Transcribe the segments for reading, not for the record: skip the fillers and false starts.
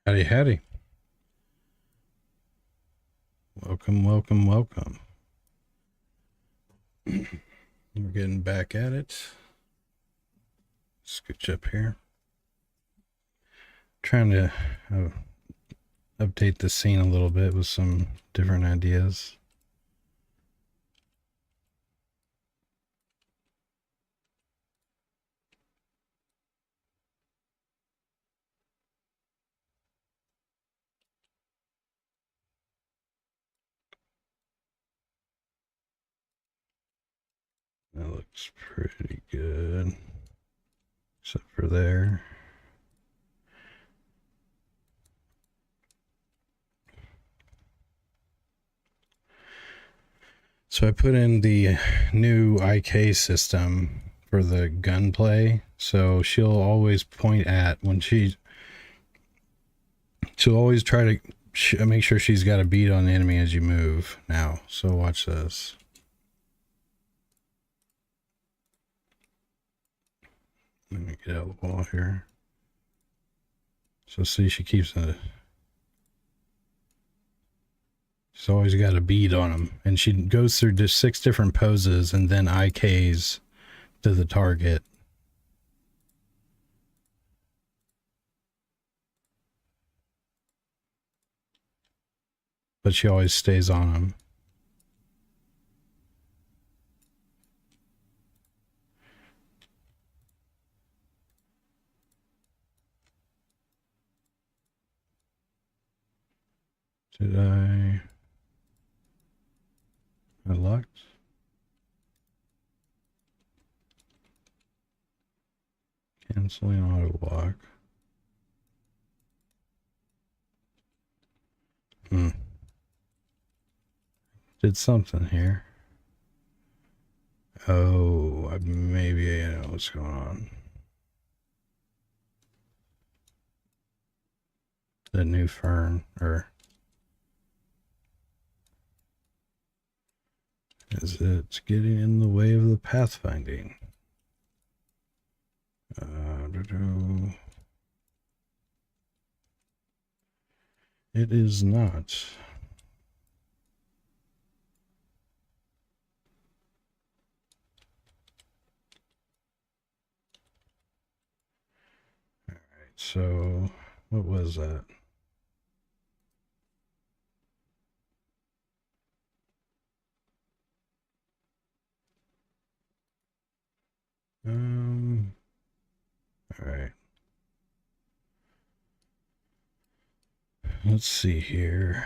Howdy, howdy. Welcome, welcome, welcome. We're getting back at it. Scooch up here. Trying to update the scene a little bit with some different ideas. That looks pretty good. Except for there. So I put in the new IK system for the gunplay. So she'll always point at when she'll always try to make sure she's got a bead on the enemy as you move now. So watch this. Let me get out of the wall here. So see, she keeps she's always got a bead on them, and she goes through just 6 different poses and then IKs to the target. But she always stays on them. Did I locked? Canceling auto lock. Did something here. Oh, maybe I know what's going on. The new fern, or is it getting in the way of the pathfinding? It is not. All right, so what was that? All right. Let's see here.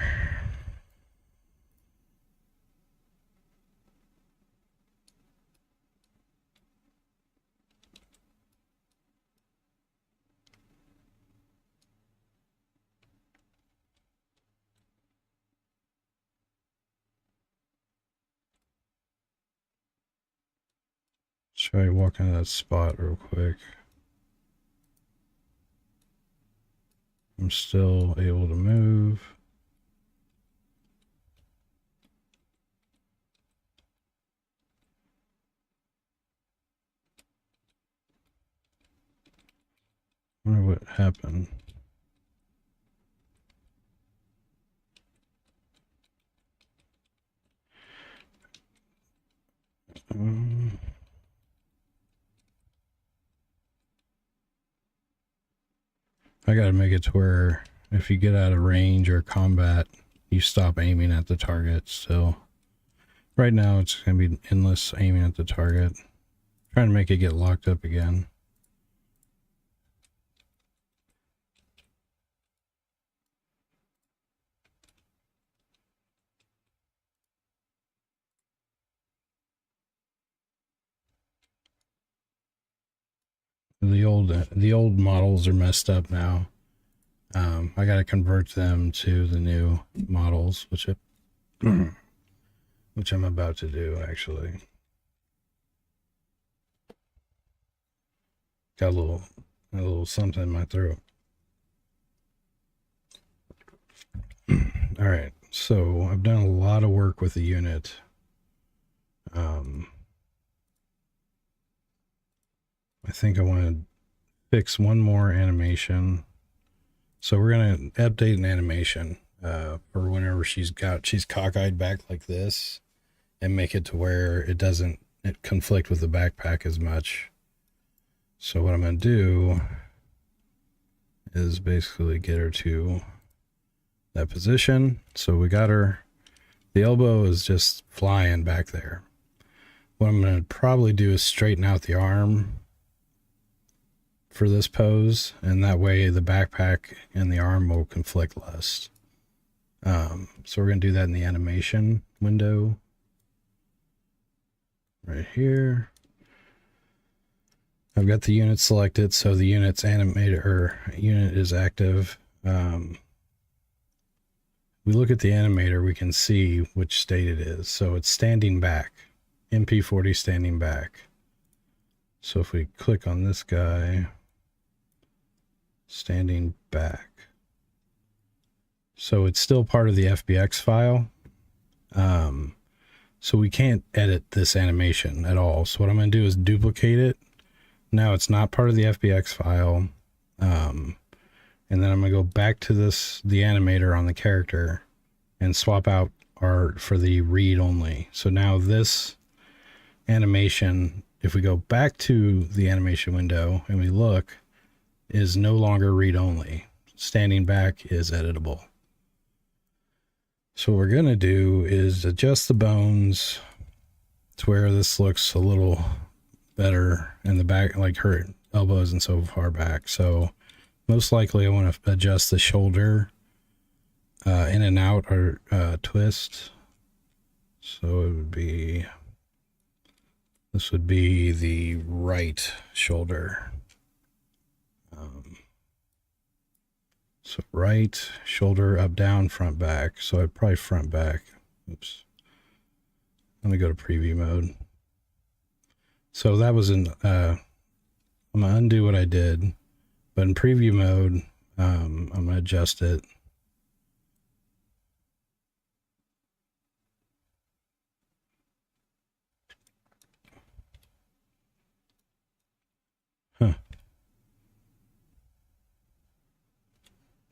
Try walking that spot real quick. I'm still able to move. I wonder what happened. I gotta make it to where if you get out of range or combat, you stop aiming at the target. So right now it's gonna be endless aiming at the target. Trying to make it get locked up again. The old models are messed up now. I got to convert them to the new models, which I'm about to do actually. Got a little something in my throat. All right, so I've done a lot of work with the unit. I think I want to fix one more animation. So we're going to update an animation for whenever she's cockeyed back like this, and make it to where it doesn't conflict with the backpack as much. So what I'm going to do is basically get her to that position. So we got her. The elbow is just flying back there. What I'm going to probably do is straighten out the arm for this pose, and that way the backpack and the arm will conflict less. So we're going to do that in the animation window right here. I've got the unit selected, so the unit's animated, or unit is active. We look at the animator, we can see which state it is. So it's standing back, MP40 standing back. So if we click on this guy, standing back. So it's still part of the FBX file. So we can't edit this animation at all. So what I'm going to do is duplicate it. Now it's not part of the FBX file. And then I'm going to go back to the animator on the character and swap out art for the read only. So now this animation, if we go back to the animation window and we look, is no longer read only. Standing back is editable. So what we're going to do is adjust the bones to where this looks a little better in the back, like her elbow isn't so far back. So most likely I want to adjust the shoulder in and out, or twist. So it would be, this would be the right shoulder. So right shoulder, up, down, front, back. So I'd probably front, back. Oops. Let me go to preview mode. So that was I'm going to undo what I did, but in preview mode, I'm going to adjust it. Huh.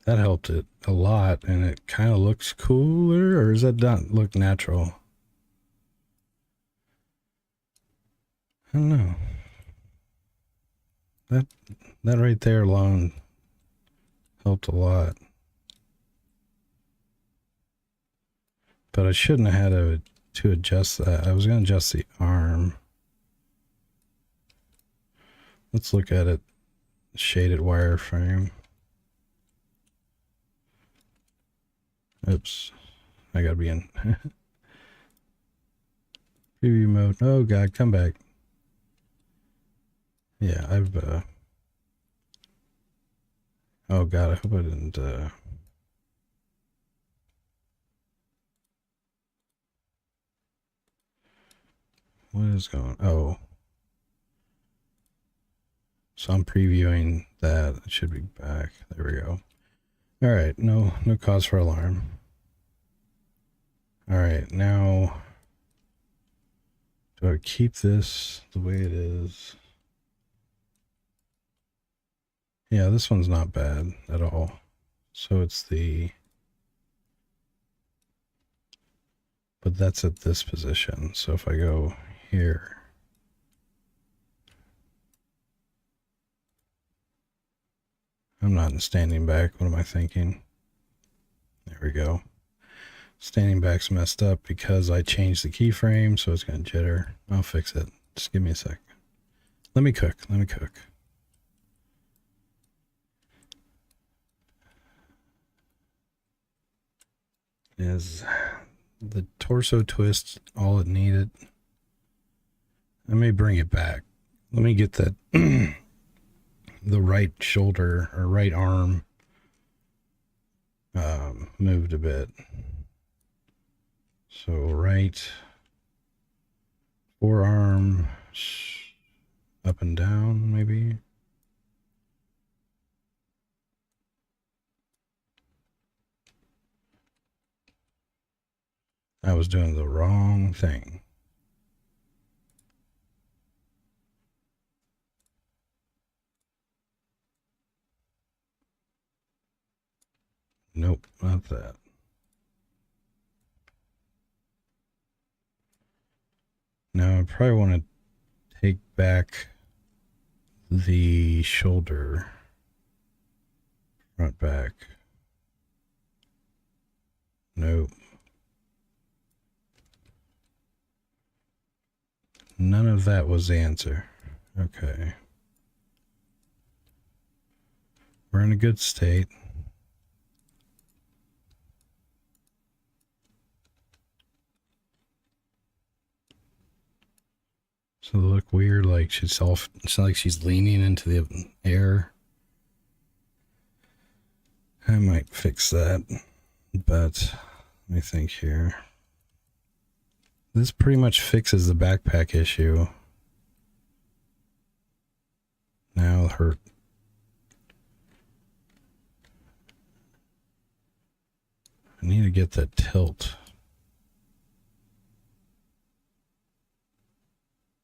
That helped it a lot, and it kind of looks cooler, or does that not look natural? I don't know. That right there alone helped a lot. But I shouldn't have had to adjust that. I was going to adjust the arm. Let's look at it. Shaded wireframe. Oops. I gotta be in preview mode. Oh god, come back. Yeah, I've oh god, I hope I didn't what is going, oh. So I'm previewing that. It should be back. There we go. All right, no cause for alarm. All right, now do I keep this the way it is? Yeah, this one's not bad at all. So it's but that's at this position. So if I go here, I'm not in standing back. What am I thinking? There we go. Standing back's messed up because I changed the keyframe, so it's going to jitter. I'll fix it. Just give me a sec. Let me cook. Is the torso twist all it needed? I may bring it back. Let me get that the right shoulder or right arm moved a bit. So right forearm up and down, maybe. I was doing the wrong thing. Nope, not that. Now I probably want to take back the shoulder. Front back. Nope. None of that was the answer. Okay. We're in a good state. So they look weird, like it's like she's leaning into the air. I might fix that, but let me think here. This pretty much fixes the backpack issue. Now her... I need to get that tilt.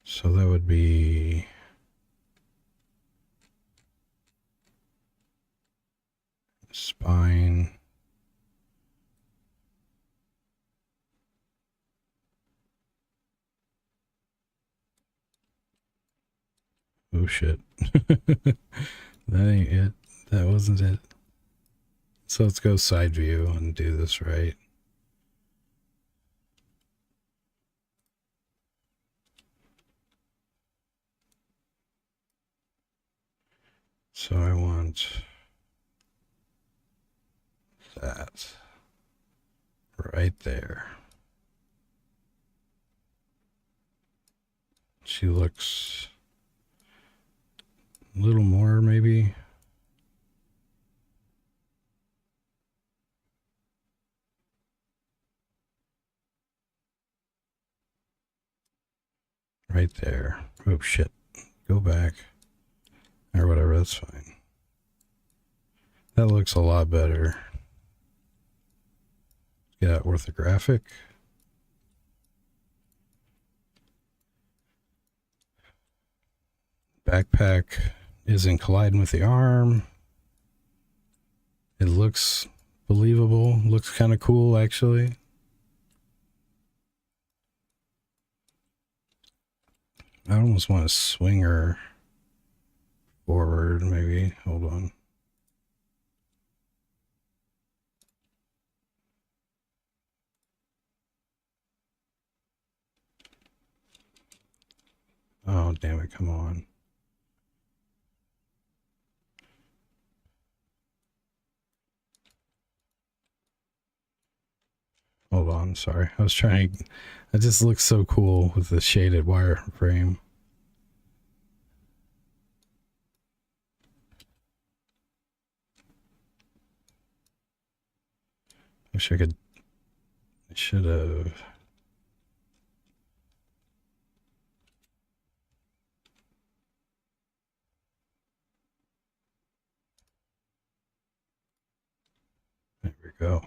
So that would be... spine. Oh shit. That ain't it. That wasn't it. So let's go side view and do this right. So I want that right there. She looks a little more, maybe. Right there. Oh shit. Go back. Or whatever, that's fine. That looks a lot better. Yeah, orthographic. Backpack isn't colliding with the arm. It looks believable. Looks kind of cool, actually. I almost want to swing her forward, maybe. Hold on. Oh, damn it. Come on. Hold on. Sorry. I was trying. It just looks so cool with the shaded wireframe. Wish I could. I should have. There we go.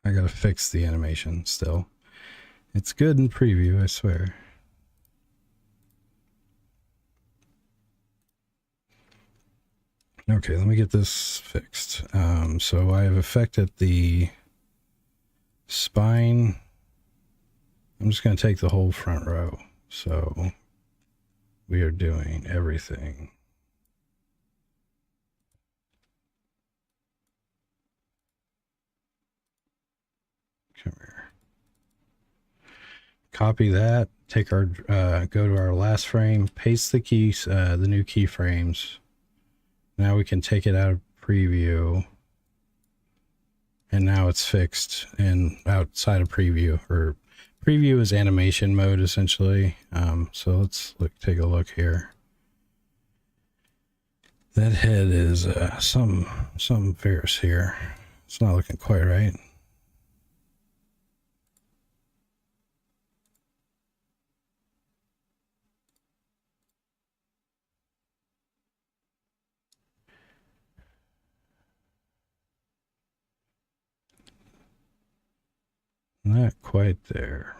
I gotta fix the animation still. It's good in preview, I swear. Okay, let me get this fixed. So I have affected the spine. I'm just going to take the whole front row. So we are doing everything. Come here. Copy that. Take our go to our last frame. Paste the keys, the new keyframes. Now we can take it out of preview. And now it's fixed and outside of preview, or preview is animation mode essentially. So let's take a look here. That head is some fierce here. It's not looking quite right. Not quite there.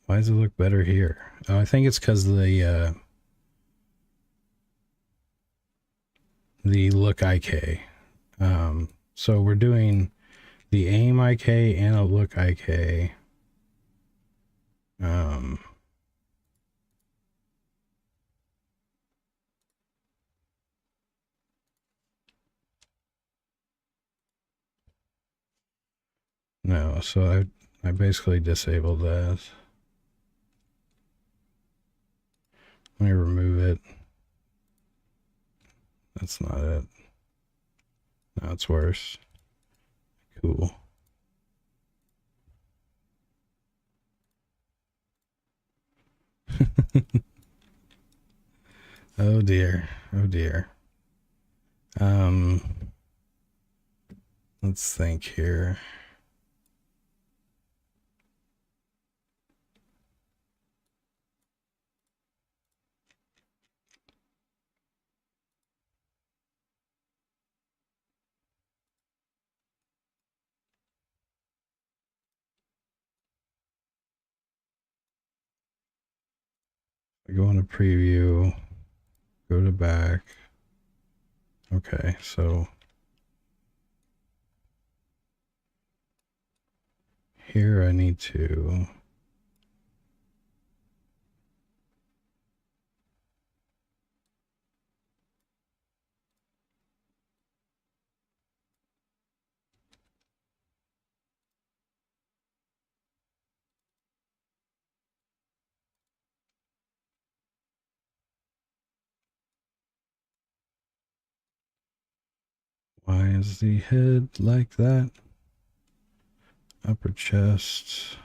Why does it look better here? Oh, I think it's because of the look IK. So we're doing the aim IK and a look IK. No, so I basically disabled that. Let me remove it. That's not it. No, it's worse. Cool. Oh dear. Oh dear. Let's think here. I go into preview, go to back. Okay, so here I need to why is the head like that? Upper chest.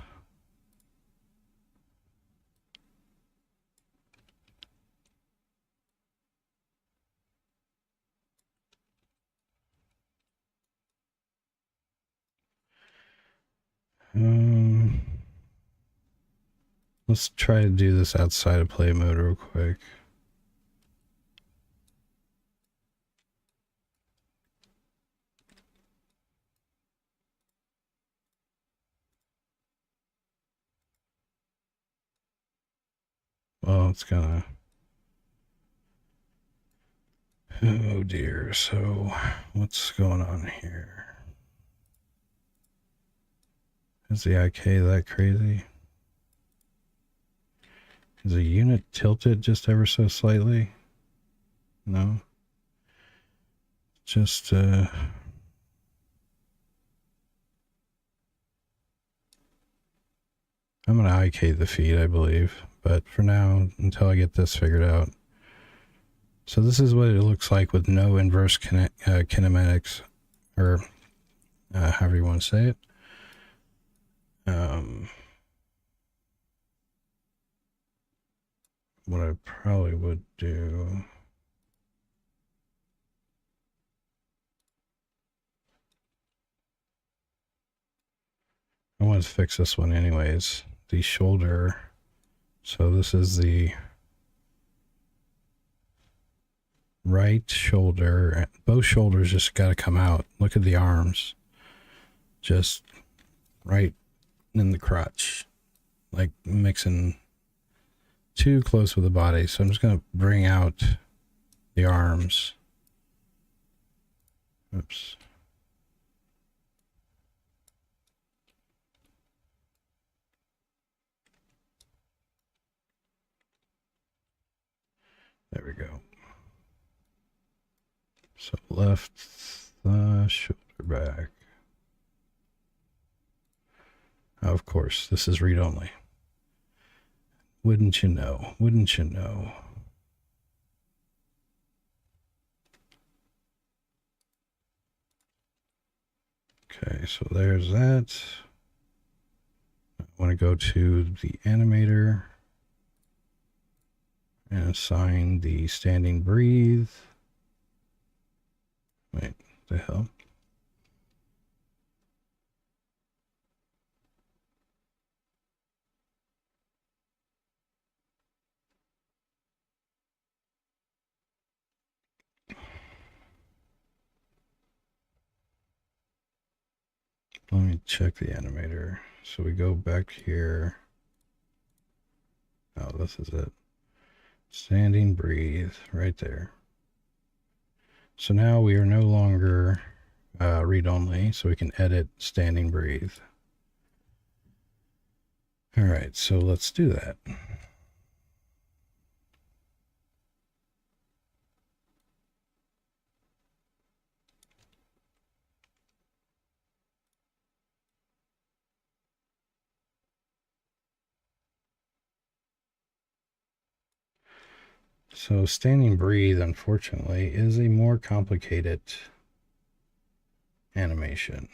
Let's try to do this outside of play mode real quick. Well, it's gonna. Oh dear. So, what's going on here? Is the IK that crazy? Is the unit tilted just ever so slightly? No. Just, I'm gonna IK the feed, I believe. But for now, until I get this figured out. So this is what it looks like with no inverse kinematics, or however you want to say it. What I probably would do. I want to fix this one anyways. The shoulder. So this is the right shoulder. Both shoulders just got to come out. Look at the arms. Just right in the crotch. Like mixing too close with the body. So I'm just going to bring out the arms. Oops. There we go. So left shoulder back. Of course, this is read only. Wouldn't you know? Wouldn't you know? Okay, so there's that. I want to go to the animator and assign the standing breathe. Wait, the hell? Let me check the animator. So we go back here. Oh, this is it. Standing breathe right there. So now we are no longer read only, so we can edit standing breathe. All right, so let's do that. So standing breathe, unfortunately, is a more complicated animation.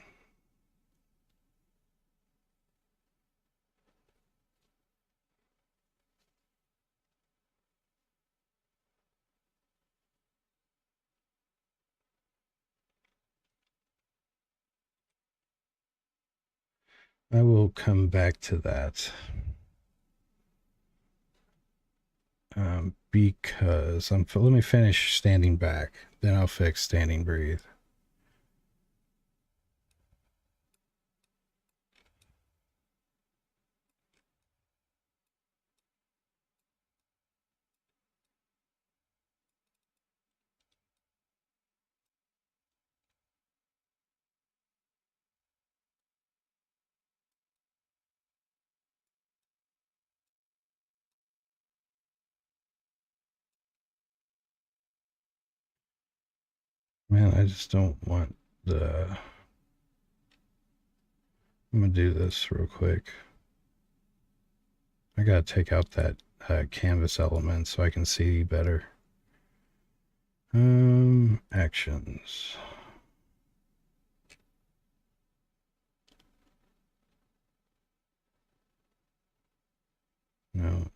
I will come back to that because let me finish standing back, then I'll fix standing breathe. Man, I just don't want the... I'm gonna do this real quick. I gotta take out that canvas element so I can see better. Actions. No,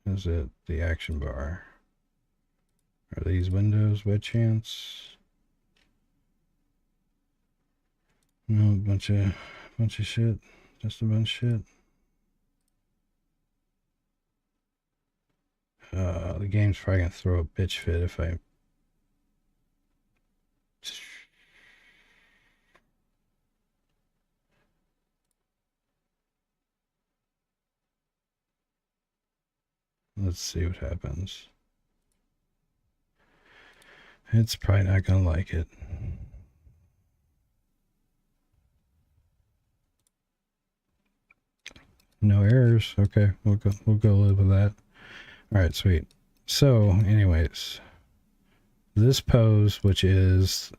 is it the action bar? Are these windows by chance? No, bunch of shit. Just a bunch of shit. The game's probably gonna throw a bitch fit if I... Let's see what happens. It's probably not gonna like it. No errors. Okay, we'll go live with that. All right, sweet. So, anyways, this pose, which is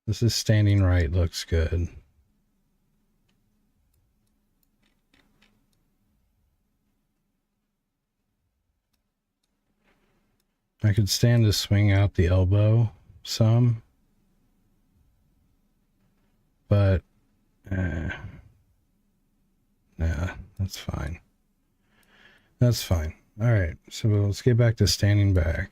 this is standing right, looks good. I could stand to swing out the elbow some, but nah, that's fine. That's fine. All right, so let's get back to standing back.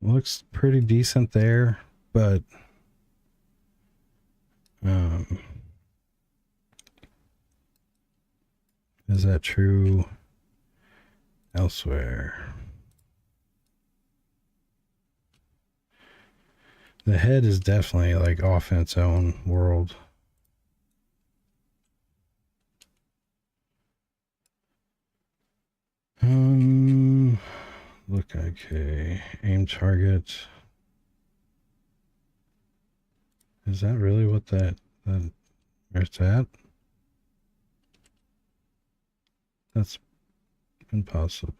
Looks pretty decent there, but is that true elsewhere? The head is definitely like off in its own world. Look, okay. Aim target. Is that really what that where's that? That's impossible.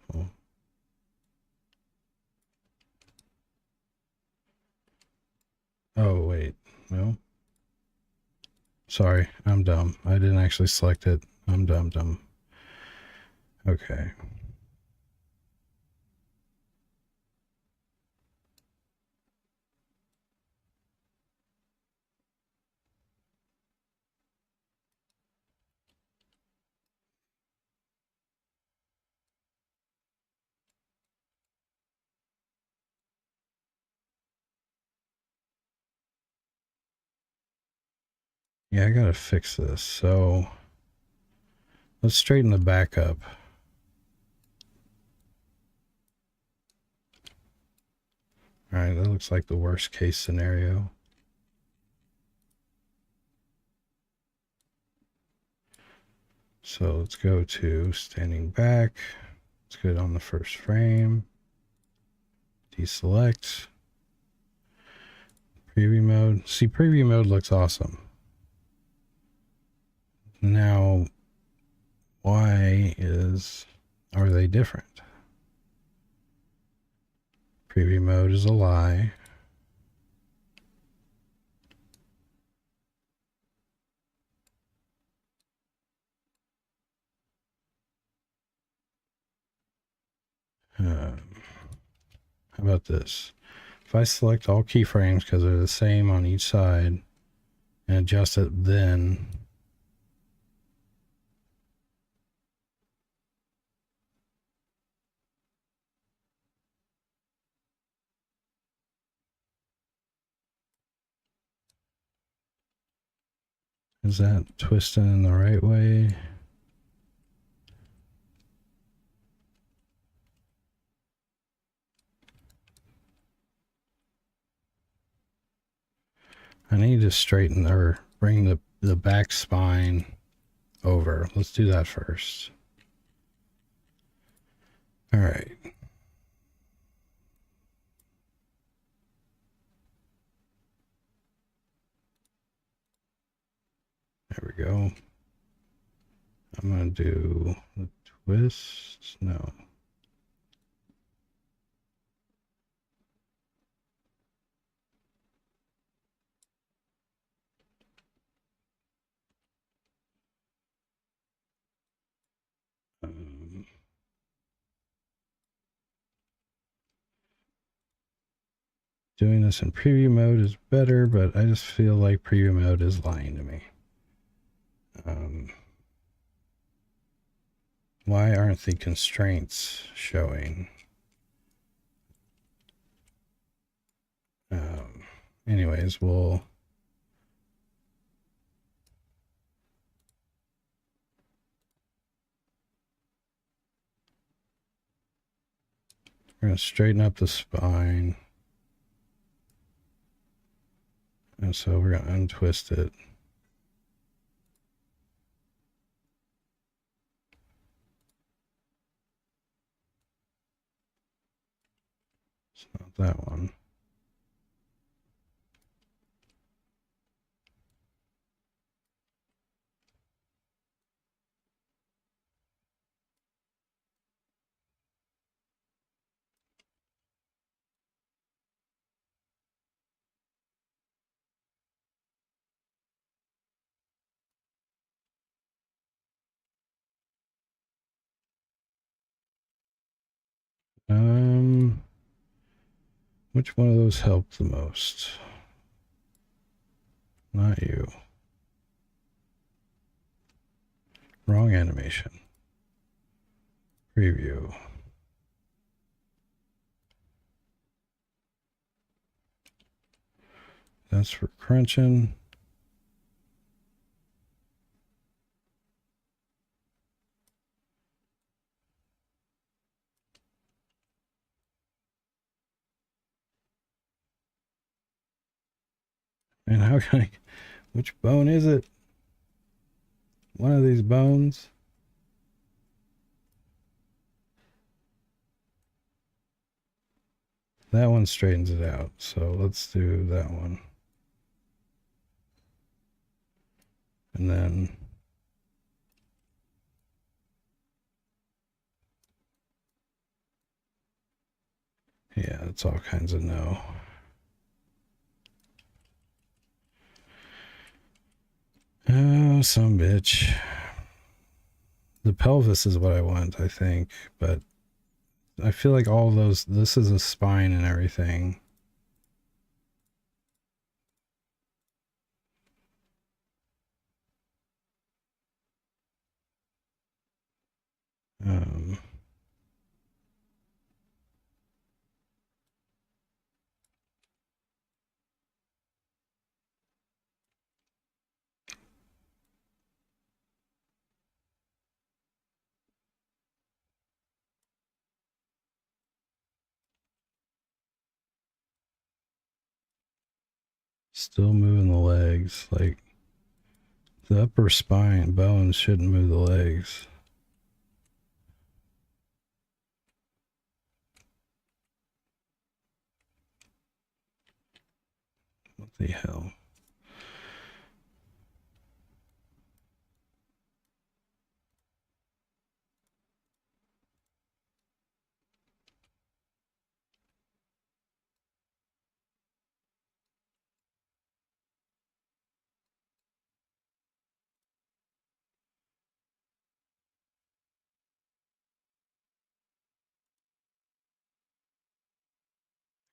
Oh, wait. No. Sorry, I'm dumb. I didn't actually select it. I'm dumb. Okay. Yeah, I gotta fix this. So let's straighten the back up. All right, that looks like the worst case scenario. So let's go to standing back. Let's go on the first frame. Deselect. Preview mode. See, preview mode looks awesome. Now, why are they different? Preview mode is a lie. How about this? If I select all keyframes because they're the same on each side and adjust it then, is that twisting in the right way? I need to straighten or bring the back spine over. Let's do that first. All right. There we go. I'm going to do the twist. No. Doing this in preview mode is better, but I just feel like preview mode is lying to me. Why aren't the constraints showing? Anyways, we're going to straighten up the spine. And so we're going to untwist it. It's not that one. Which one of those helped the most? Not you. Wrong animation. Preview. That's for crunching. And how can I, which bone is it? One of these bones. That one straightens it out. So let's do that one. And then yeah, it's all kinds of no. Oh, some bitch. The pelvis is what I want, I think, but I feel like all those, this is a spine and everything. Still moving the legs. Like, the upper spine bones shouldn't move the legs. What the hell?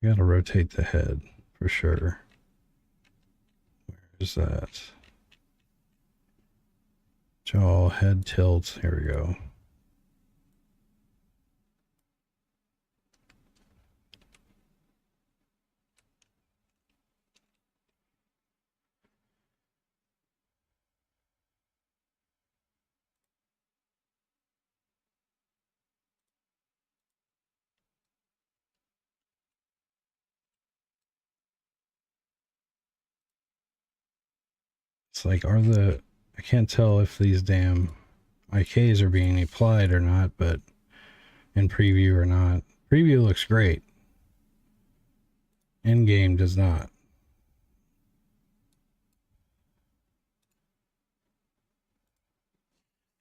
You gotta rotate the head for sure. Where's that? Jaw, head tilts. Here we go. It's like, I can't tell if these damn IKs are being applied or not, but in preview or not. Preview looks great. In game does not.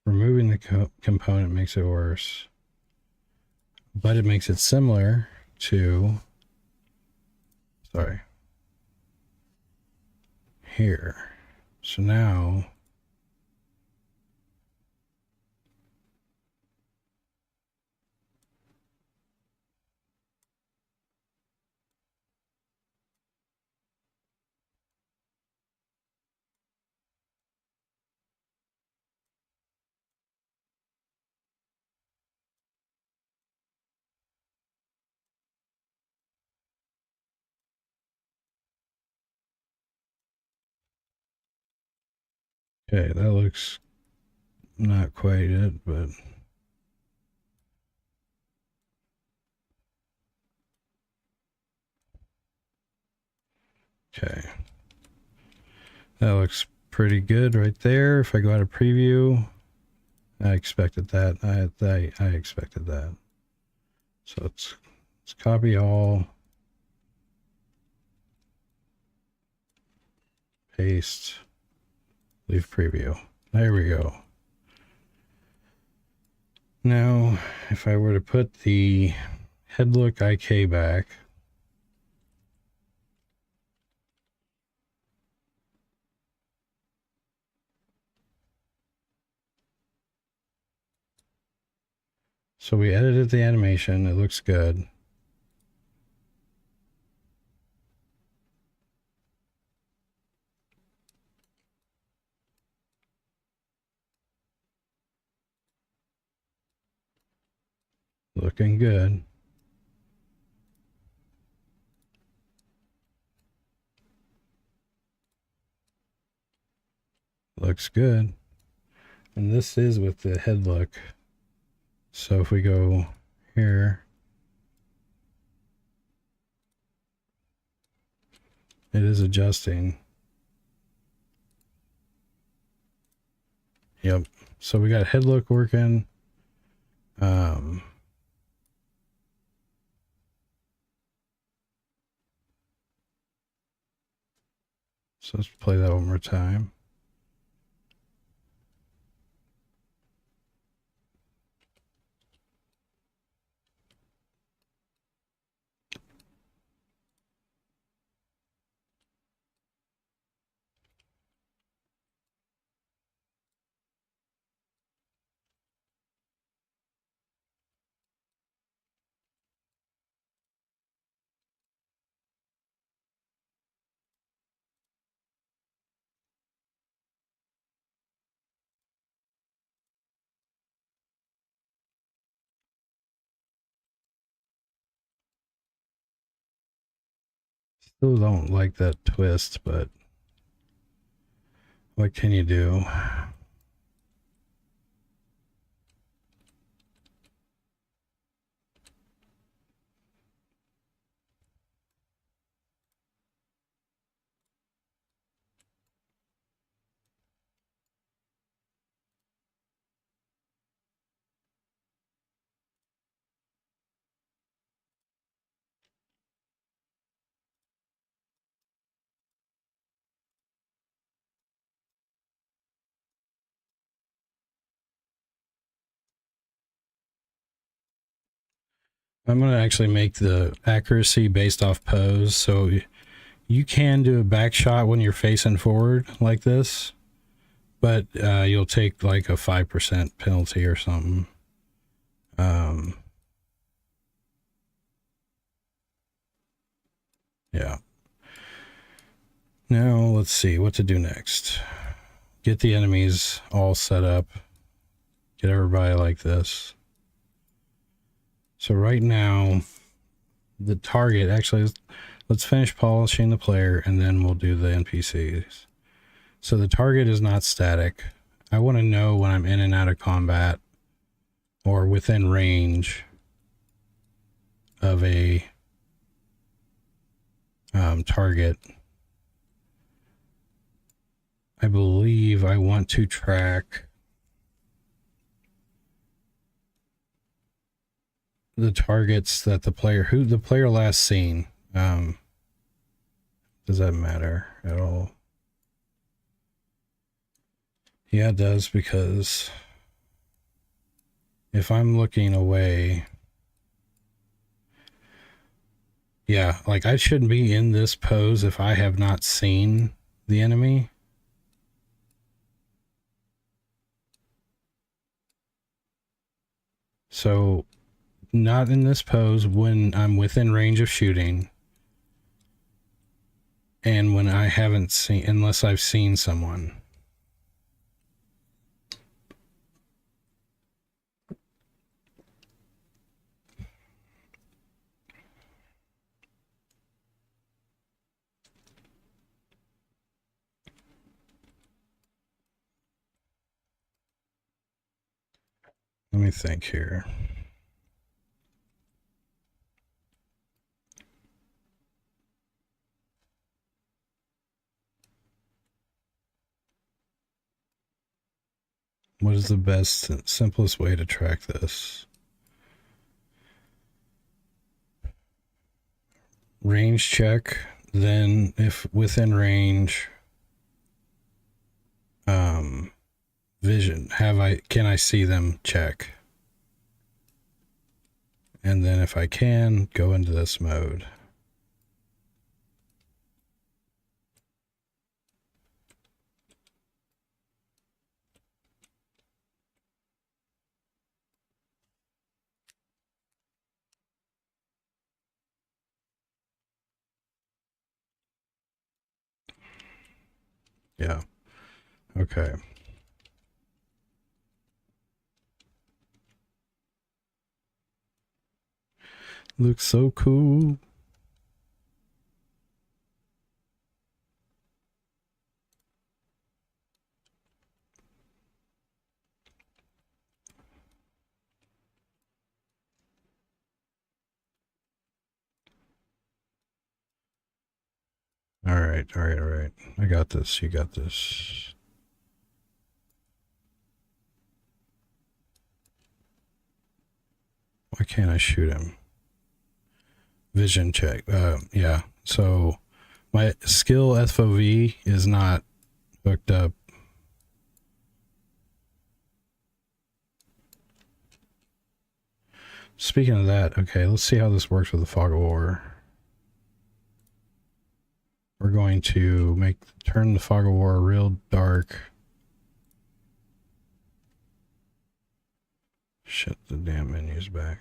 Removing the component makes it worse, but it makes it similar to, sorry, here. So now okay, that looks not quite it, but okay. That looks pretty good right there. If I go out of preview, I expected that. I expected that. So let's copy all, paste, leave preview. There we go. Now, if I were to put the head look IK back, so we edited the animation, it looks good. Looking good. Looks good. And this is with the head look. So if we go here, it is adjusting. Yep. So we got head look working. So let's play that one more time. Still don't like that twist, but what can you do? I'm going to actually make the accuracy based off pose. So you can do a back shot when you're facing forward like this, but you'll take like a 5% penalty or something. Yeah. Now let's see what to do next. Get the enemies all set up. Get everybody like this. So right now, the target, actually, let's finish polishing the player and then we'll do the NPCs. So the target is not static. I want to know when I'm in and out of combat or within range of a target. I believe I want to track the targets that the player last seen. Does that matter at all? Yeah, it does, because if I'm looking away, yeah, like I shouldn't be in this pose if I have not seen the enemy. So not in this pose when I'm within range of shooting, and when I haven't seen, unless I've seen someone. Let me think here. What is the best, simplest way to track this? Range check, then if within range, vision, can I see them, check. And then if I can, go into this mode. Yeah. Okay. Looks so cool. All right. I got this. You got this. Why can't I shoot him? Vision check. Yeah. So my skill FOV is not hooked up. Speaking of that, okay, let's see how this works with the Fog of War. We're going to turn the Fog of War real dark. Shut the damn menus back.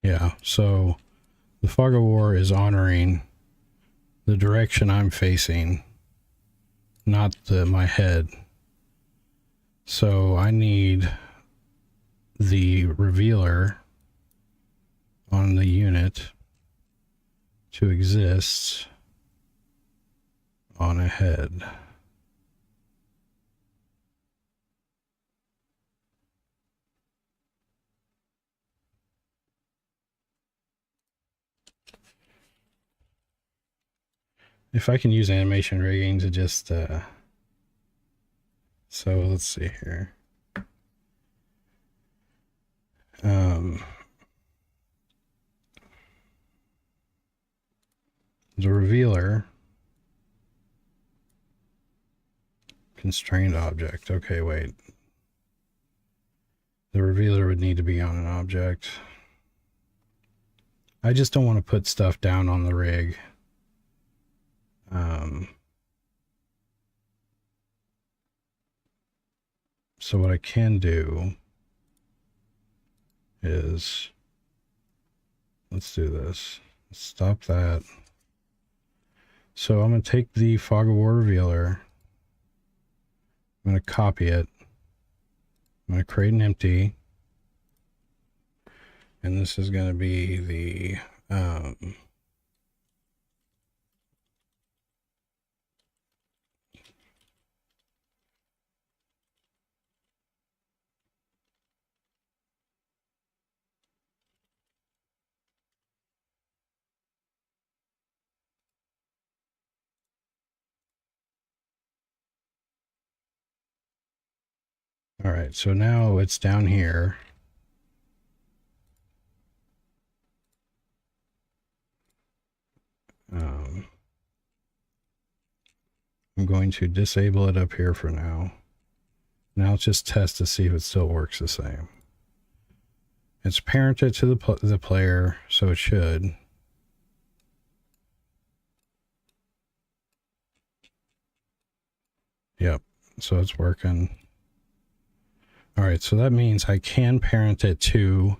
Yeah, so the Fog of War is honoring the direction I'm facing, not my head. So I need the revealer on the unit to exist on a head. if I can use animation rigging to just so let's see here. The revealer, constrained object. Okay, wait. The revealer would need to be on an object. I just don't want to put stuff down on the rig. So what I can do is, let's do this. Stop that. So I'm going to take the Fog of War revealer. I'm going to copy it. I'm going to create an empty. And this is going to be the all right, so now it's down here. I'm going to disable it up here for now. Now let's just test to see if it still works the same. It's parented to the player, so it should. Yep, so it's working. All right, so that means I can parent it to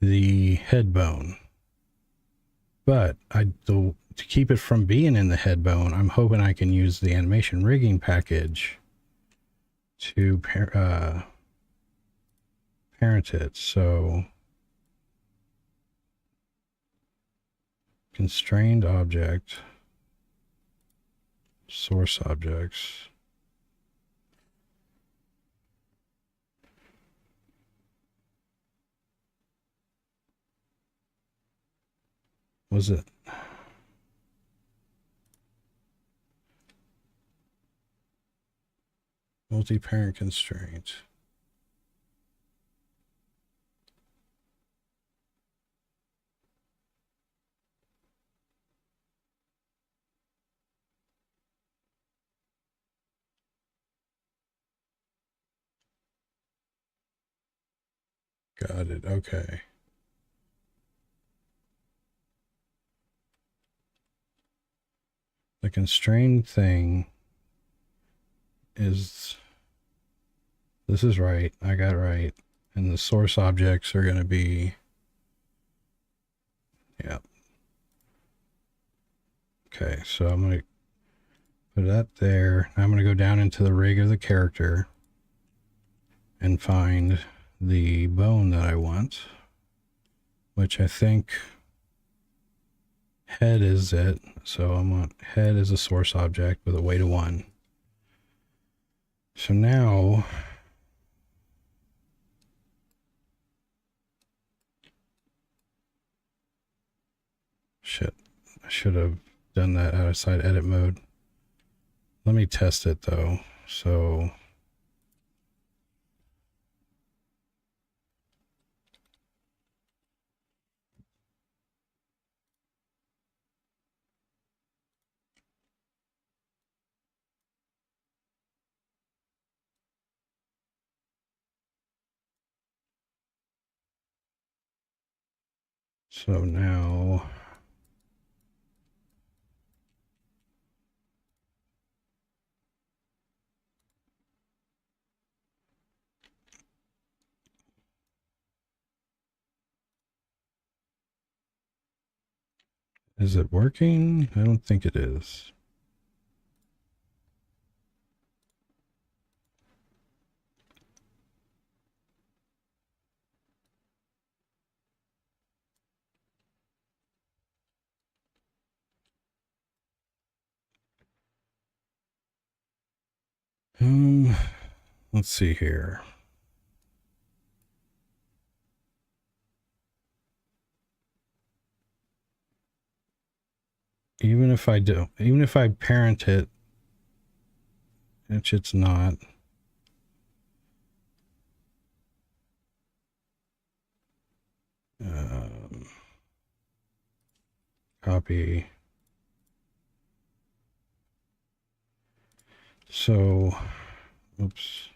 the head bone. But to keep it from being in the head bone, I'm hoping I can use the animation rigging package to parent it. So constrained object, source objects. Was it? Multi-parent constraint. Got it. Okay. The constrained thing is, this is right. I got it right. And the source objects are going to be, yeah. Okay, so I'm going to put that there. I'm going to go down into the rig of the character and find the bone that I want, which I think head is it. So I want head as a source object with a weight of 1. So now shit, I should have done that outside edit mode. Let me test it though. So now is it working? I don't think it is. Let's see here. even if I parent it, which it's not. Copy. So, oops.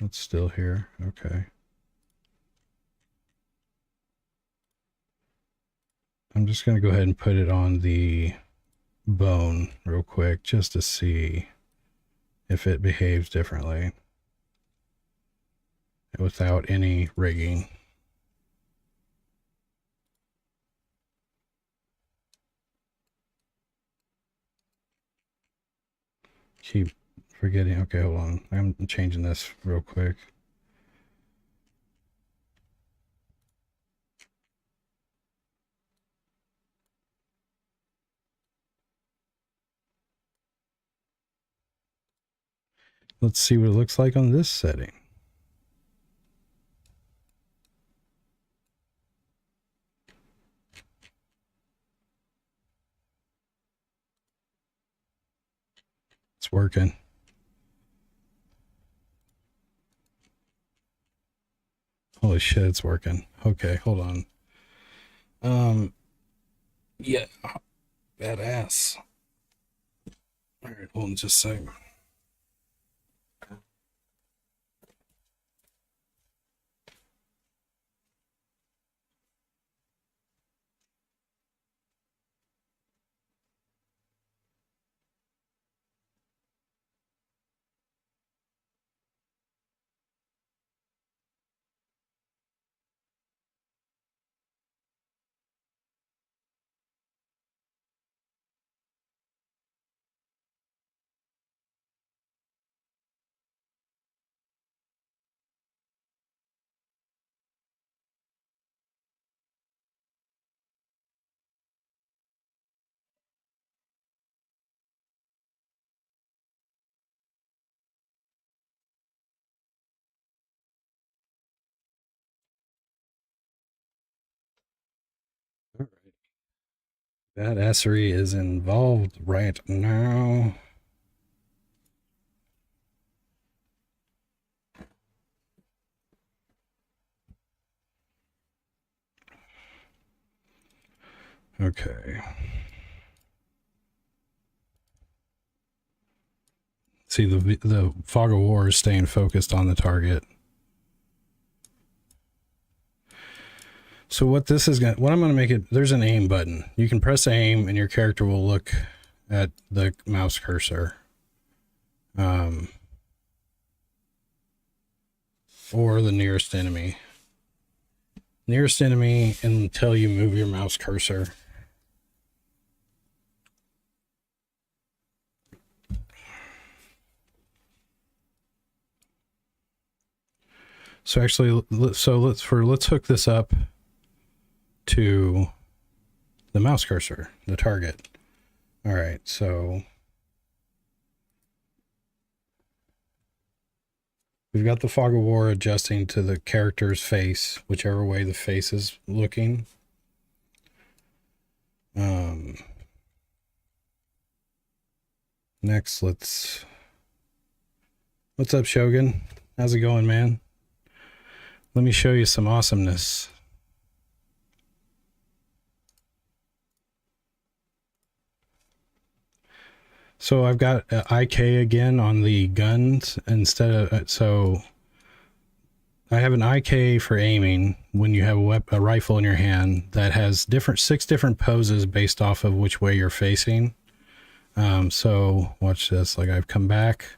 That's still here. Okay. I'm just going to go ahead and put it on the bone real quick just to see if it behaves differently without any rigging. Keep forgetting. Okay, hold on. I'm changing this real quick. Let's see what it looks like on this setting. It's working. Holy shit, it's working. Okay, hold on. Yeah, badass. All right, hold on just a second. All right. Badassery is involved right now. Okay. See, the fog of war is staying focused on the target. So what I'm gonna make it, there's an aim button. You can press aim and your character will look at the mouse cursor. Or the nearest enemy. Nearest enemy until you move your mouse cursor. So actually, let's hook this up to the mouse cursor, the target. All right, so we've got the fog of war adjusting to the character's face, whichever way the face is looking. Next, what's up, Shogun? How's it going, man? Let me show you some awesomeness. So I've got IK again on the guns instead of, so I have an IK for aiming when you have a rifle in your hand that has 6 different poses based off of which way you're facing. So watch this, like I've come back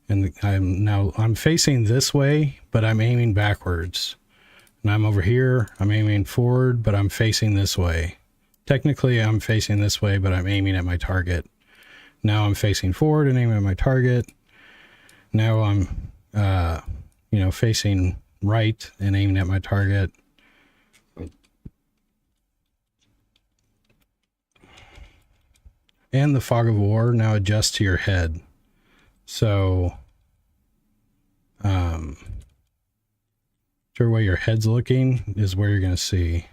and I'm facing this way, but I'm aiming backwards. And I'm over here, I'm aiming forward, but I'm facing this way. Technically I'm facing this way, but I'm aiming at my target. Now I'm facing forward and aiming at my target. Now I'm, facing right and aiming at my target. And the fog of war now adjusts to your head. So, whichever way your head's looking is where you're going to see.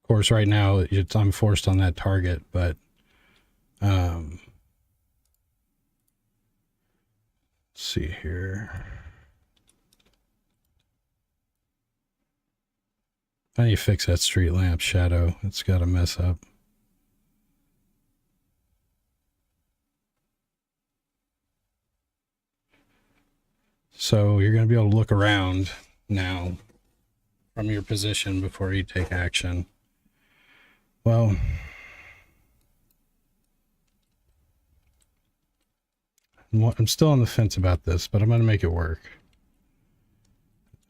Of course, right now I'm forced on that target, but let's see here. I need to fix that street lamp shadow. It's got a mess up. So you're going to be able to look around now from your position before you take action. Well, I'm still on the fence about this, but I'm going to make it work.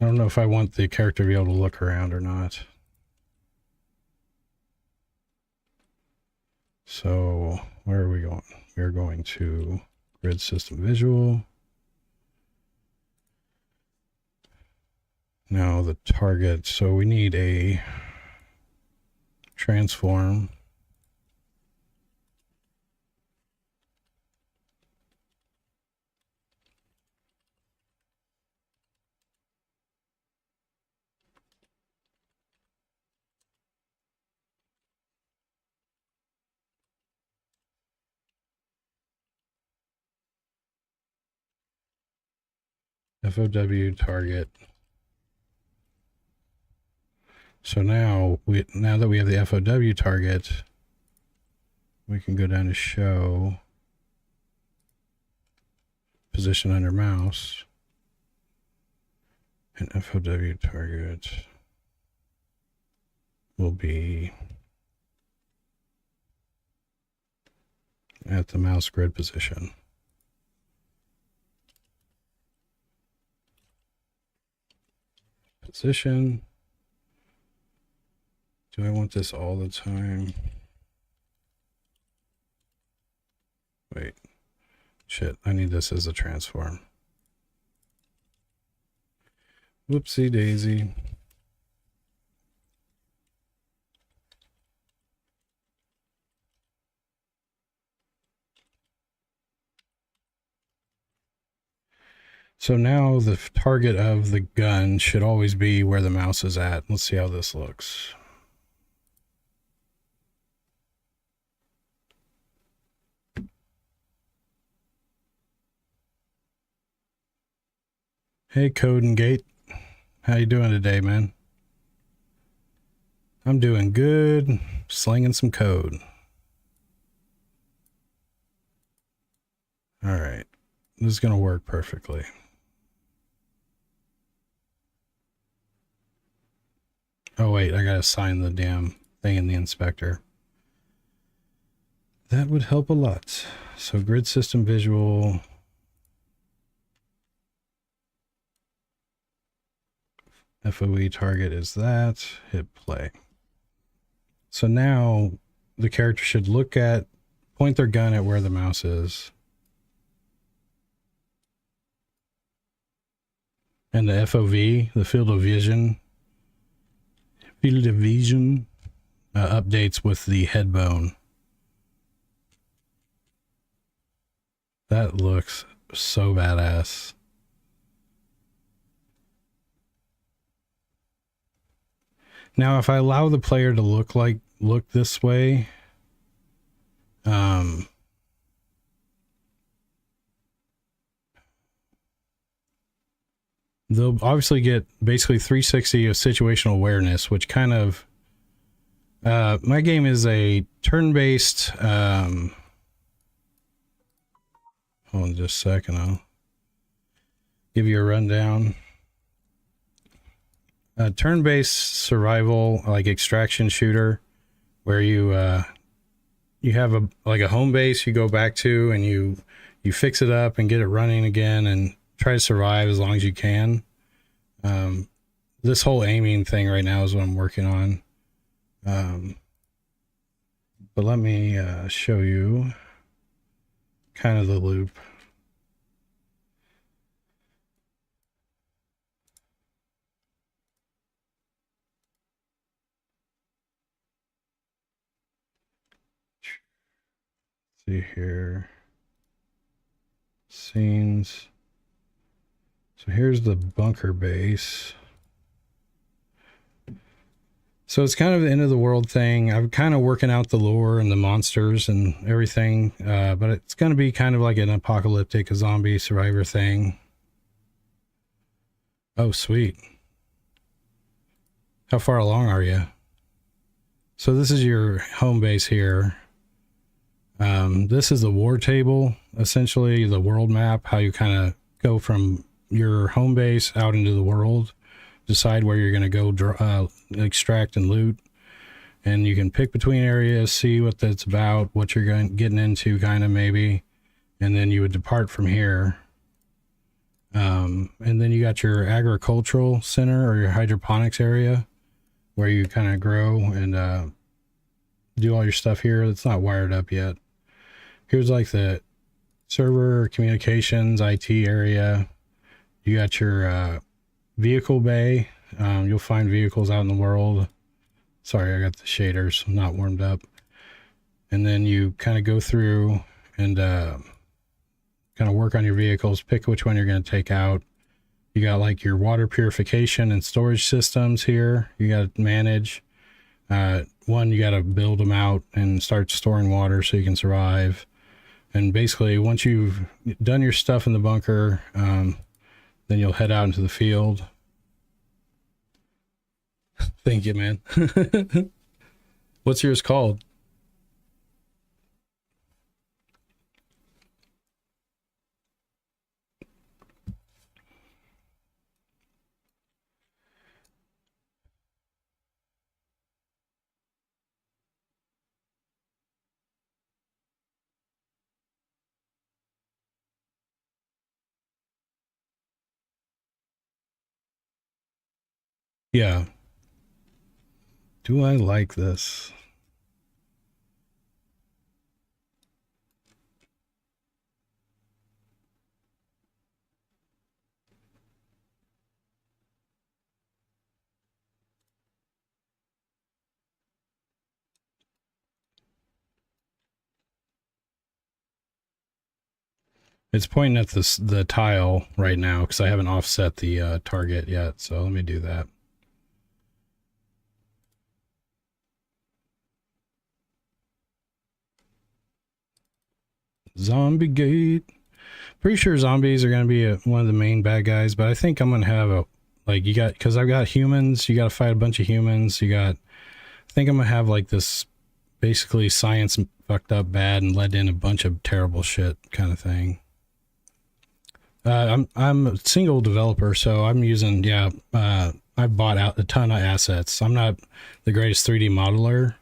I don't know if I want the character to be able to look around or not. So where are we going? We're going to grid system visual. Now the target, so we need a transform. FOW target. So now that we have the FOW target, we can go down to show position under mouse, and FOW target will be at the mouse grid position. Position. Do I want this all the time? Wait. Shit, I need this as a transform. Whoopsie daisy. So now the target of the gun should always be where the mouse is at. Let's see how this looks. Hey, Code and Gate. How you doing today, man? I'm doing good. Slinging some code. All right. This is going to work perfectly. Oh, wait. I got to sign the damn thing in the inspector. That would help a lot. So grid system visual. FOE target is that. Hit play. So now the character should point their gun at where the mouse is. And the FOV, the field of vision, updates with the head bone. That looks so badass. Now, if I allow the player to look this way, they'll obviously get basically 360 of situational awareness, which kind of, my game is a turn-based, hold on just a second, I'll give you a rundown. Turn-based survival, like extraction shooter, where you have a home base you go back to, and you fix it up and get it running again and try to survive as long as you can. This whole aiming thing right now is what I'm working on. But let me show you kind of the loop. See here, scenes. So here's the bunker base. So it's kind of the end of the world thing. I'm kind of working out the lore and the monsters and everything, but it's going to be kind of like an apocalyptic zombie survivor thing. Oh, sweet. How far along are you? So this is your home base here. This is the war table, essentially the world map, how you kind of go from your home base out into the world, decide where you're going to go extract and loot. And you can pick between areas, see what that's about, what you're getting into kind of maybe. And then you would depart from here. And then you got your agricultural center or your hydroponics area where you kind of grow and do all your stuff here. That's not wired up yet. Here's like the server communications IT area. You got your vehicle bay. You'll find vehicles out in the world. Sorry, I got the shaders not warmed up. And then you kind of go through and kind of work on your vehicles, pick which one you're going to take out. You got like your water purification and storage systems here. You got to manage. One, you got to build them out and start storing water so you can survive. And basically, once you've done your stuff in the bunker, then you'll head out into the field. Thank you, man. What's yours called? Yeah. Do I like this? It's pointing at the tile right now because I haven't offset the target yet. So let me do that. Zombie gate. Pretty sure zombies are going to be one of the main bad guys, but I think I'm going to have you got, because I've got humans, you got to fight a bunch of humans. I think I'm going to have like this basically science fucked up bad and led in a bunch of terrible shit kind of thing. I'm a single developer, so I'm using, I bought out a ton of assets. I'm not the greatest 3D modeler.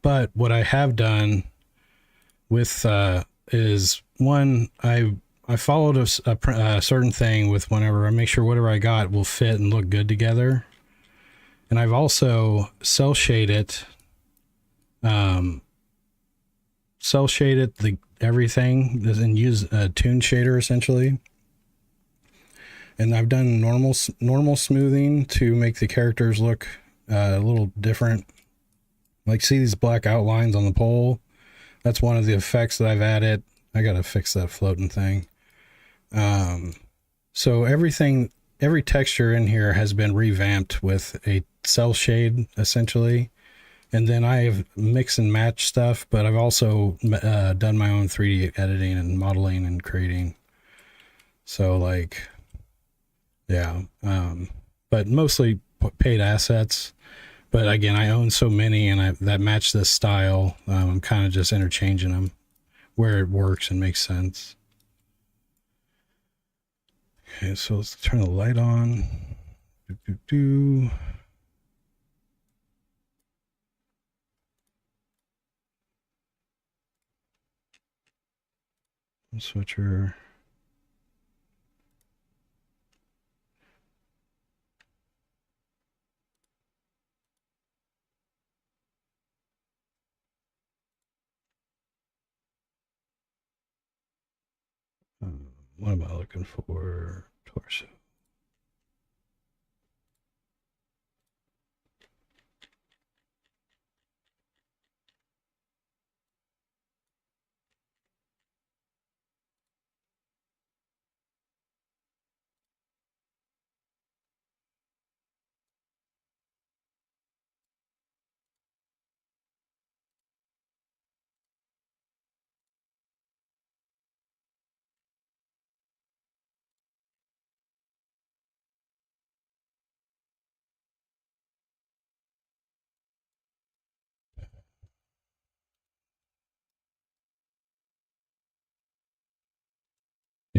But what I have done with, is one, I followed a certain thing with whenever I make sure whatever I got will fit and look good together. And I've also cell shaded everything and use a toon shader essentially. And I've done normal smoothing to make the characters look a little different. Like, see these black outlines on the pole? That's one of the effects that I've added. I gotta fix that floating thing. So every texture in here has been revamped with a cell shade essentially. And then I've mix and match stuff, but I've also done my own 3D editing and modeling and creating. So like, yeah, but mostly paid assets. But again, I own so many and that match this style. I'm kind of just interchanging them where it works and makes sense. Okay, so let's turn the light on. Switcher. What am I looking for? Torso.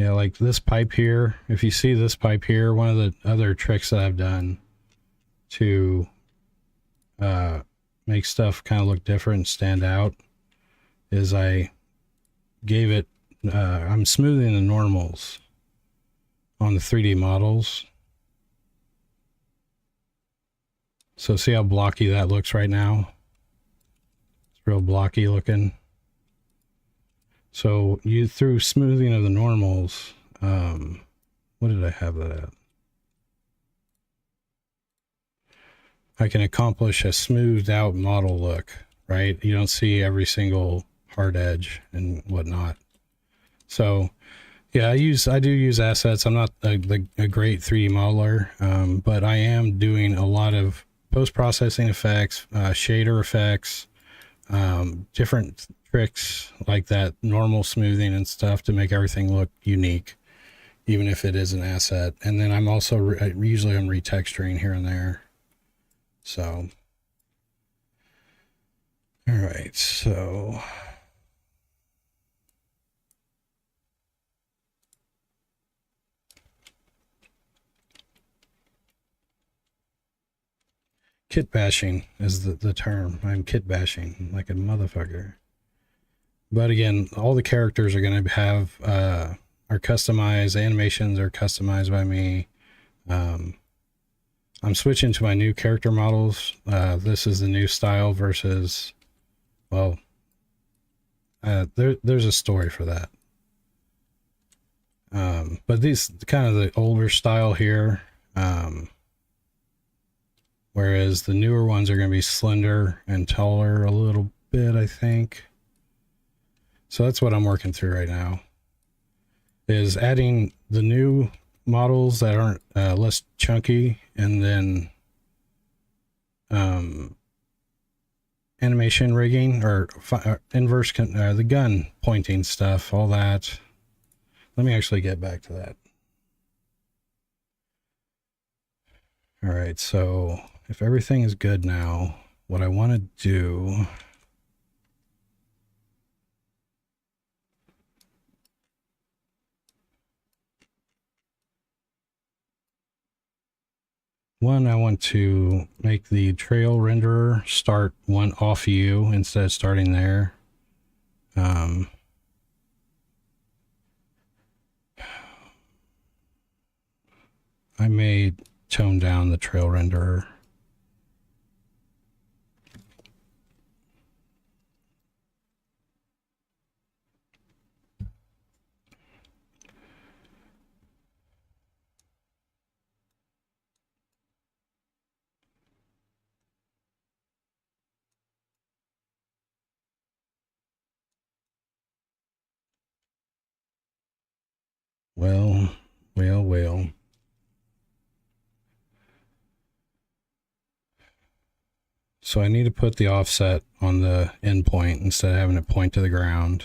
Yeah, like this pipe here. If you see this pipe here, one of the other tricks that I've done to make stuff kind of look different, stand out, is I gave it, I'm smoothing the normals on the 3D models. So see how blocky that looks right now? It's real blocky looking. So you, through smoothing of the normals, what did I have that at? I can accomplish a smoothed out model look, right? You don't see every single hard edge and whatnot. So yeah, I do use assets. I'm not a great 3D modeler, but I am doing a lot of post-processing effects, shader effects, different tricks like that, normal smoothing and stuff to make everything look unique, even if it is an asset. And then I'm also usually I'm retexturing here and there. So, all right, so kit bashing is the term. I'm kit bashing like a motherfucker. But again, all the characters are going to have, are customized. Animations are customized by me. I'm switching to my new character models. This is the new style versus, well, there's a story for that. But these kind of the older style here, whereas the newer ones are going to be slender and taller a little bit, I think. So that's what I'm working through right now, is adding the new models that aren't less chunky, and then animation rigging or inverse the gun pointing stuff, all that. Let me actually get back to that. All right, so if everything is good now, what I want to do, one, I want to make the trail renderer start one off you instead of starting there. I may tone down the trail renderer. Well. So I need to put the offset on the endpoint instead of having it point to the ground.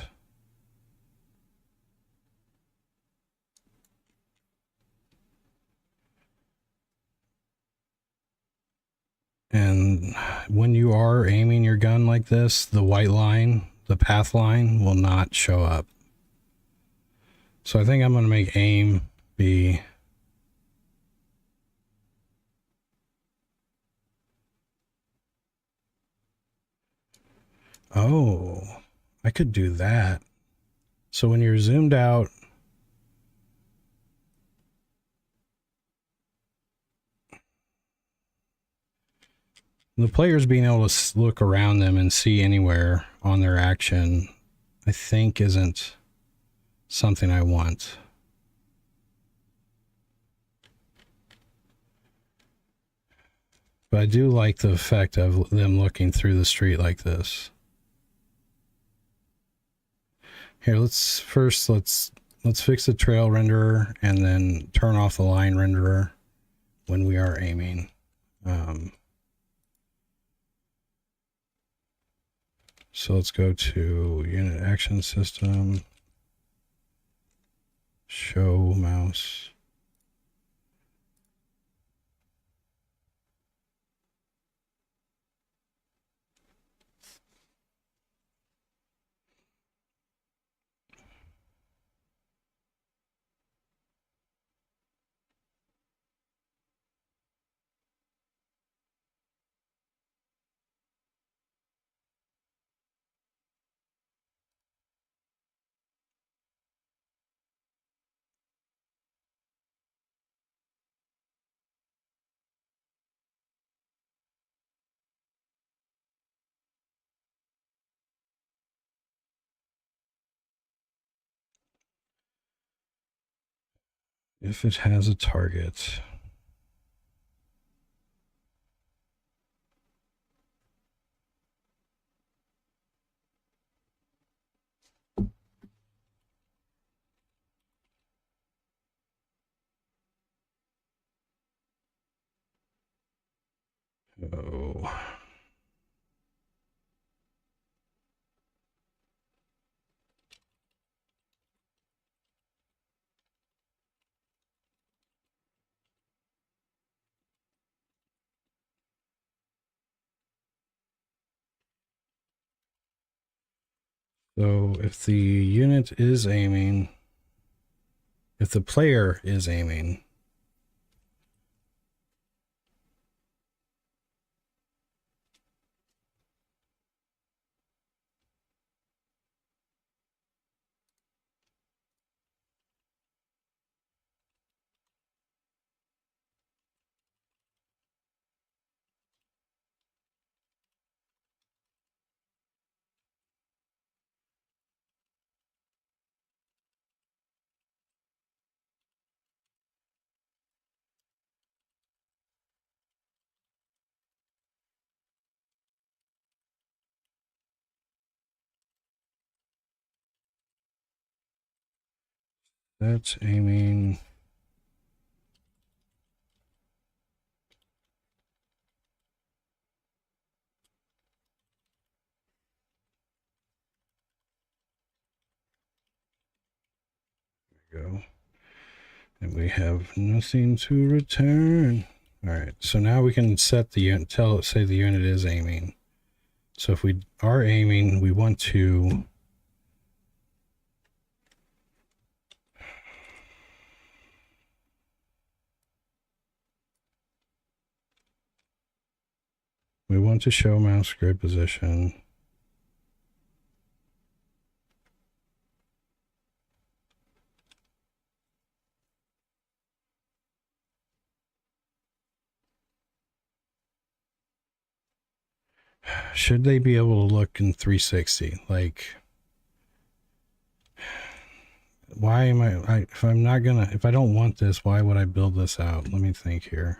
And when you are aiming your gun like this, the white line, the path line, will not show up. So I think I'm going to make aim be... Oh, I could do that. So when you're zoomed out, the players being able to look around them and see anywhere on their action, I think isn't something I want. But I do like the effect of them looking through the street like this. Here, let's fix the trail renderer and then turn off the line renderer when we are aiming. So let's go to unit action system, show mouse. If it has a target. Oh. So if the unit is aiming, if the player is aiming, that's aiming. There we go. And we have nothing to return. All right, so now we can set the unit, say the unit is aiming. So if we are aiming, we want to show mouse grid position. Should they be able to look in 360? Like, why am if I'm not gonna, if I don't want this, why would I build this out? Let me think here.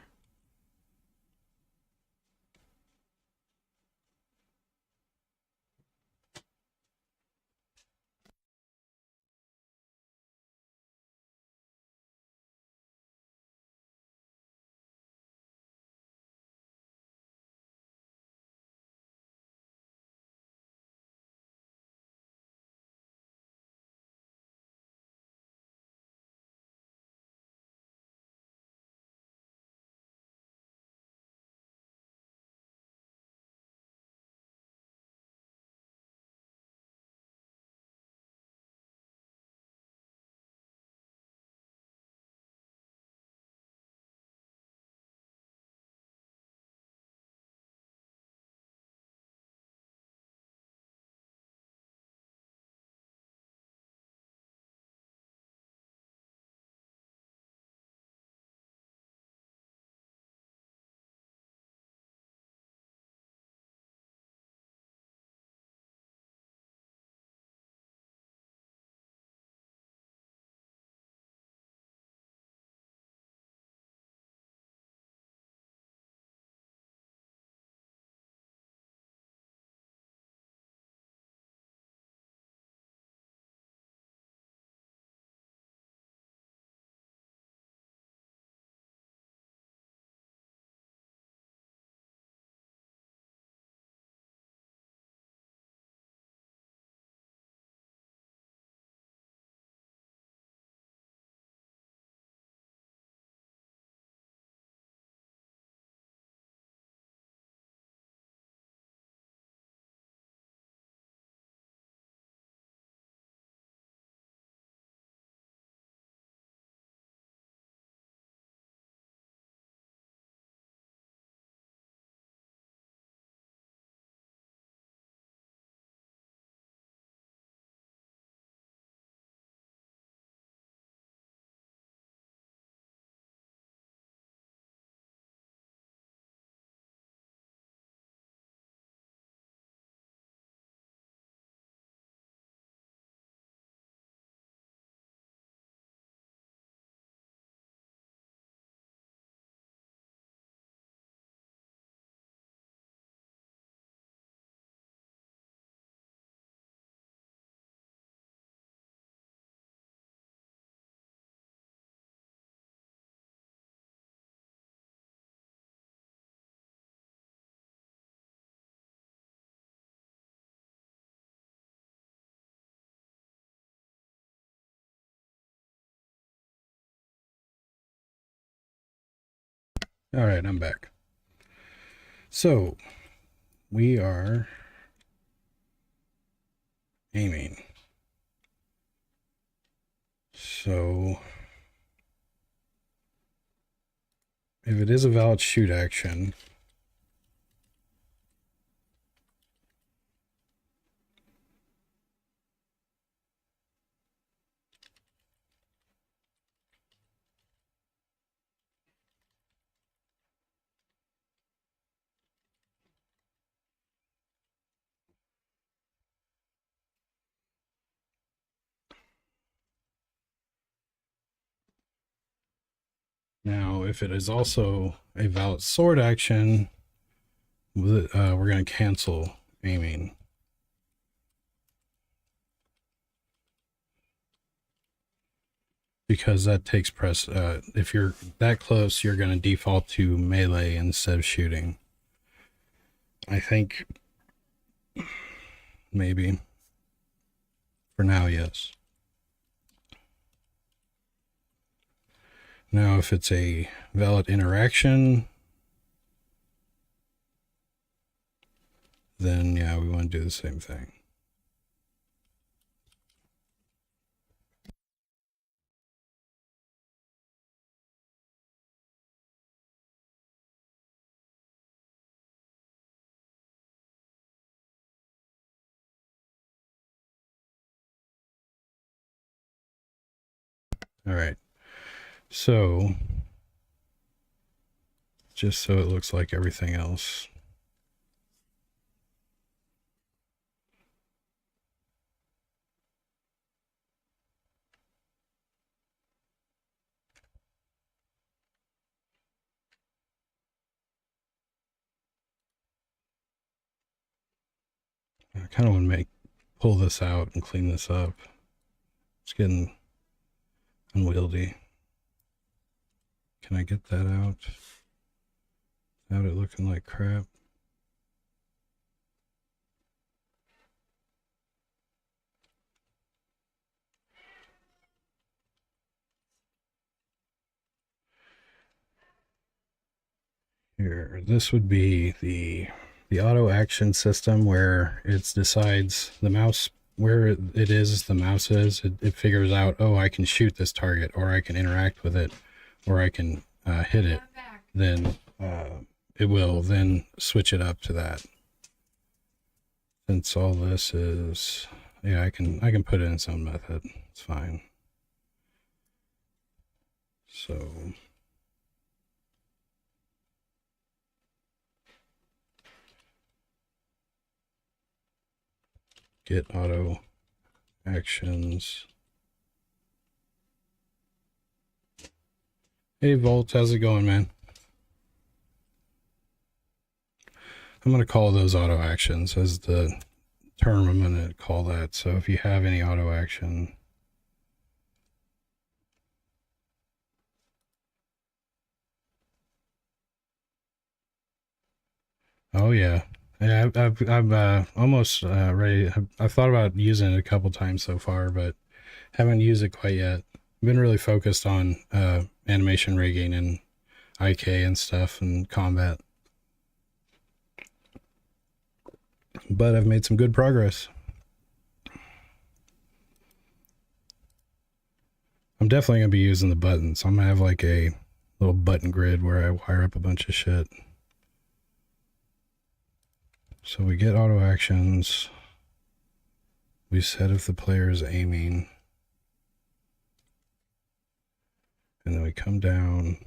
All right, I'm back. So we are aiming. So if it is a valid shoot action, now if it is also a valid sword action, we're going to cancel aiming. Because that takes if you're that close, you're going to default to melee instead of shooting. I think maybe for now, yes. Now if it's a valid interaction, then yeah, we want to do the same thing. All right. So just so it looks like everything else. I kind of want to pull this out and clean this up. It's getting unwieldy. Can I get that out without it looking like crap? Here, this would be the auto action system where it decides the mouse where it is, the mouse is. It figures out, oh, I can shoot this target, or I can interact with it, or I can hit it. Then it will then switch it up to that. Since all this is, yeah, I can put it in its own method. It's fine. So get auto actions. Hey Volt, how's it going, man? I'm going to call those auto actions as the term I'm going to call that. So if you have any auto action, oh yeah, yeah, I'm almost ready. I've thought about using it a couple times so far, but haven't used it quite yet. I've been really focused on animation rigging and IK and stuff and combat, but I've made some good progress. I'm definitely gonna be using the buttons. I'm gonna have like a little button grid where I wire up a bunch of shit. So we get auto actions. We set if the player is aiming. And then we come down.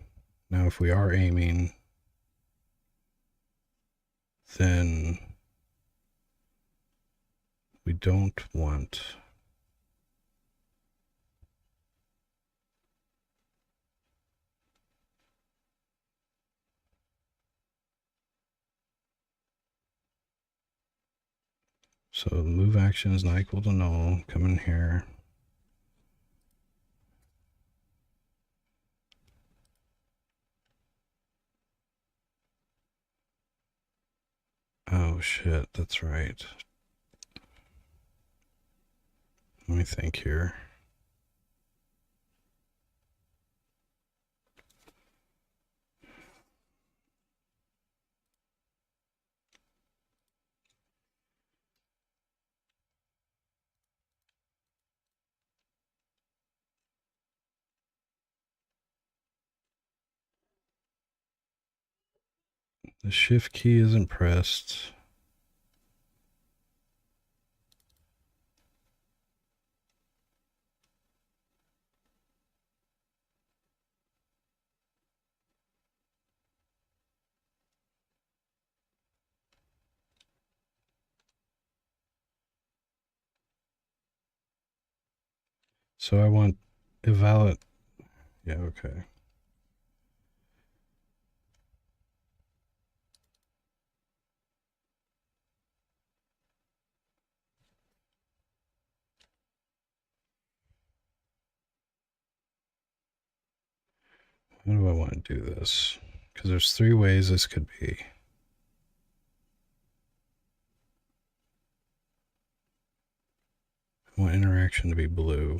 Now if we are aiming, then we don't want so move action is not equal to null. Come in here. Oh shit, that's right. Let me think here. The shift key isn't pressed. So I want invalid. Yeah, okay. How do I want to do this? Because there's 3 ways this could be. I want interaction to be blue.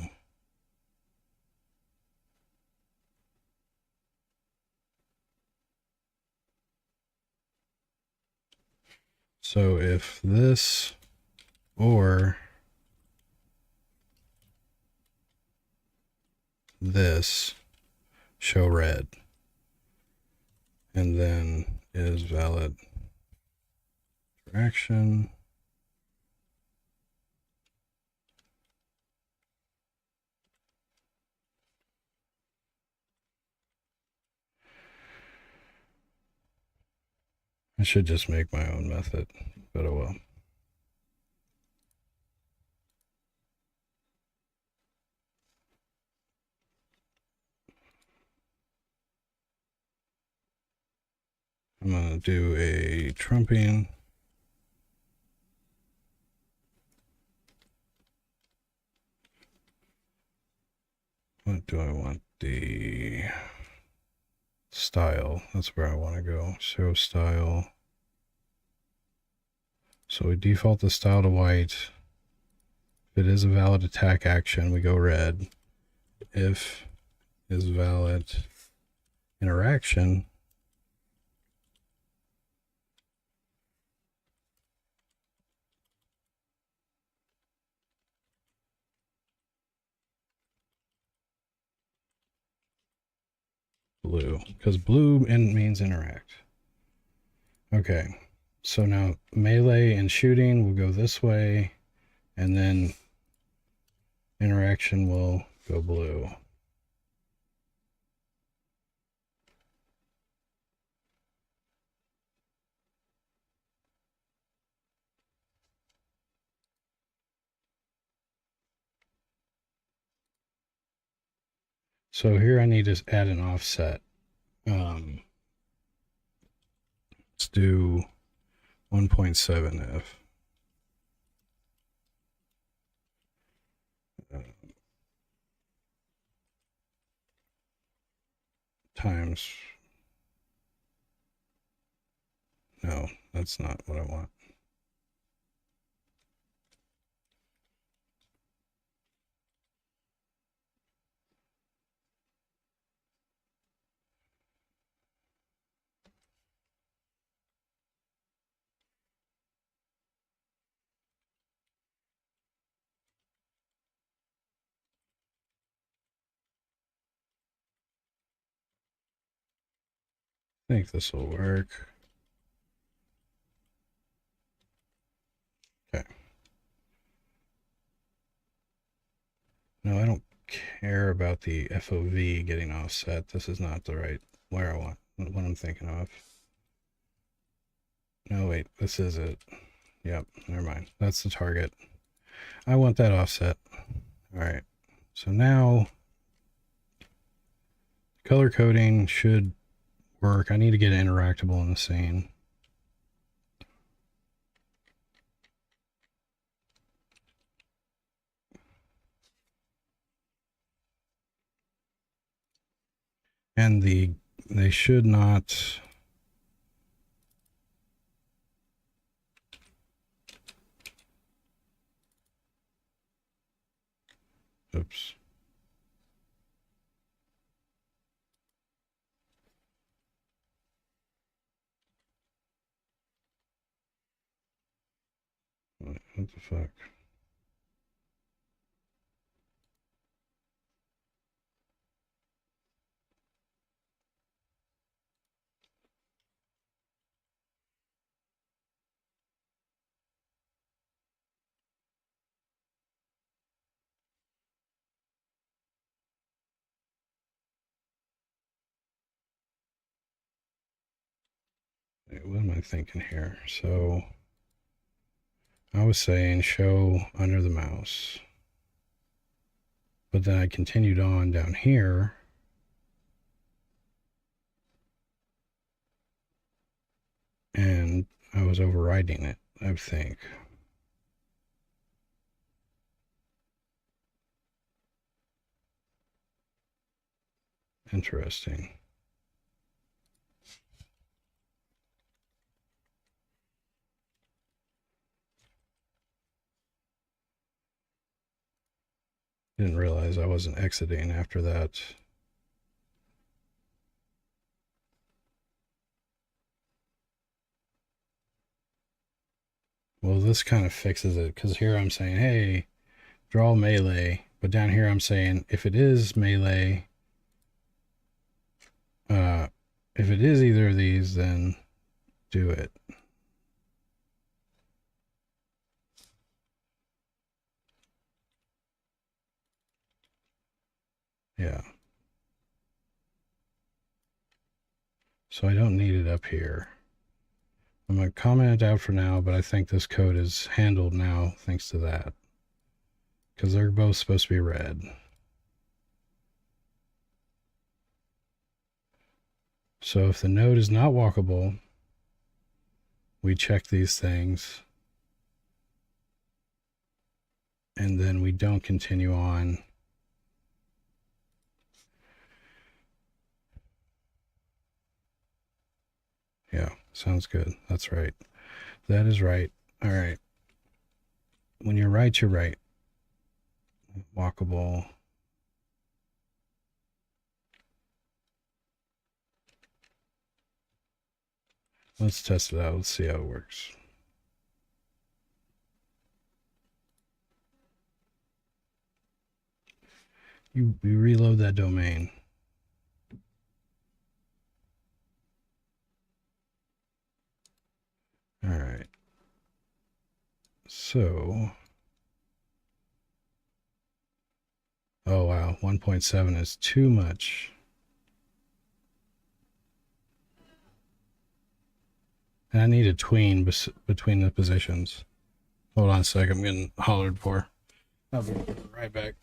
So if this or this show red, and then is valid interaction. I should just make my own method, but oh well. I'm going to do a trumping. What do I want? The style. That's where I want to go. Show style. So we default the style to white. If it is a valid attack action, we go red. If is valid interaction, blue, because blue means interact. Okay, so now melee and shooting will go this way, and then interaction will go blue. So here I need to add an offset. Let's do 1.7F. Times. No, that's not what I want. I think this will work. Okay. No, I don't care about the FOV getting offset. This is not the right where I want, what I'm thinking of. No, wait, this is it. Yep, never mind. That's the target. I want that offset. All right. So now color coding should work. I need to get interactable in the scene. And they should not. Oops. What the fuck? Wait, what am I thinking here? So I was saying show under the mouse, but then I continued on down here. And I was overriding it, I think. Interesting. Didn't realize I wasn't exiting after that. Well, this kind of fixes it, because here I'm saying, hey, draw melee, but down here I'm saying, if it is melee, if it is either of these, then do it. Yeah. So I don't need it up here. I'm going to comment it out for now, but I think this code is handled now thanks to that. Because they're both supposed to be red. So if the node is not walkable, we check these things. And then we don't continue on. Yeah, sounds good. That's right. That is right. All right. When you're right, you're right. Walkable. Let's test it out. Let's see how it works. You reload that domain. All right. So, oh wow, 1.7 is too much. And I need a tween between the positions. Hold on a sec, I'm getting hollered for. I'll be right back.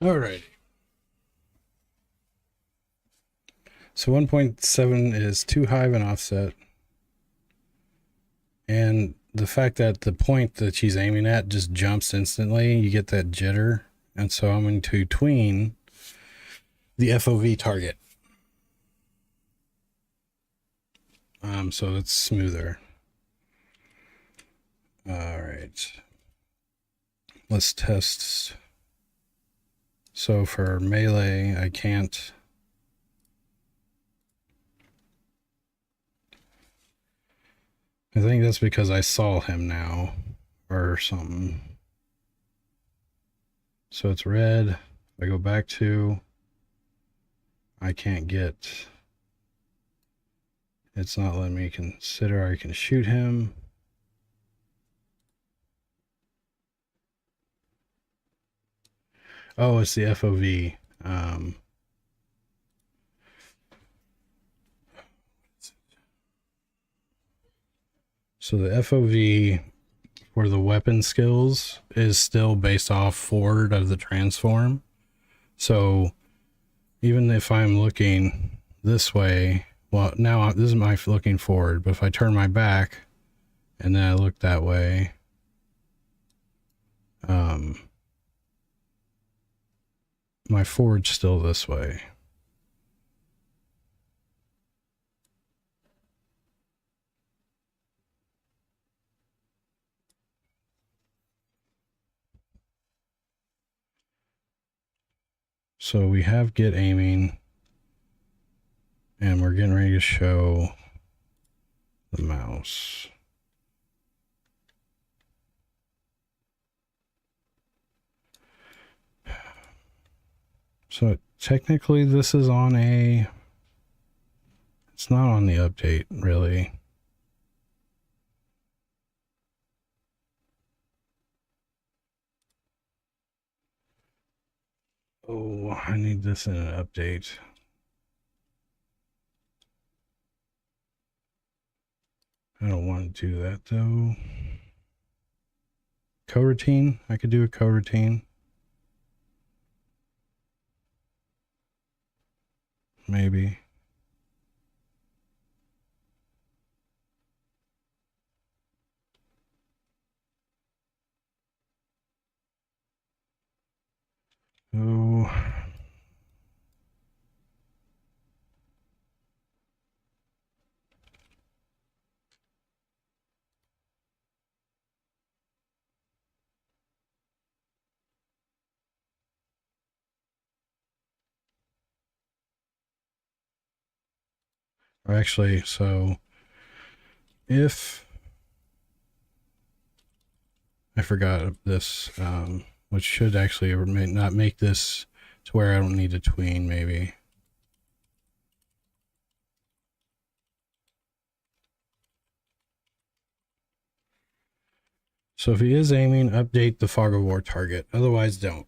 All right. So 1.7 is too high of an offset. And the fact that the point that she's aiming at just jumps instantly, you get that jitter. And so I'm going to tween the FOV target. So it's smoother. All right. Let's test. So for melee, I can't. I think that's because I saw him now or something. So it's red. If I go back to, I can't get, it's not letting me consider I can shoot him. Oh, it's the FOV. So the FOV for the weapon skills is still based off forward of the transform. So even if I'm looking this way, well, now this is my looking forward, but if I turn my back and then I look that way, my forward's still this way. So we have get aiming, and we're getting ready to show the mouse. So technically this is on it's not on the update really. Oh, I need this in an update. I don't want to do that though. Coroutine, I could do a coroutine. Maybe. Oh. Actually, so if I forgot this, which should actually not make this to where I don't need to tween, maybe. So if he is aiming, update the fog of war target. Otherwise, don't.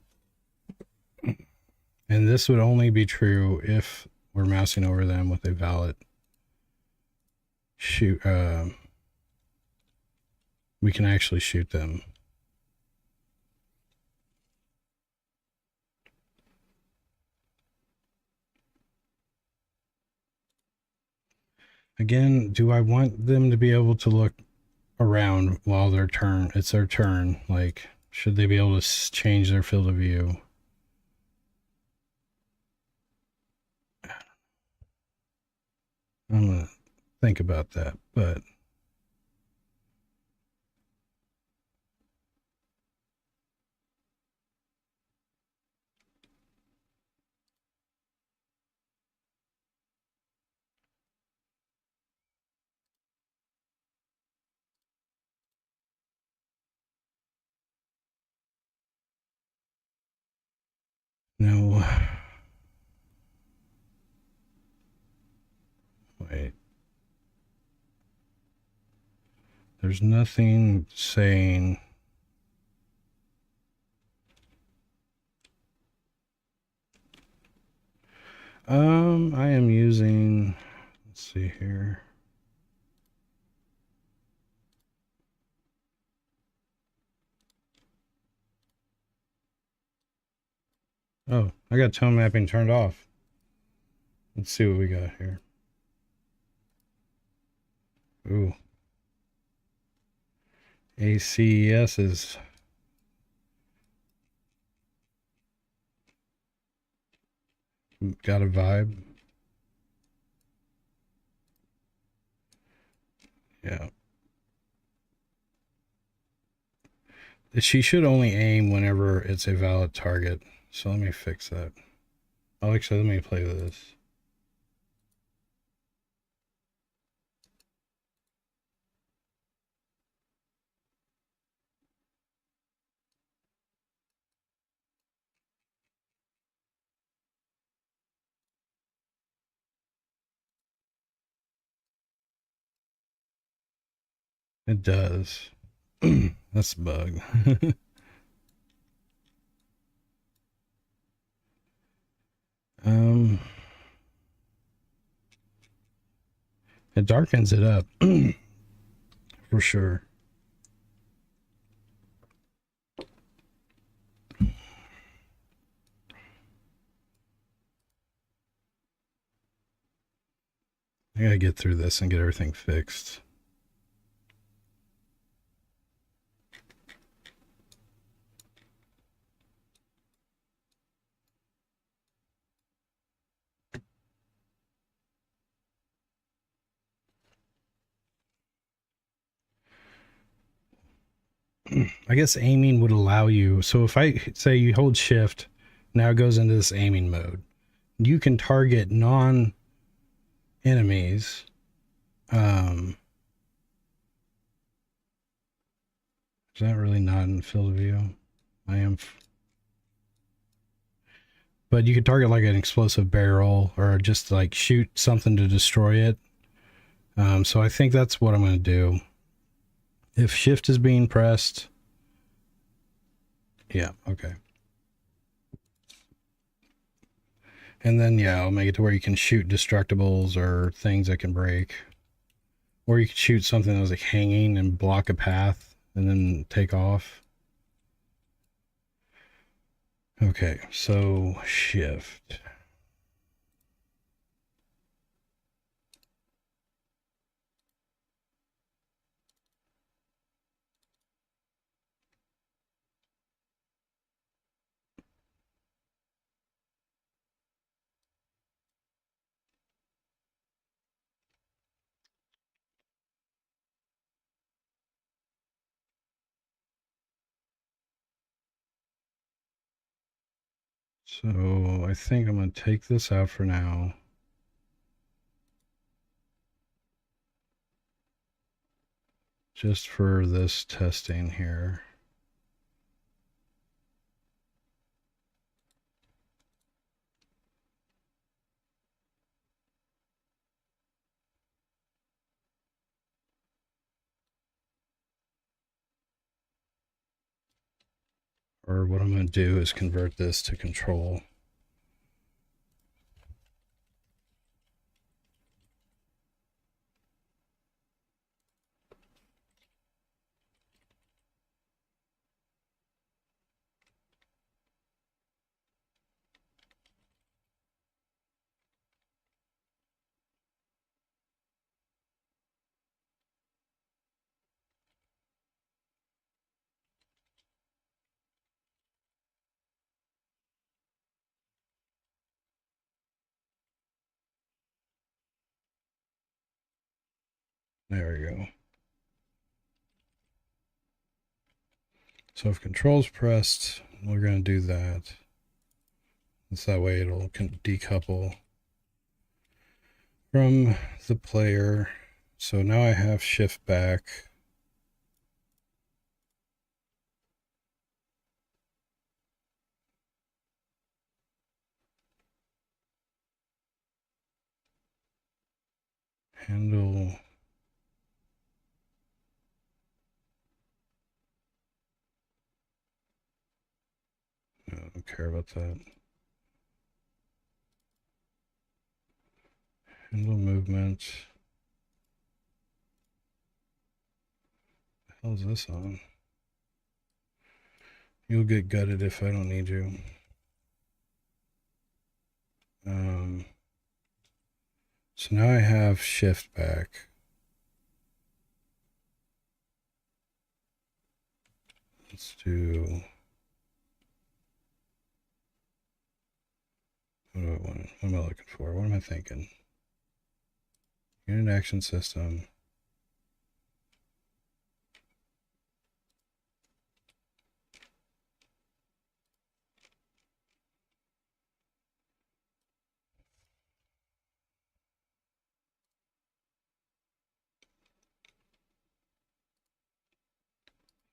And this would only be true if we're mousing over them with a valid shoot. We can actually shoot them. Again, do I want them to be able to look around while it's their turn? Like, should they be able to change their field of view? I'm gonna think about that, but no. Wait. There's nothing saying. I am using, let's see here. Oh, I got tone mapping turned off. Let's see what we got here. Ooh. ACES is got a vibe. Yeah. She should only aim whenever it's a valid target. So let me fix that. Oh, actually, let me play with this. It does. That's a bug. It darkens it up For sure. I gotta get through this and get everything fixed. I guess aiming would allow you. So if I say you hold shift, now it goes into this aiming mode. You can target non enemies. Is that really not in the field of view? I am. But you could target like an explosive barrel or just like shoot something to destroy it. So I think that's what I'm going to do. If shift is being pressed. Yeah, okay. And then, yeah, I'll make it to where you can shoot destructibles or things that can break. Or you could shoot something that was like hanging and block a path and then take off. Okay, so shift. So I think I'm going to take this out for now. Just for this testing here. Or what I'm going to do is convert this to control. There we go. So if control's pressed, we're going to do that. It's that way it'll decouple from the player. So now I have shift back. Handle. No, I don't care about that. Handle movement. What the hell is this on? You'll get gutted if I don't need you. So now I have shift back. Let's do. What do I want? What am I looking for? What am I thinking? Unit action system.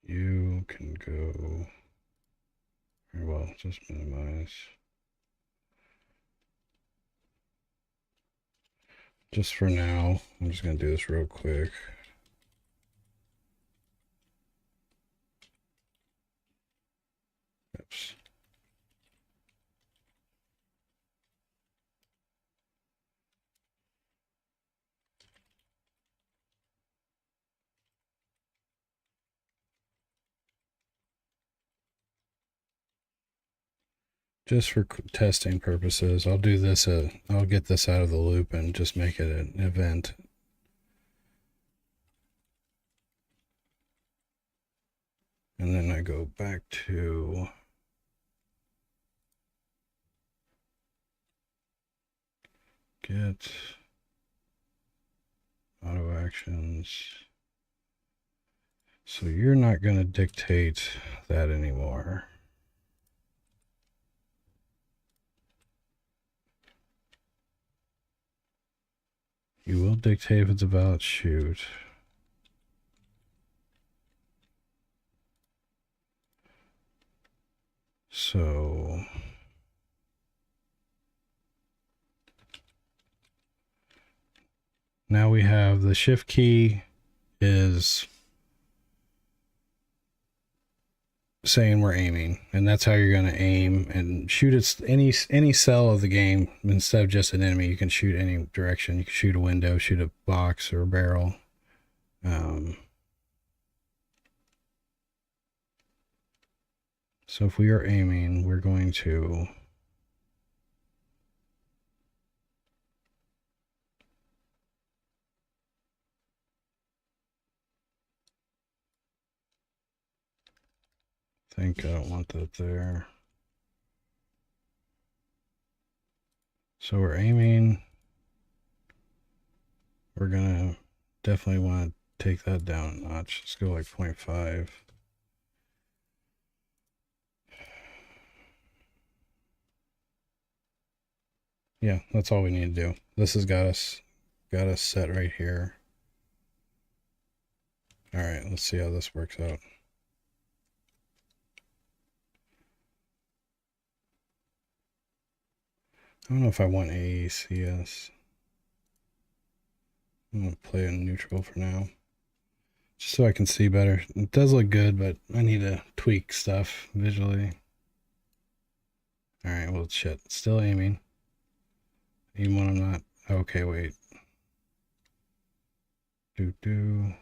You can go. Very well, just minimize. Just for now, I'm just going to do this real quick. Oops. Just for testing purposes, I'll do this. I'll get this out of the loop and just make it an event. And then I go back to get auto actions. So you're not going to dictate that anymore. You will dictate if it's about shoot. So now we have the shift key is saying we're aiming, and that's how you're going to aim and shoot at any cell of the game. Instead of just an enemy, you can shoot any direction. You can shoot a window, shoot a box or a barrel. So if we are aiming, we're going to think I don't want that there. So we're aiming. We're gonna definitely want to take that down a notch. Let's go like 0.5. Yeah, that's all we need to do. This has got us set right here. All right, let's see how this works out. I don't know if I want AECS. I'm gonna play in neutral for now, just so I can see better. It does look good, but I need to tweak stuff visually. All right, well, shit, still aiming. Even when I'm not. Okay, wait. Do.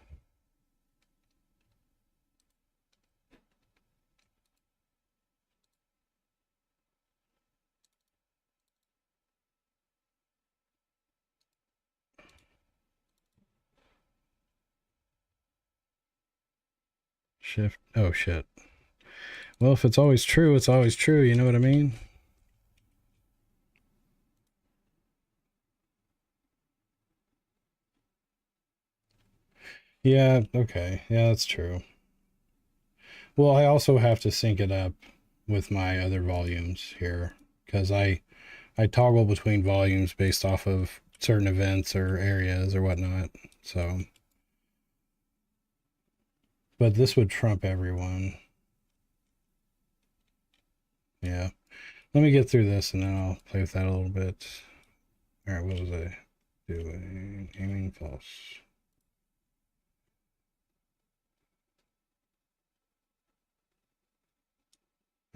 Shift. Oh, shit. Well, if it's always true, it's always true. You know what I mean? Yeah, okay. Yeah, that's true. Well, I also have to sync it up with my other volumes here because I toggle between volumes based off of certain events or areas or whatnot. So, but this would trump everyone. Yeah. Let me get through this and then I'll play with that a little bit. All right, what was I doing? Aiming false.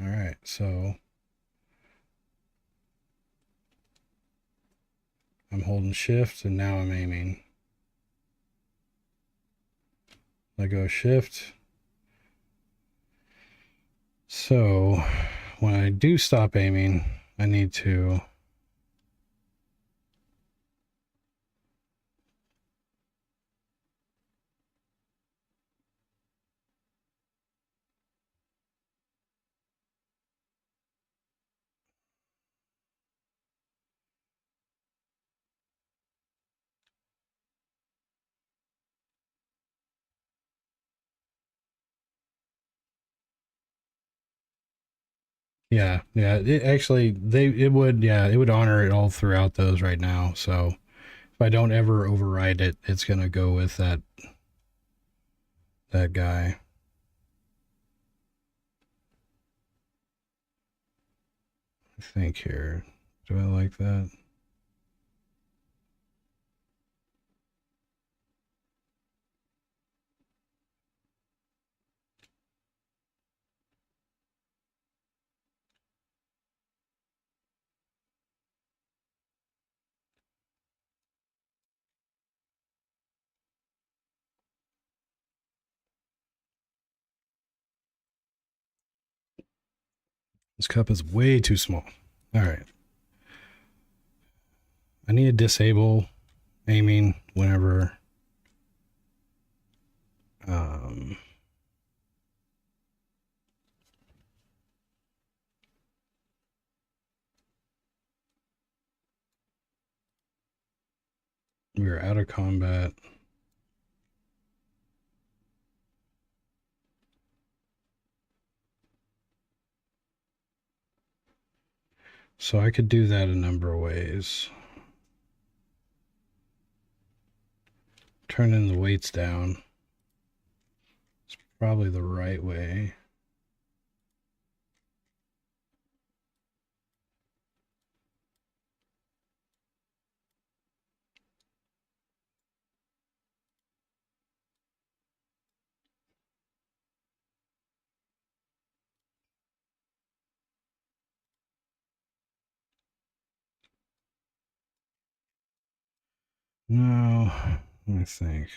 All right, so I'm holding shift and now I'm aiming. Let go shift. So when I do stop aiming, I need to yeah, it actually it would honor it all throughout those right now. So if I don't ever override it, it's gonna go with that guy. I think here. Do I like that? This cup is way too small. All right. I need to disable aiming whenever we're out of combat. So I could do that a number of ways. Turning the weights down. It's probably the right way. No, let me think.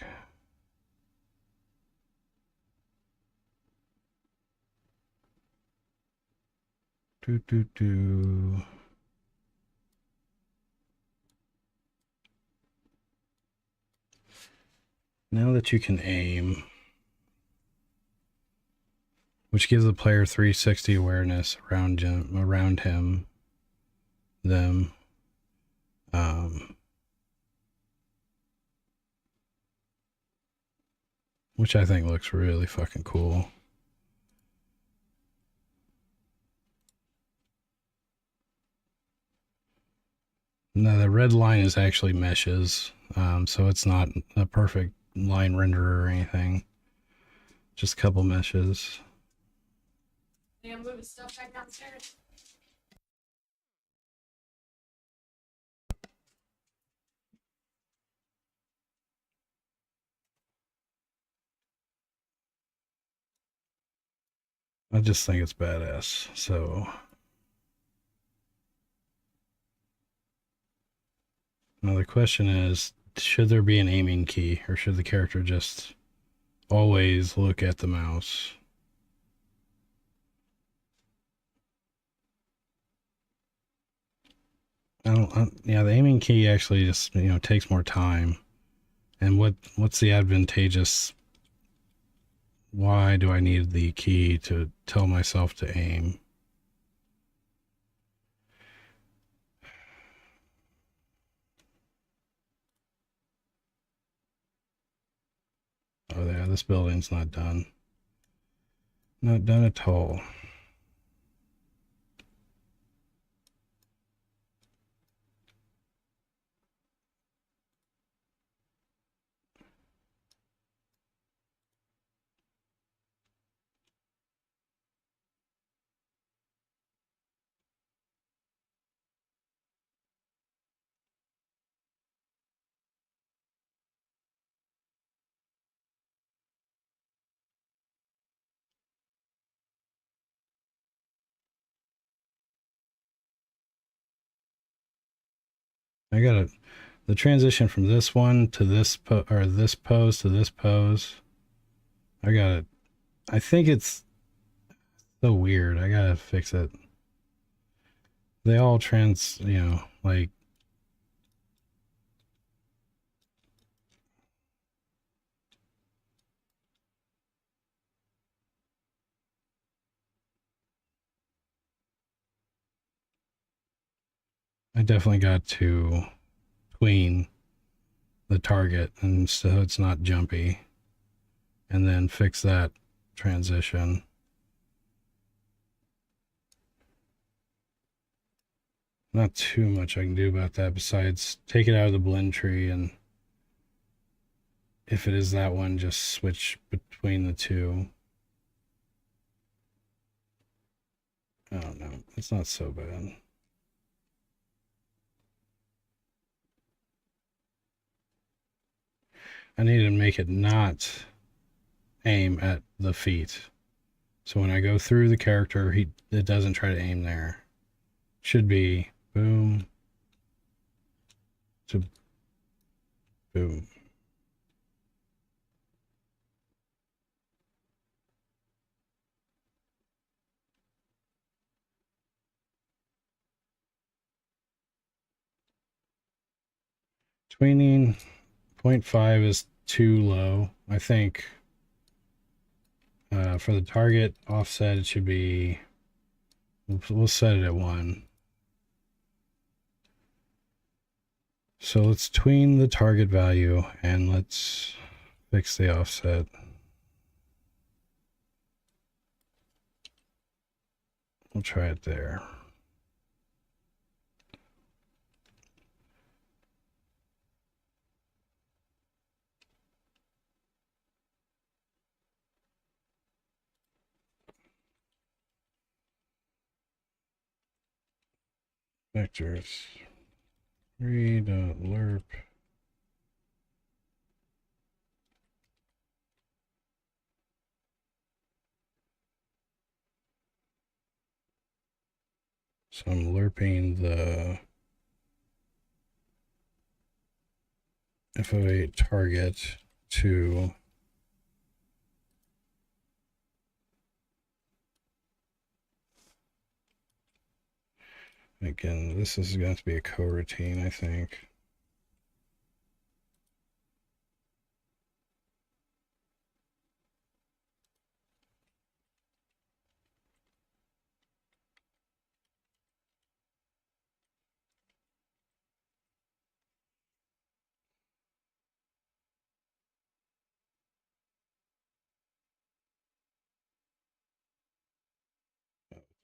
Now that you can aim, which gives the player 360 awareness around him, them. Which I think looks really fucking cool. Now the red line is actually meshes, so it's not a perfect line renderer or anything. Just a couple meshes. Yeah, move his stuff back downstairs. I just think it's badass. So now the question is, should there be an aiming key, or should the character just always look at the mouse? Yeah, the aiming key actually just, takes more time. And what's the advantageous? Why do I need the key to tell myself to aim? Oh yeah, this building's not done. Not done at all. I got the transition from this one to this or this pose to this pose. I think it's so weird. I gotta fix it. They all like I definitely got to tween the target and so it's not jumpy, and then fix that transition. Not too much I can do about that besides take it out of the blend tree, and if it is that one, just switch between the two. I don't know. It's not so bad. I need to make it not aim at the feet. So when I go through the character, it doesn't try to aim there. Should be boom to boom. Tweening 0.5 is too low. I think for the target offset, it should be, we'll set it at 1. So let's tween the target value and let's fix the offset. We'll try it there. Vectors read.lerp. So I'm lerping the FO8 target to again, this is going to be a coroutine, I think.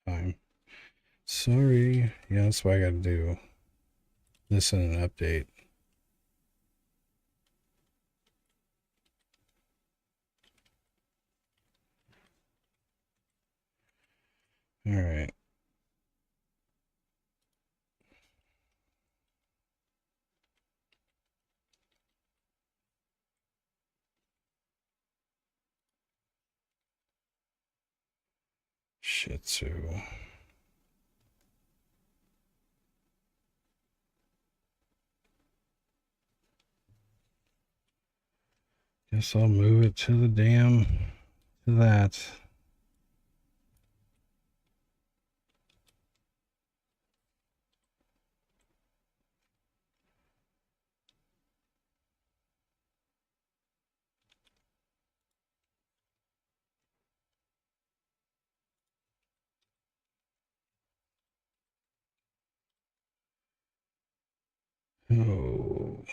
Time. Sorry. Yeah, that's why I got to do this in an update. All right. Shih Tzu. Guess I'll move it to the damn, to that. Oh.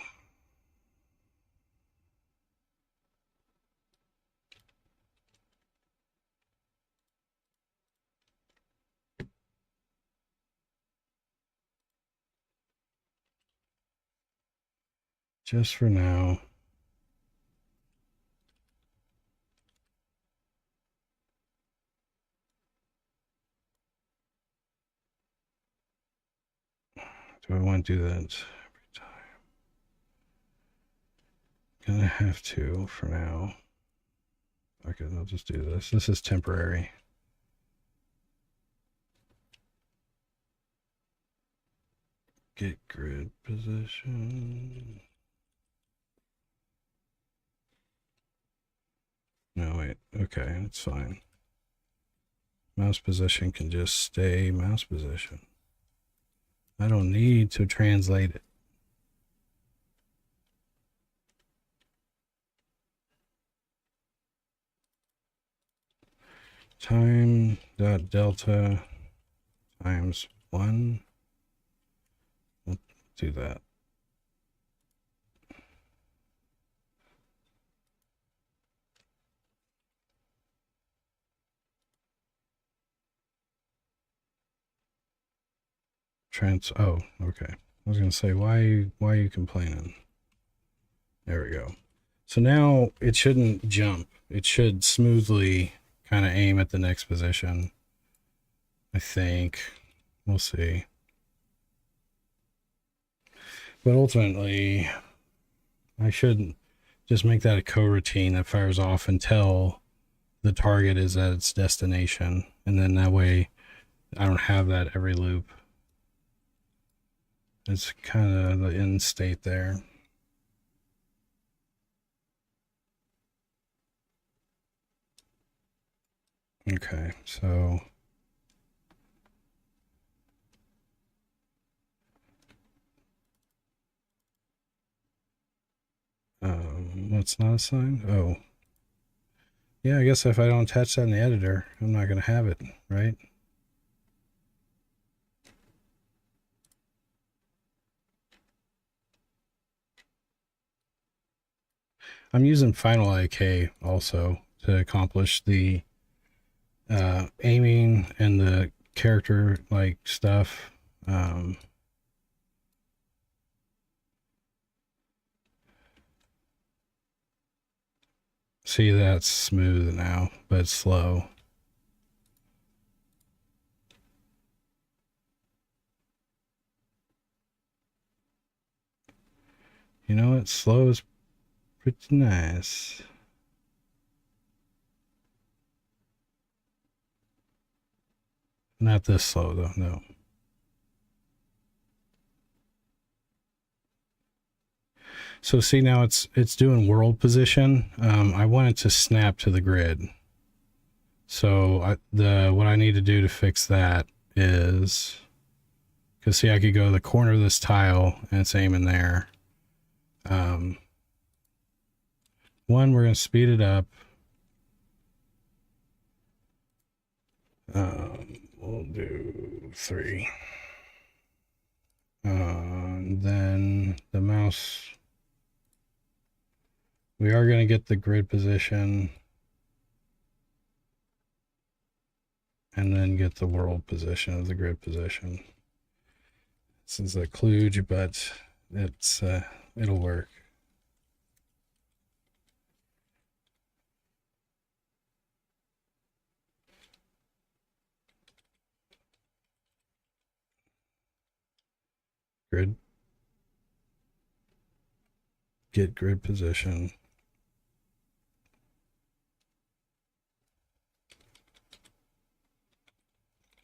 Just for now. Do I want to do that every time? Gonna have to for now. Okay, I'll just do this. This is temporary. Get grid position. No, wait. Okay, it's fine. Mouse position can just stay mouse position. I don't need to translate it. Time dot delta times 1. We'll do that. Oh, okay. I was gonna say, why are you complaining? There we go. So now it shouldn't jump. It should smoothly kind of aim at the next position. I think. We'll see. But ultimately, I should just make that a coroutine that fires off until the target is at its destination. And then that way I don't have that every loop. It's kind of the end state there. Okay, so What's not assigned? Oh. Yeah, I guess if I don't attach that in the editor, I'm not going to have it, right? I'm using Final IK also to accomplish the aiming and the character like stuff. See, that's smooth now, but it's slow. You know what? Slow is pretty nice. Not this slow though, no. So see, now it's doing world position. I want it to snap to the grid. So what I need to do to fix that is, because see, I could go to the corner of this tile and it's aiming there. One, we're going to speed it up. We'll do 3. Then the mouse, we are going to get the grid position and then get the world position of the grid position. This is a kludge, but it'll work. Grid. Get grid position.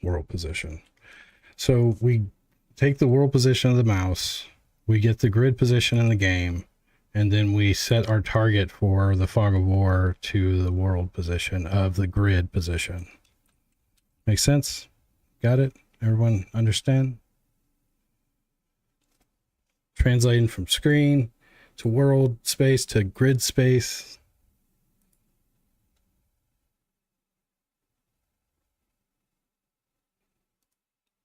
World position. So we take the world position of the mouse, we get the grid position in the game, and then we set our target for the fog of war to the world position of the grid position. Make sense? Got it? Everyone understand? Translating from screen to world space to grid space.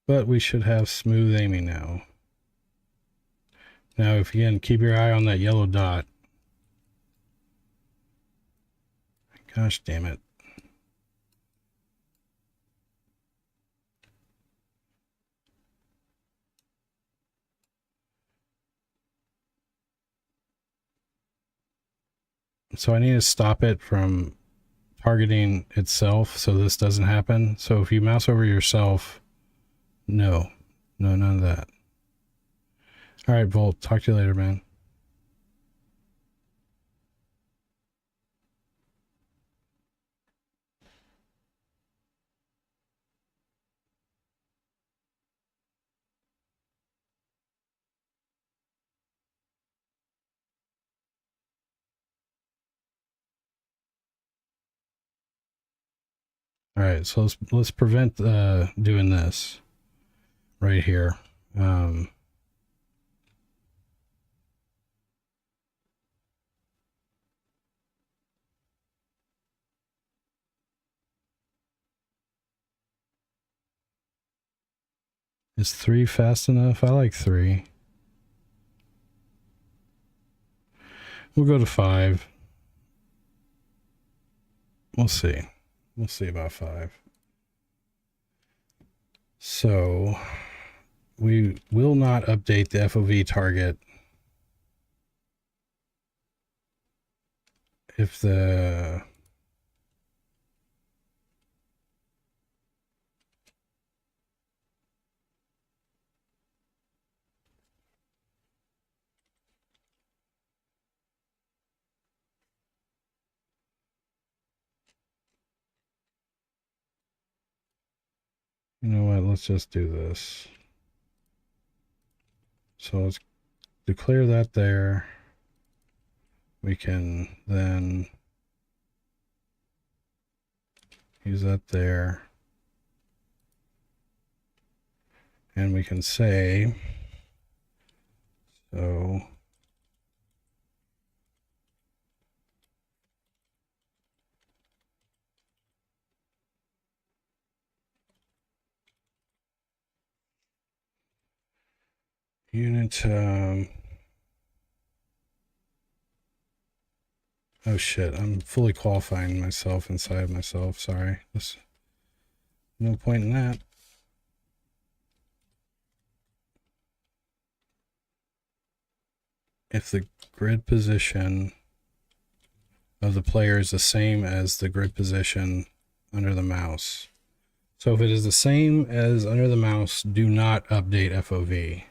But we should have smooth aiming now. Now, if again, keep your eye on that yellow dot. Gosh damn it. So I need to stop it from targeting itself so this doesn't happen. So if you mouse over yourself, no, none of that. All right, Volt, talk to you later, man. All right, so let's prevent doing this right here. Is 3 fast enough? I like 3. We'll go to 5. We'll see. We'll see about 5. So we will not update the FOV target if the you know what, let's just do this. So let's declare that there. We can then use that there. And we can say, so Unit, oh shit, I'm fully qualifying myself inside myself. Sorry. There's no point in that. If the grid position of the player is the same as the grid position under the mouse. So if it is the same as under the mouse, do not update FOV.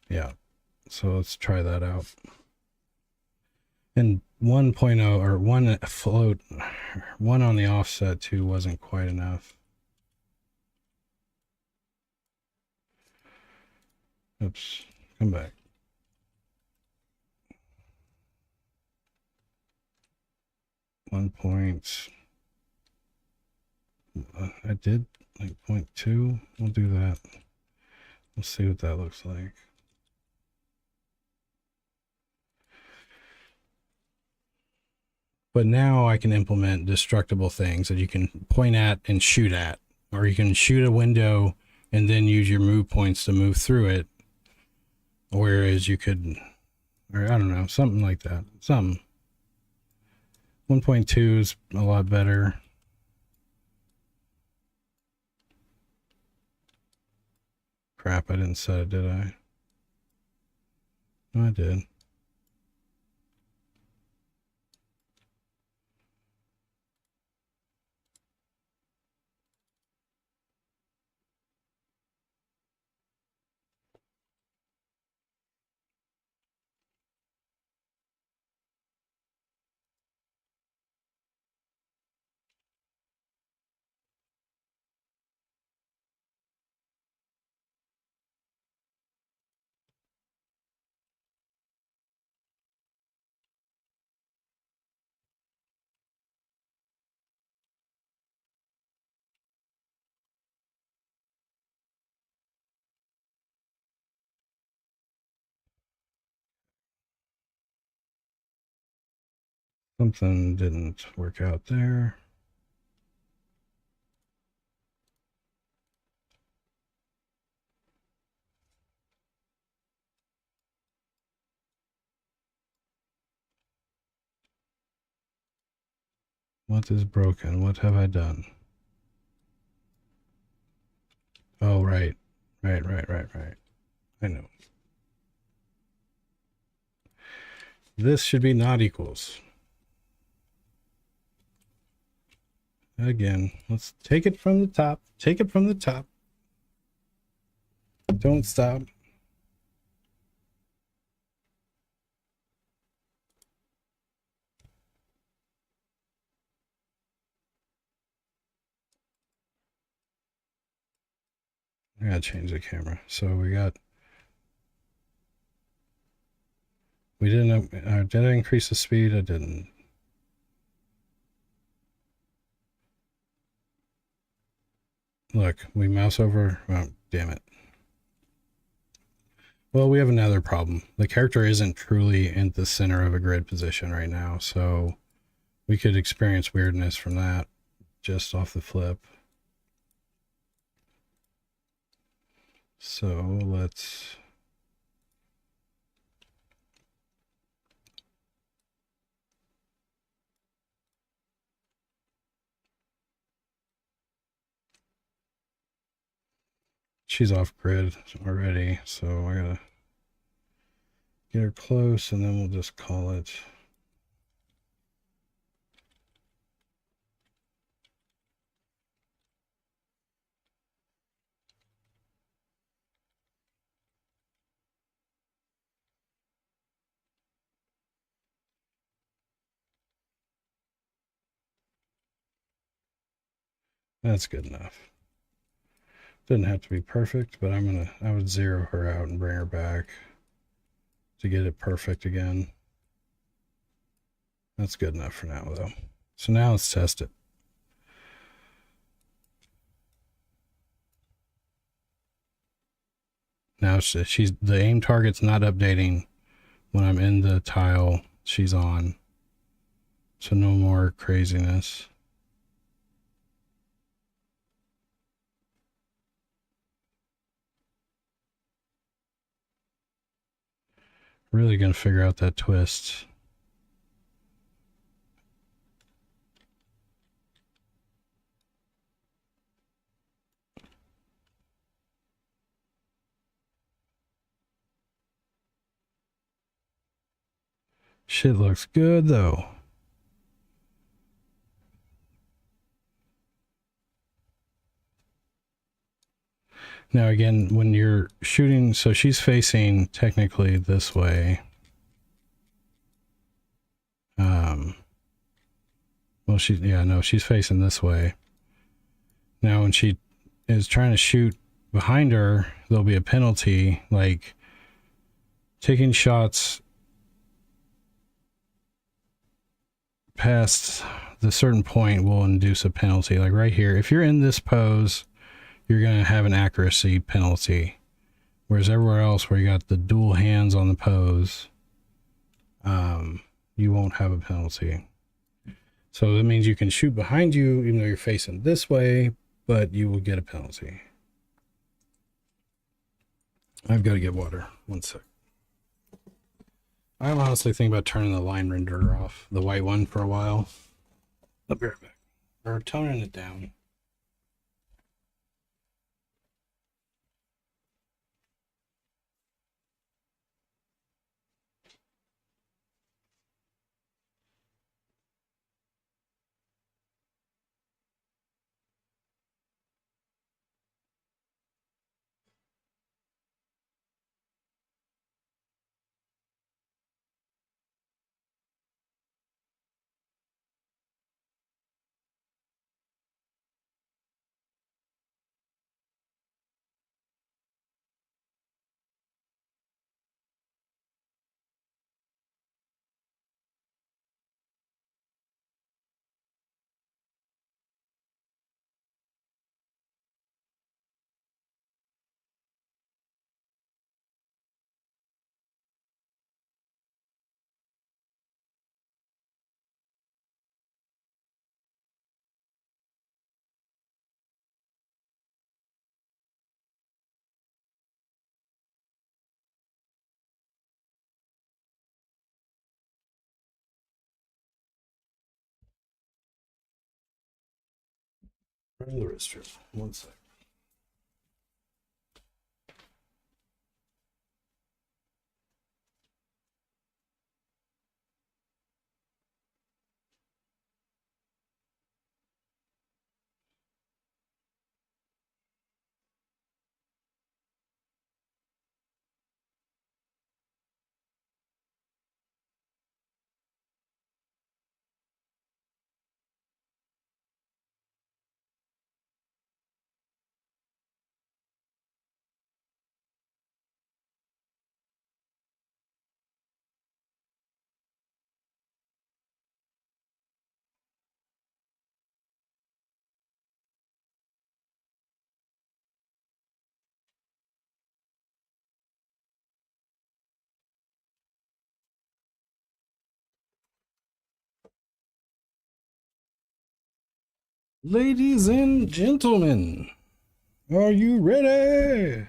Yeah, so let's try that out. And 1.0 or one float, one on the offset too wasn't quite enough. Oops, come back. One point. I did like 0.2. We'll do that. We'll see what that looks like. But now I can implement destructible things that you can point at and shoot at, or you can shoot a window and then use your move points to move through it. Whereas you could, or I don't know, something like that. Something. 1.2 is a lot better. Crap, I didn't set it, did I? No, I did. Something didn't work out there. What is broken? What have I done? Oh, right. Right. I know. This should be not equals. Again, let's take it from the top. Take it from the top. Don't stop. I gotta change the camera. So we didn't, did I increase the speed? I didn't. Look, we mouse over. Oh, damn it. Well, we have another problem. The character isn't truly in the center of a grid position right now, so we could experience weirdness from that just off the flip. So let's she's off grid already, so I gotta get her close and then we'll just call it. That's good enough. Doesn't have to be perfect, but I would zero her out and bring her back to get it perfect again. That's good enough for now, though. So now let's test it. Now the aim target's not updating when I'm in the tile she's on. So no more craziness. Really gonna figure out that twist. Shit looks good though. Now again, when you're shooting, so she's facing technically this way. Well, she's facing this way. Now when she is trying to shoot behind her, there'll be a penalty, like taking shots past the certain point will induce a penalty. Like right here, if you're in this pose, you're going to have an accuracy penalty. Whereas everywhere else where you got the dual hands on the pose, you won't have a penalty. So that means you can shoot behind you even though you're facing this way, but you will get a penalty. I've got to get water. One sec. I'm honestly thinking about turning the line renderer off, the white one, for a while. I'll be right back. Or toning it down. Run the restroom. One sec. Ladies and gentlemen, are you ready? I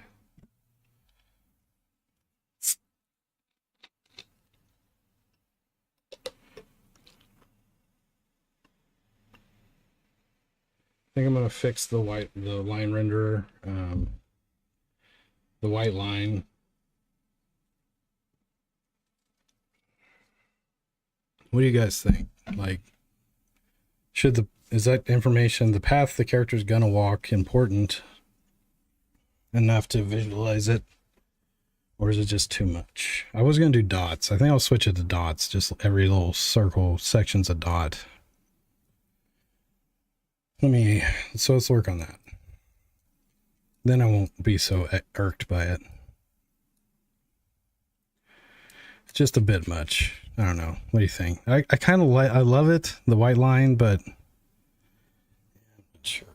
think I'm gonna fix the line renderer, the white line. What do you guys think? Like, is that information, the path the character's gonna walk, important enough to visualize it, or is it just too much? I was gonna do dots. I think I'll switch it to dots. Just every little circle section's a dot. So let's work on that. Then I won't be so irked by it. It's just a bit much. I don't know. What do you think? I kind of I love it, the white line, but sure.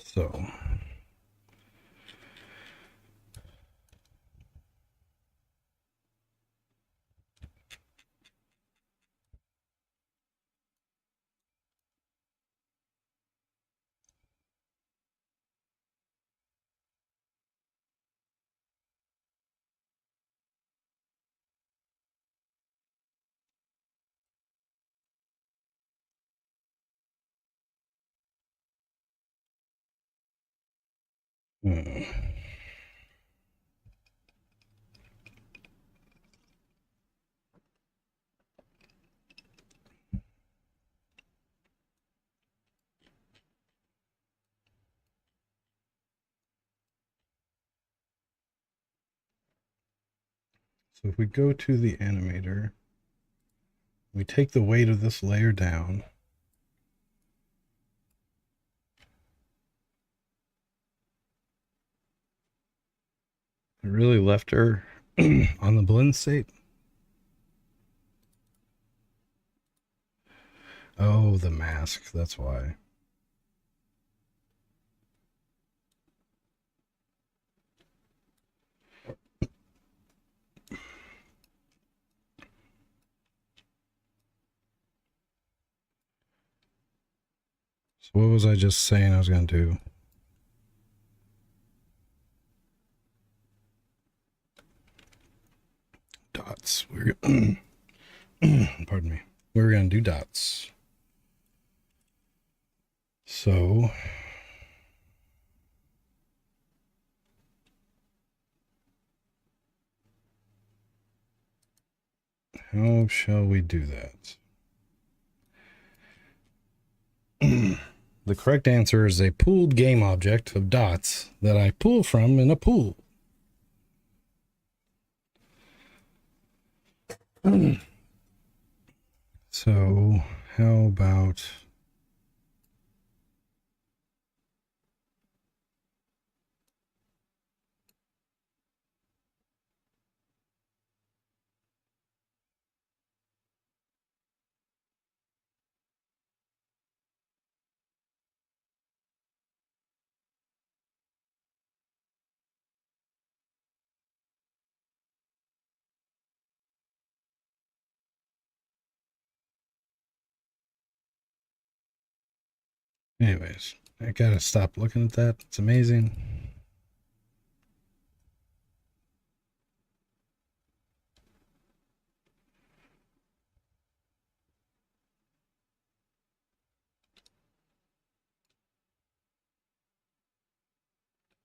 So Hmm. So if we go to the animator, we take the weight of this layer down. I really left her on the blend state. Oh, the mask. That's why. So what was I just saying I was going to do? Dots. We're pardon me. We're going to do dots. So how shall we do that? The correct answer is a pooled game object of dots that I pull from in a pool. So how about anyways, I gotta stop looking at that. It's amazing.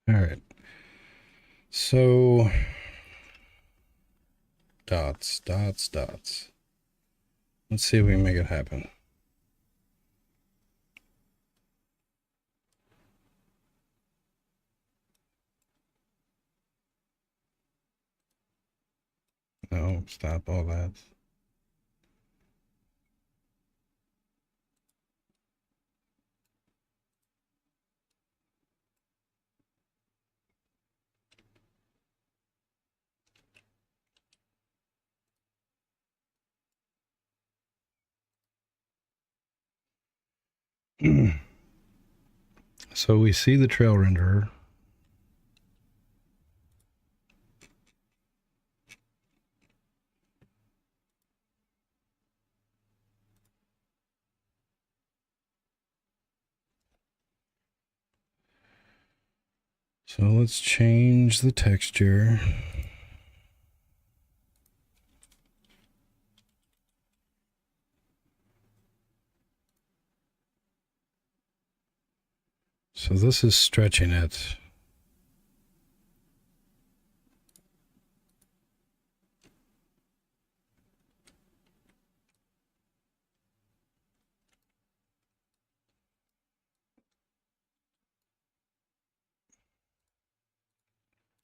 All right. So dots, dots, dots. Let's see if we can make it happen. No, stop all that. So we see the trail renderer. So let's change the texture. So this is stretching it.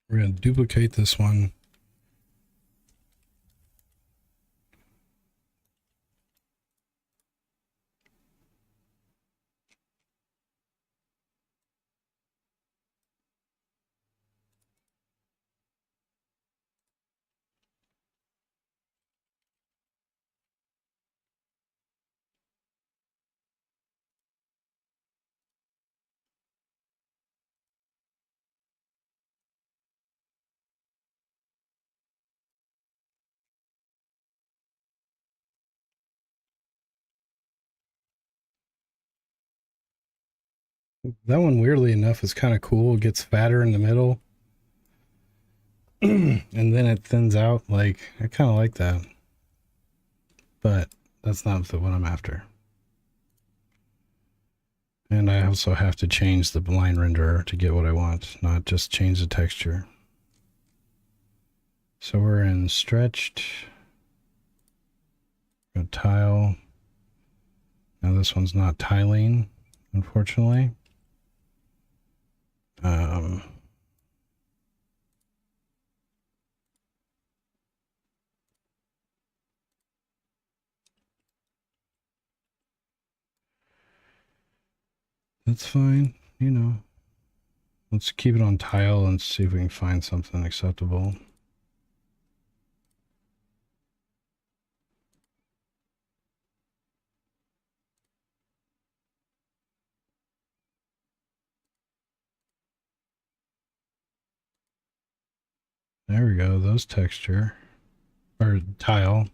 We're going to duplicate this one. That one, weirdly enough, is kind of cool. It gets fatter in the middle. And then it thins out. Like, I kind of like that. But that's not what I'm after. And I also have to change the line renderer to get what I want, not just change the texture. So we're in stretched. Go tile. Now this one's not tiling, unfortunately. That's fine, you know. Let's keep it on tile and see if we can find something acceptable. There we go, those texture. Or tile.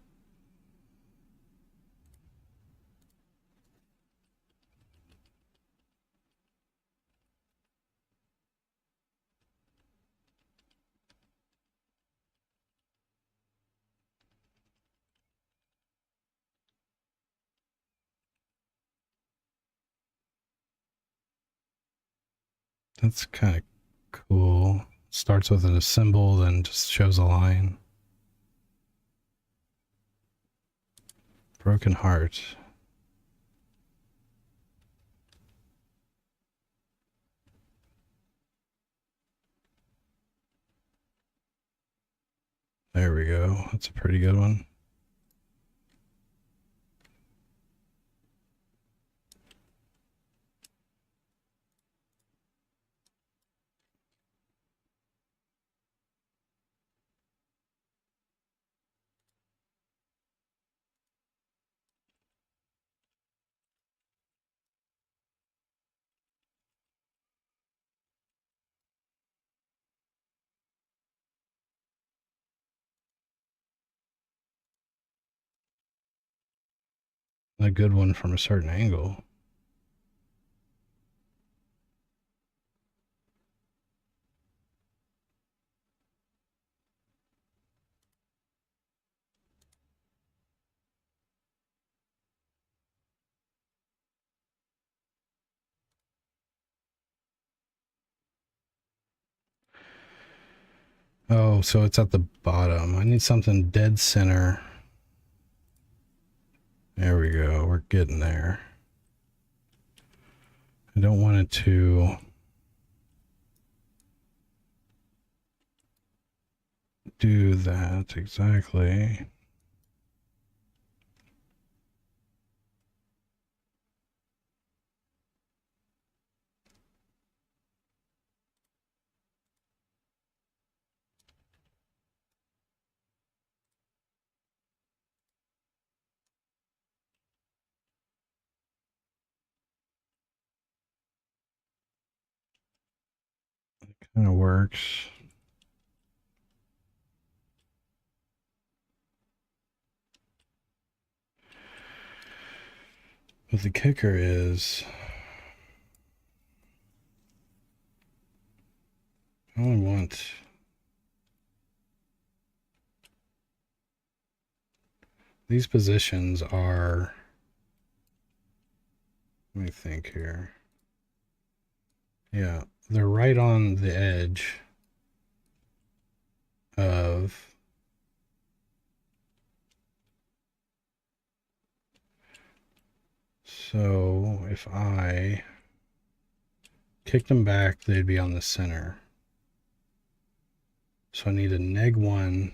That's kind of cool. Starts with a symbol, then just shows a line. Broken heart. There we go. That's a pretty good one. A good one from a certain angle. Oh, so it's at the bottom. I need something dead center. There we go. We're getting there. I don't want it to do that exactly. Kind of works. But the kicker is I only want these positions are, let me think here. Yeah, they're right on the edge of so if I kicked them back, they'd be on the center. So I need a -1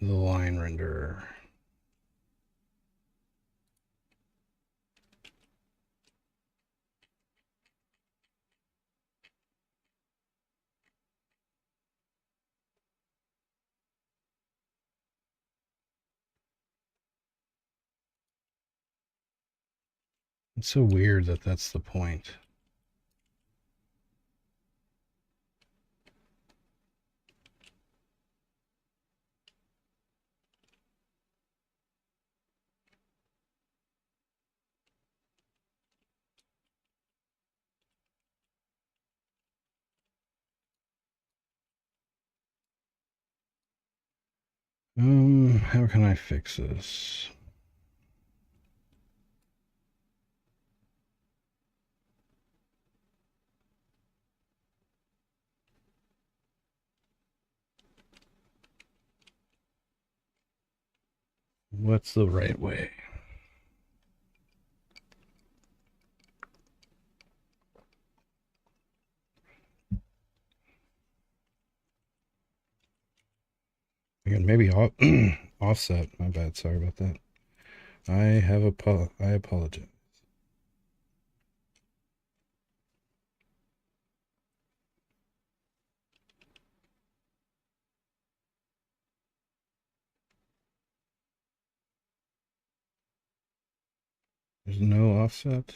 the line renderer. It's so weird that that's the point. How can I fix this? What's the right way? Again, maybe offset. My bad. Sorry about that. I apologize. There's no offset.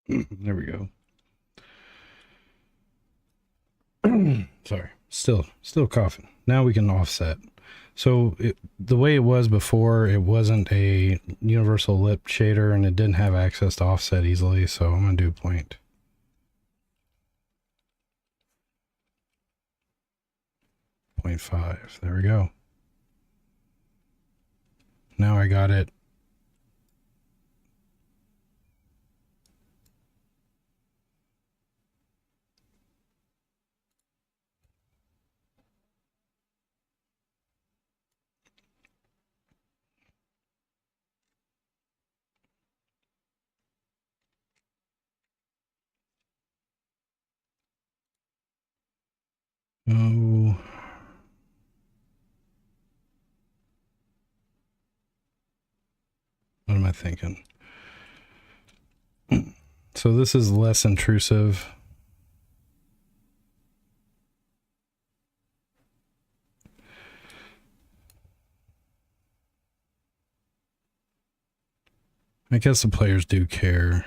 There we go. Sorry, still coughing. Now we can offset. So the way it was before, it wasn't a universal lip shader and it didn't have access to offset easily. So I'm gonna do 0.5. There we go. Now I got it. Oh, what am I thinking? So this is less intrusive. I guess the players do care.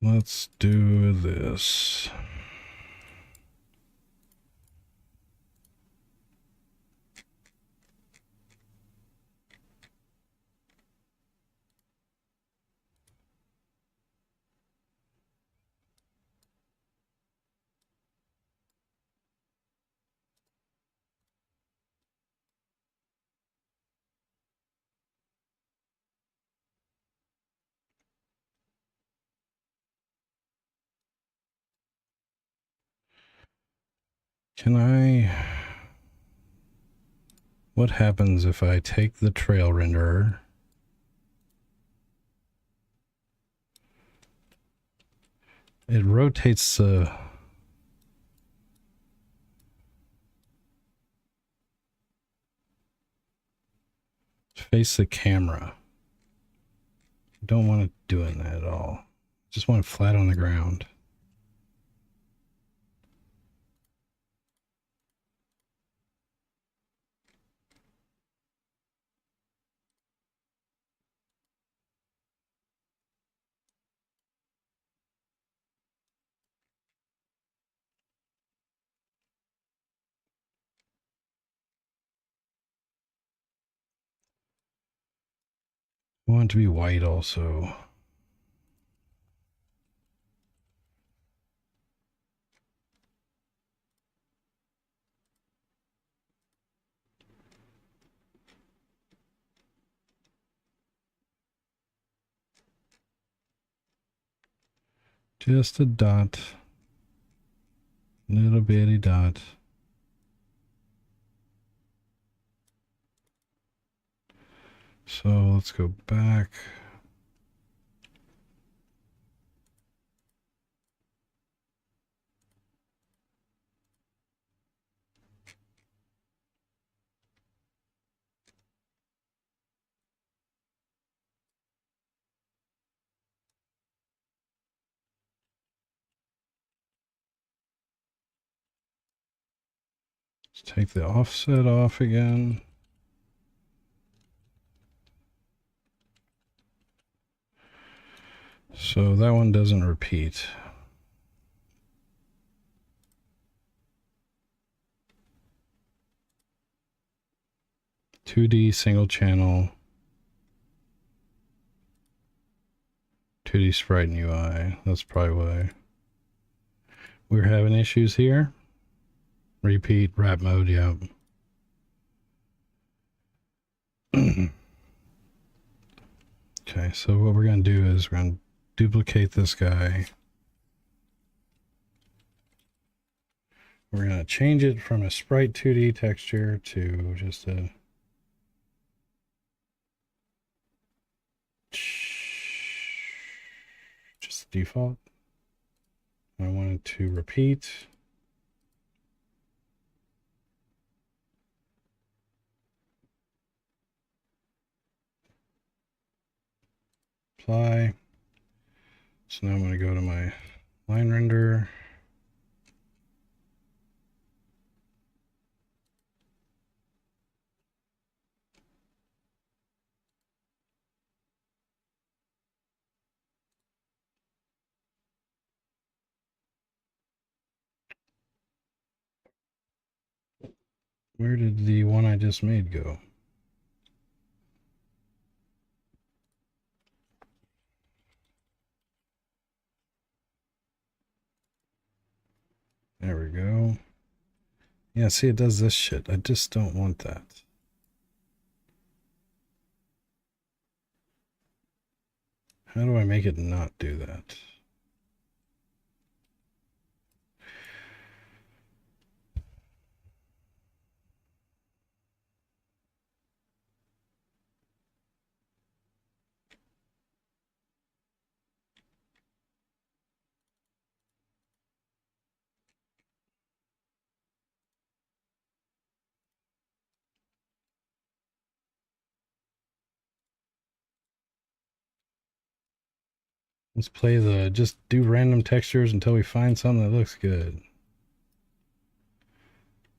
Let's do this. Can I... What happens if I take the trail renderer? It rotates the... face the camera. Don't want it doing that at all. Just want it flat on the ground. I want it to be white also. Just a dot. Little bitty dot. So let's go back. Let's take the offset off again. So that one doesn't repeat. "2D single channel, 2D sprite and UI." That's probably why we're having issues here. Repeat wrap mode, yeah. Okay, so what we're going to do is we're going to duplicate this guy. We're going to change it from a sprite 2D texture to just a default. I want it to repeat. Apply. So now I'm going to go to my line render. Where did the one I just made go? There we go. Yeah, see, it does this shit. I just don't want that. How do I make it not do that? Let's play the just do random textures until we find something that looks good.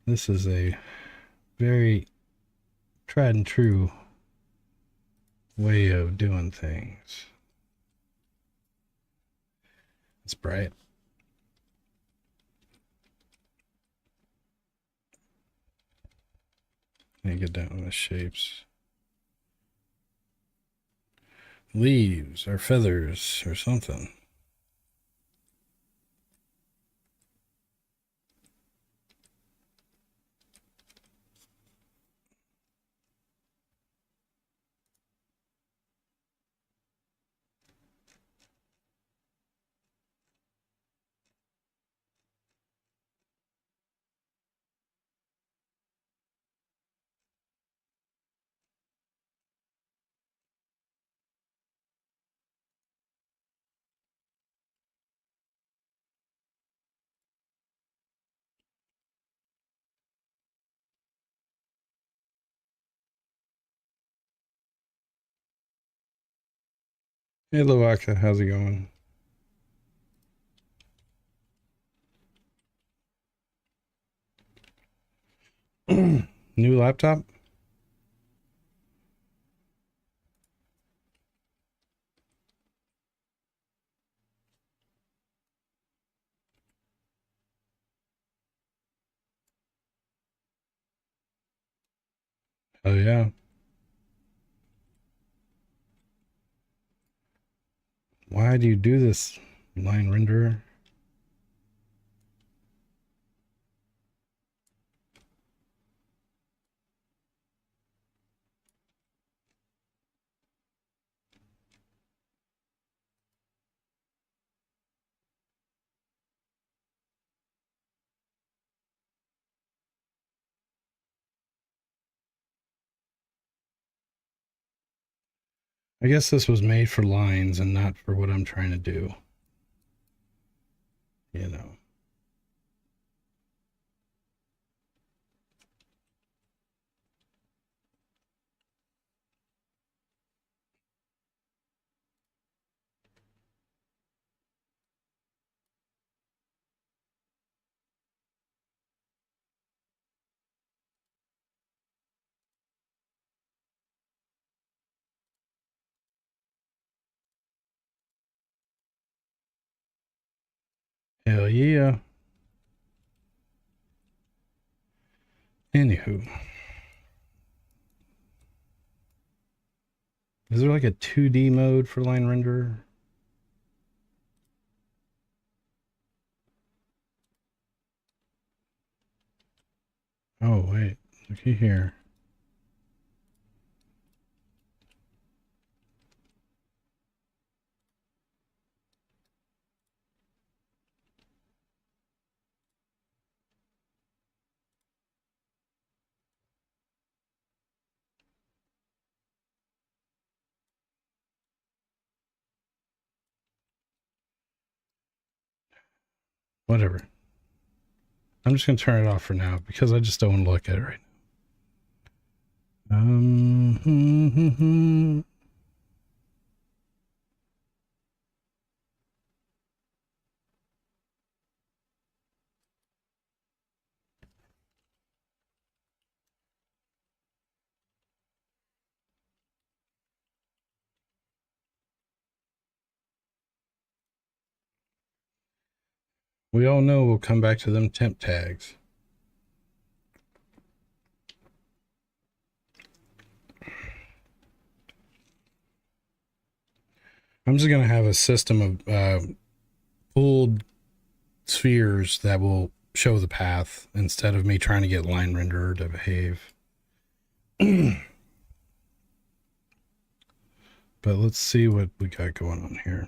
This is a very tried and true way of doing things. It's bright. Let me get down to the shapes. Leaves or feathers or something. Hey, Lovaka, how's it going? New laptop? Oh, yeah. Why do you do this, line renderer? I guess this was made for lines and not for what I'm trying to do. You know. Hell yeah. Anywho. Is there like a 2D mode for line renderer? Oh, wait. Looky here. Whatever. I'm just going to turn it off for now because I just don't want to look at it right now. We all know we'll come back to them temp tags. I'm just going to have a system of pooled spheres that will show the path instead of me trying to get line renderer to behave. But let's see what we got going on here.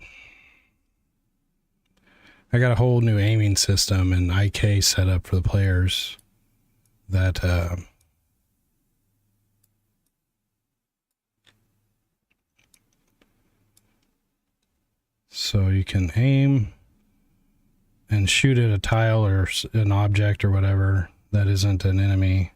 I got a whole new aiming system and IK set up for the players that so you can aim and shoot at a tile or an object or whatever that isn't an enemy.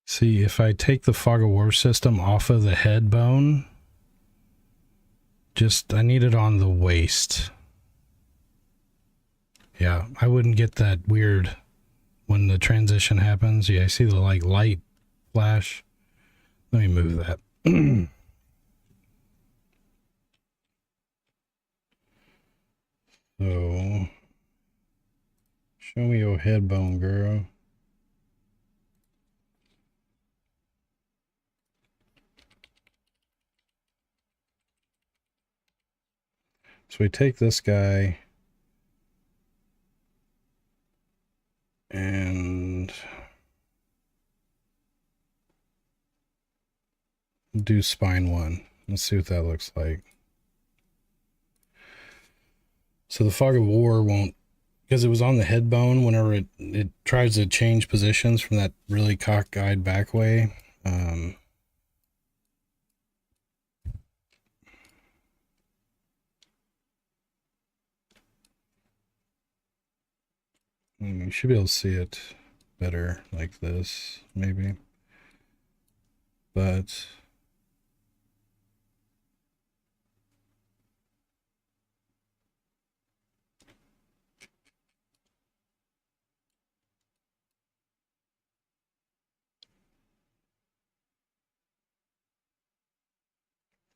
See, if I take the Fog of War system off of the head bone, I need it on the waist. Yeah, I wouldn't get that weird when the transition happens. Yeah, I see the like light flash. Let me move that. So, show me your head bone, girl. So we take this guy and do spine 1. Let's see what that looks like. So the Fog of War won't, because it was on the head bone, whenever it tries to change positions from that really cockeyed back way. You should be able to see it better like this, maybe. But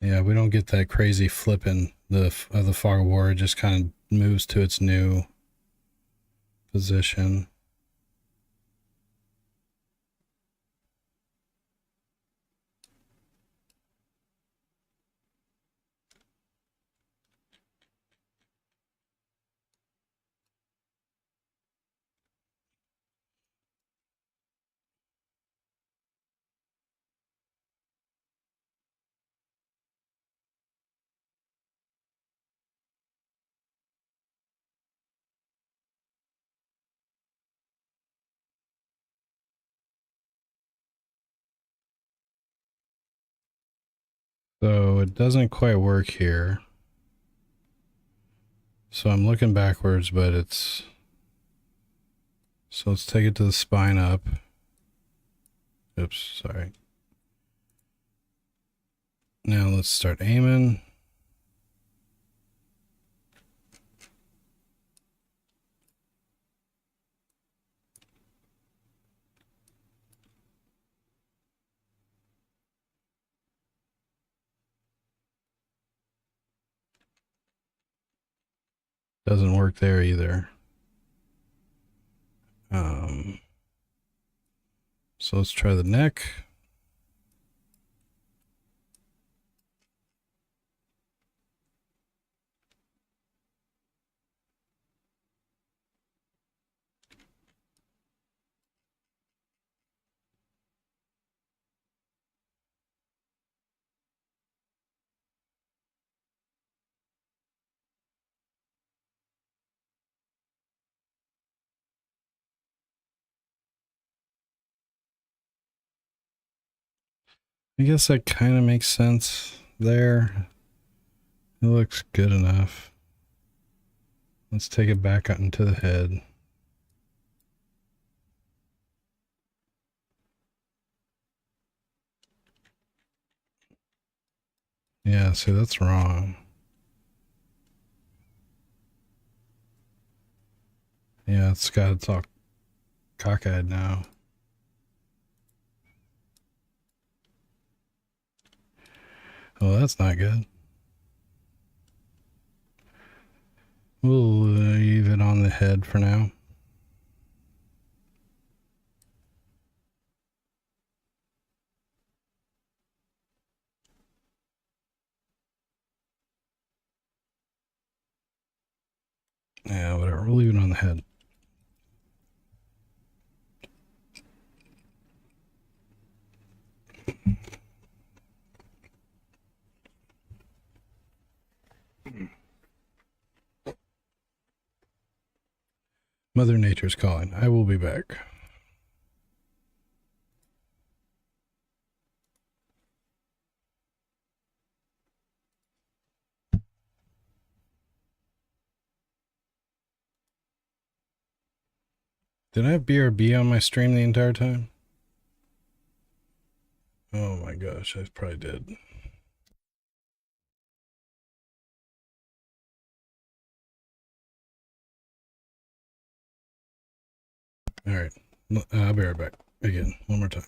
yeah, we don't get that crazy flipping of the Fog of War. It just kind of moves to its new position. So it doesn't quite work here. So I'm looking backwards, but it's... So let's take it to the spine up. Oops, sorry. Now let's start aiming. Doesn't work there either. So let's try the neck. I guess that kind of makes sense there. It looks good enough. Let's take it back out into the head. Yeah, see, that's wrong. Yeah, it's all cockeyed now. Oh, that's not good. We'll leave it on the head for now. Yeah, whatever. We'll leave it on the head. Mother Nature's calling. I will be back. Did I have BRB on my stream the entire time? Oh my gosh, I probably did. All right, I'll be right back again, one more time.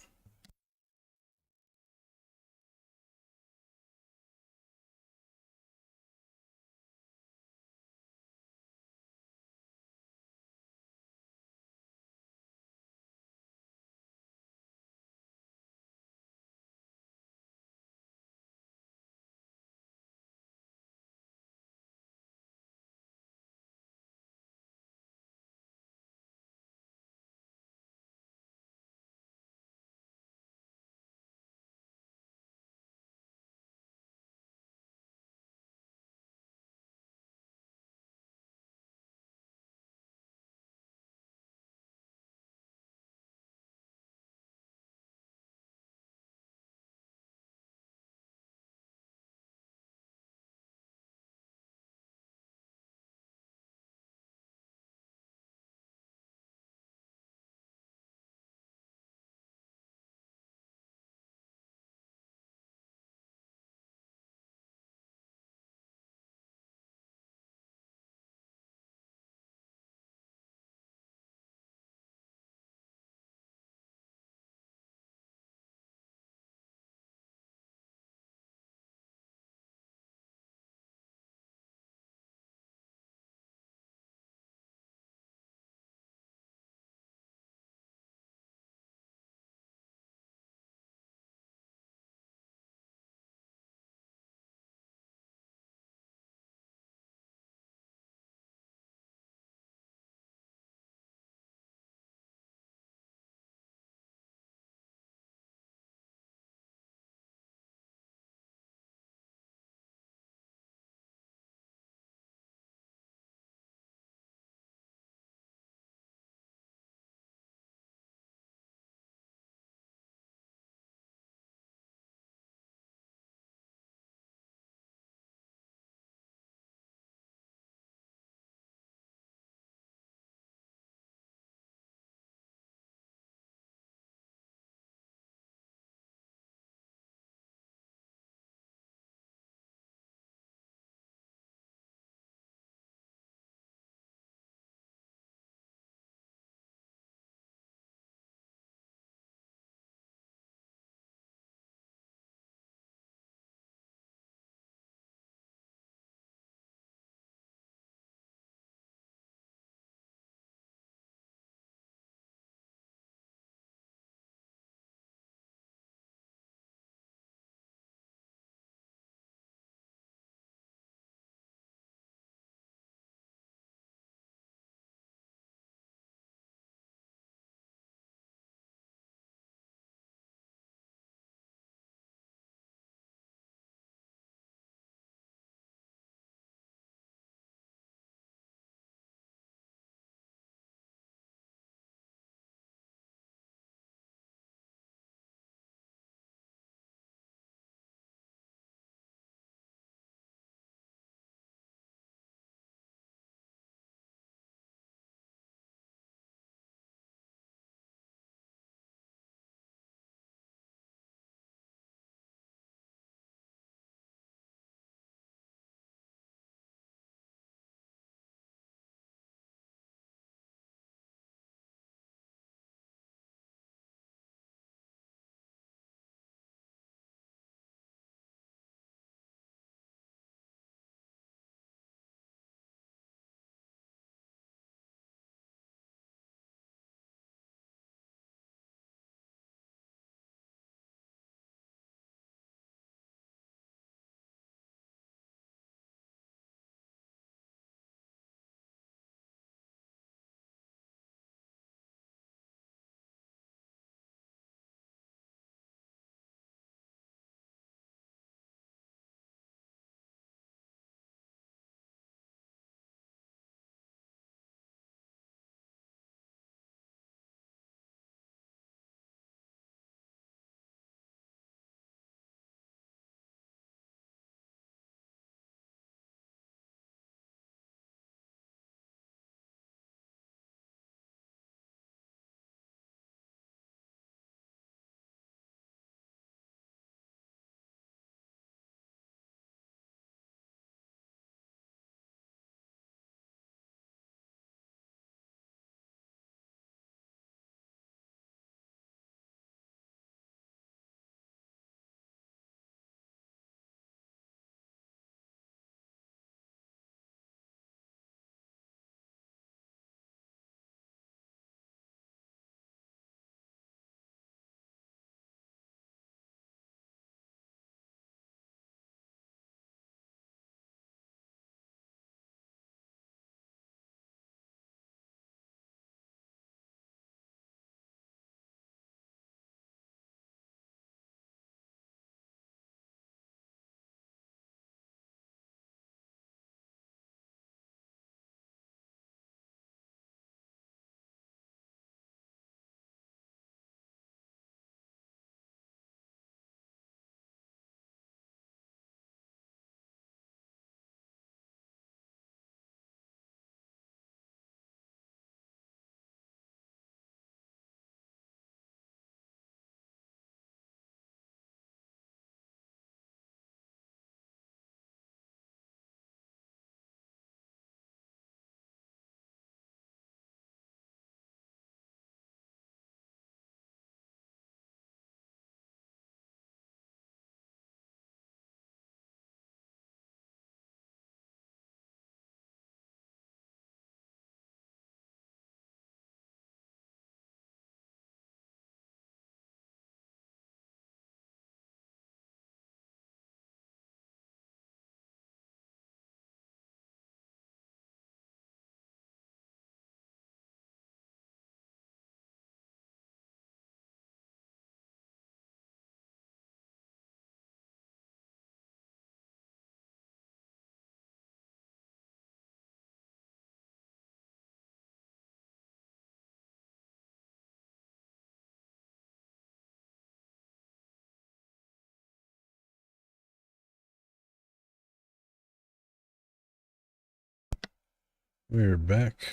We're back.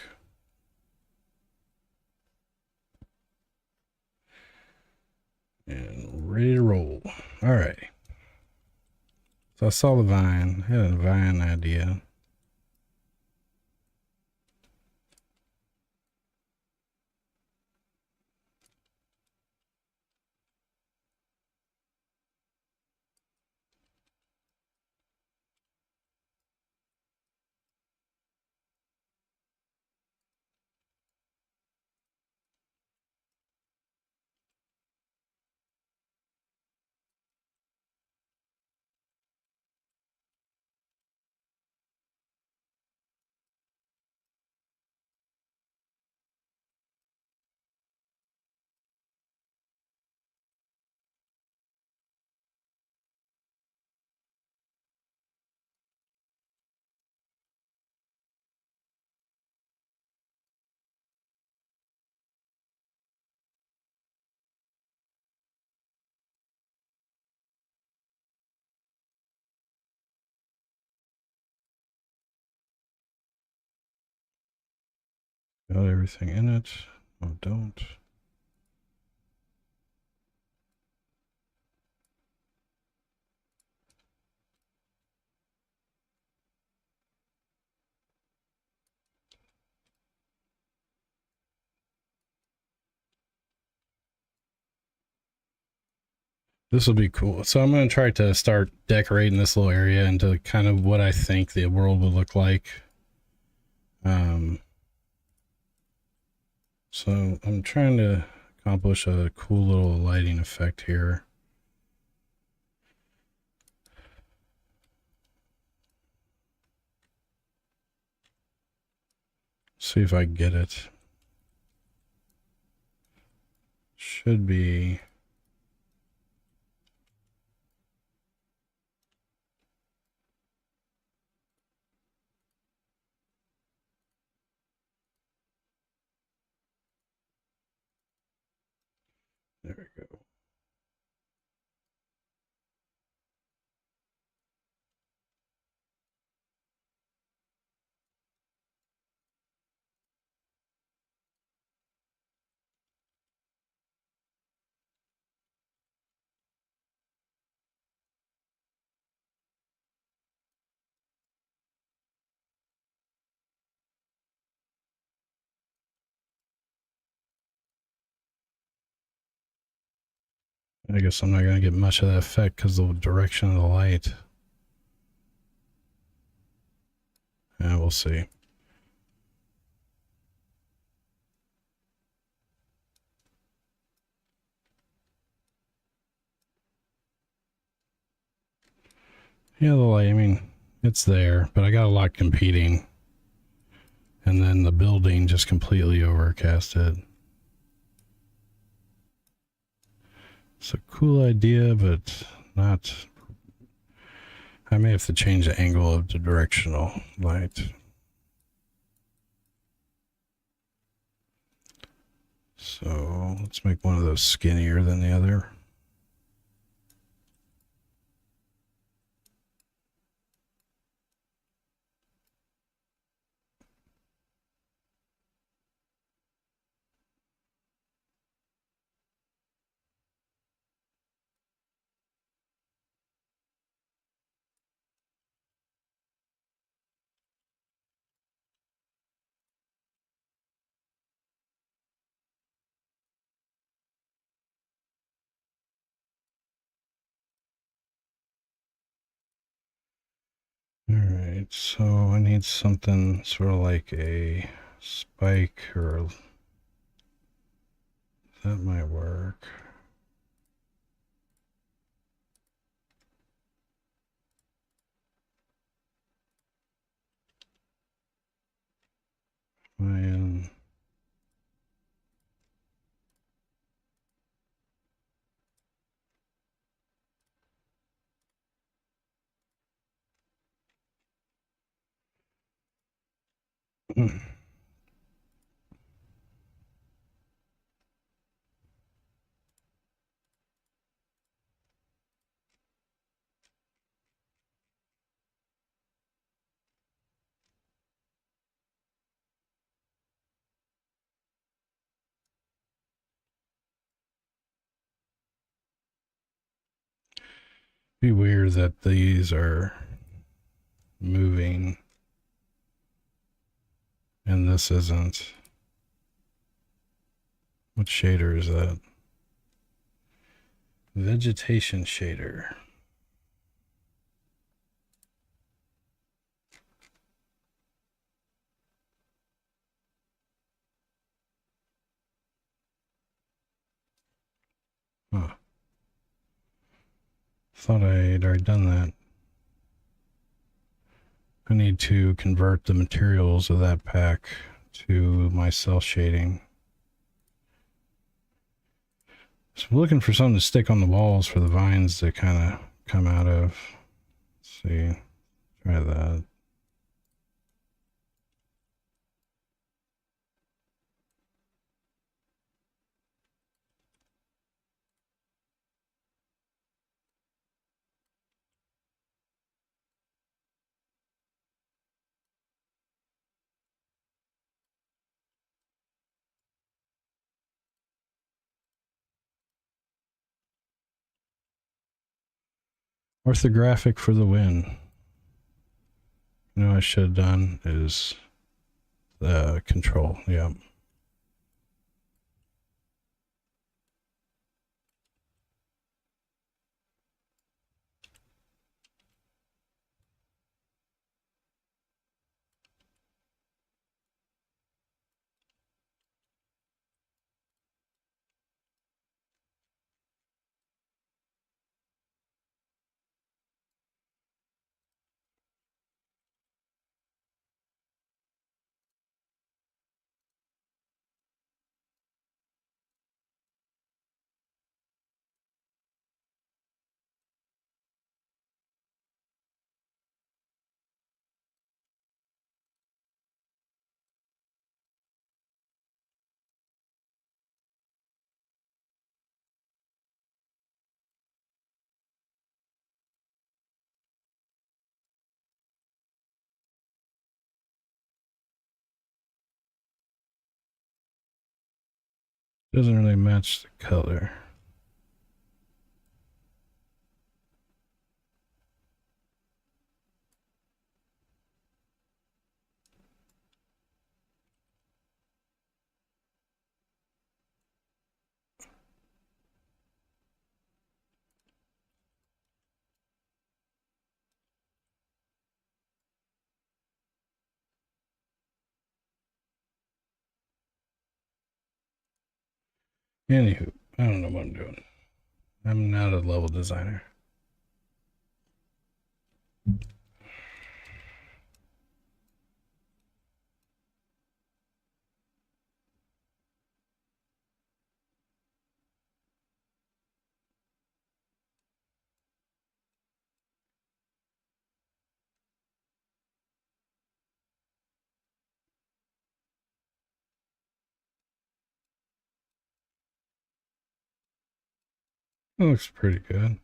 And ready to roll. Alright. So I saw the vine. I had a vine idea. Got everything in it. Oh, don't. This will be cool. So I'm going to try to start decorating this little area into kind of what I think the world would look like. So I'm trying to accomplish a cool little lighting effect here. See if I get it. Should be. There we go. I guess I'm not going to get much of that effect because of the direction of the light. Yeah, we'll see. Yeah, the light, I mean, it's there, but I got a lot competing. And then the building just completely overcasted. It's a cool idea, but not. I may have to change the angle of the directional light. So let's make one of those skinnier than the other. All right, so I need something sort of like a spike, or that might work. Man. Be weird that these are moving and this isn't. What shader is that? Vegetation shader. Huh. Thought I'd already done that. I need to convert the materials of that pack to my cell shading. So I'm looking for something to stick on the walls for the vines to kind of come out of. Let's see. Try that. Orthographic for the win. You know what I should have done is the control. Yeah. Doesn't really match the color. Anywho, I don't know what I'm doing. I'm not a level designer. That looks pretty good.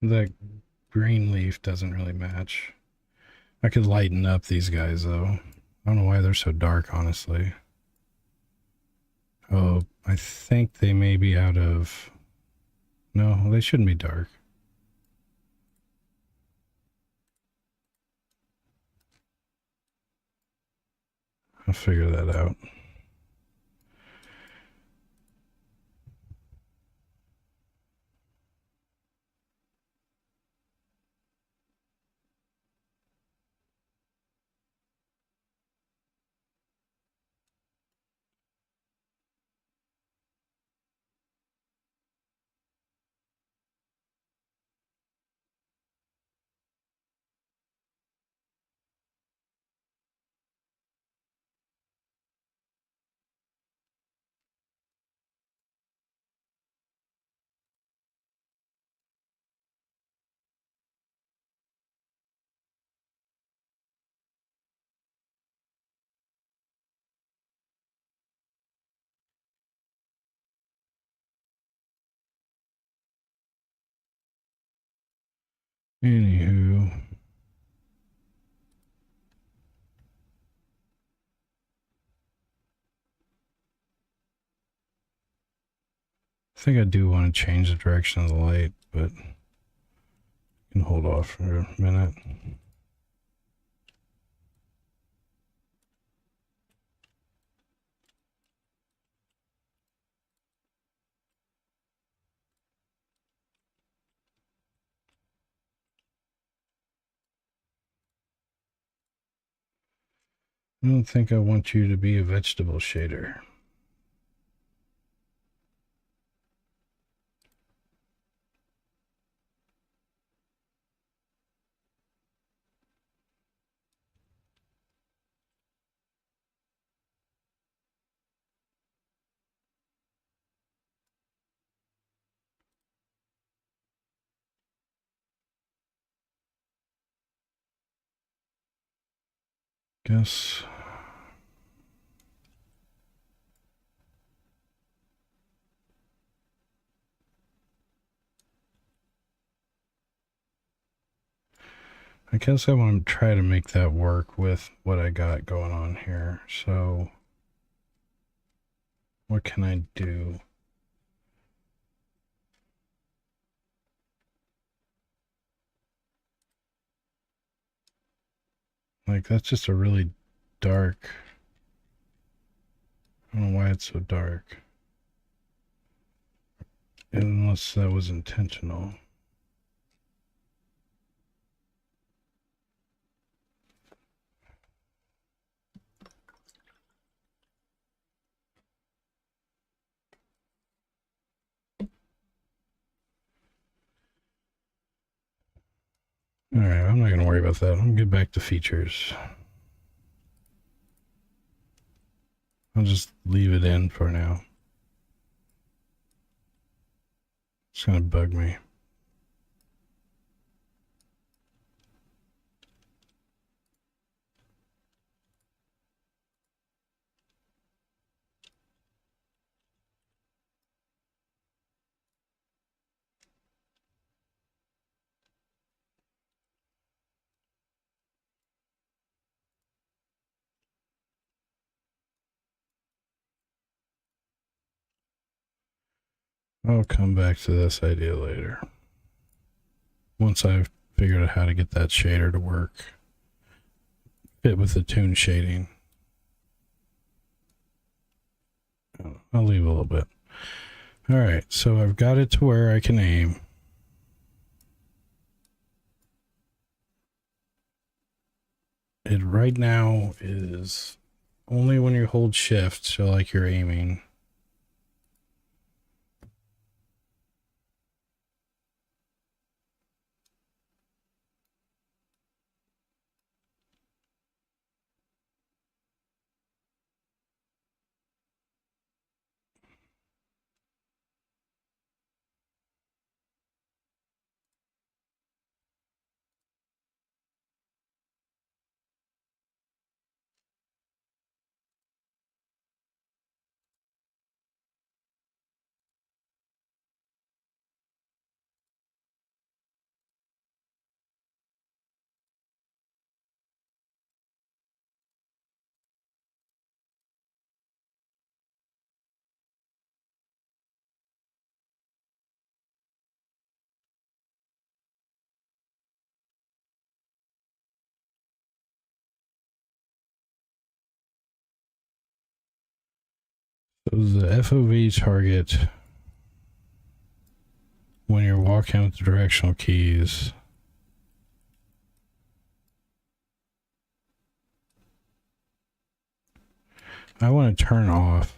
That green leaf doesn't really match. I could lighten up these guys though. I don't know why they're so dark, honestly. Oh, I think they may be out of... No, they shouldn't be dark. I'll figure that out. Anywho, think I do want to change the direction of the light, but I can hold off for a minute. I don't think I want you to be a vegetable shader. Guess. I guess I want to try to make that work with what I got going on here. So, what can I do? Like, that's just a really dark. I don't know why it's so dark. Unless that was intentional. Alright, I'm not going to worry about that. I'm going to get back to features. I'll just leave it in for now. It's going to bug me. I'll come back to this idea later. Once I've figured out how to get that shader to work. Fit with the toon shading. I'll leave a little bit. Alright, so I've got it to where I can aim. It right now is only when you hold shift, so like you're aiming. So the FOV target when you're walking with the directional keys. I want to turn off.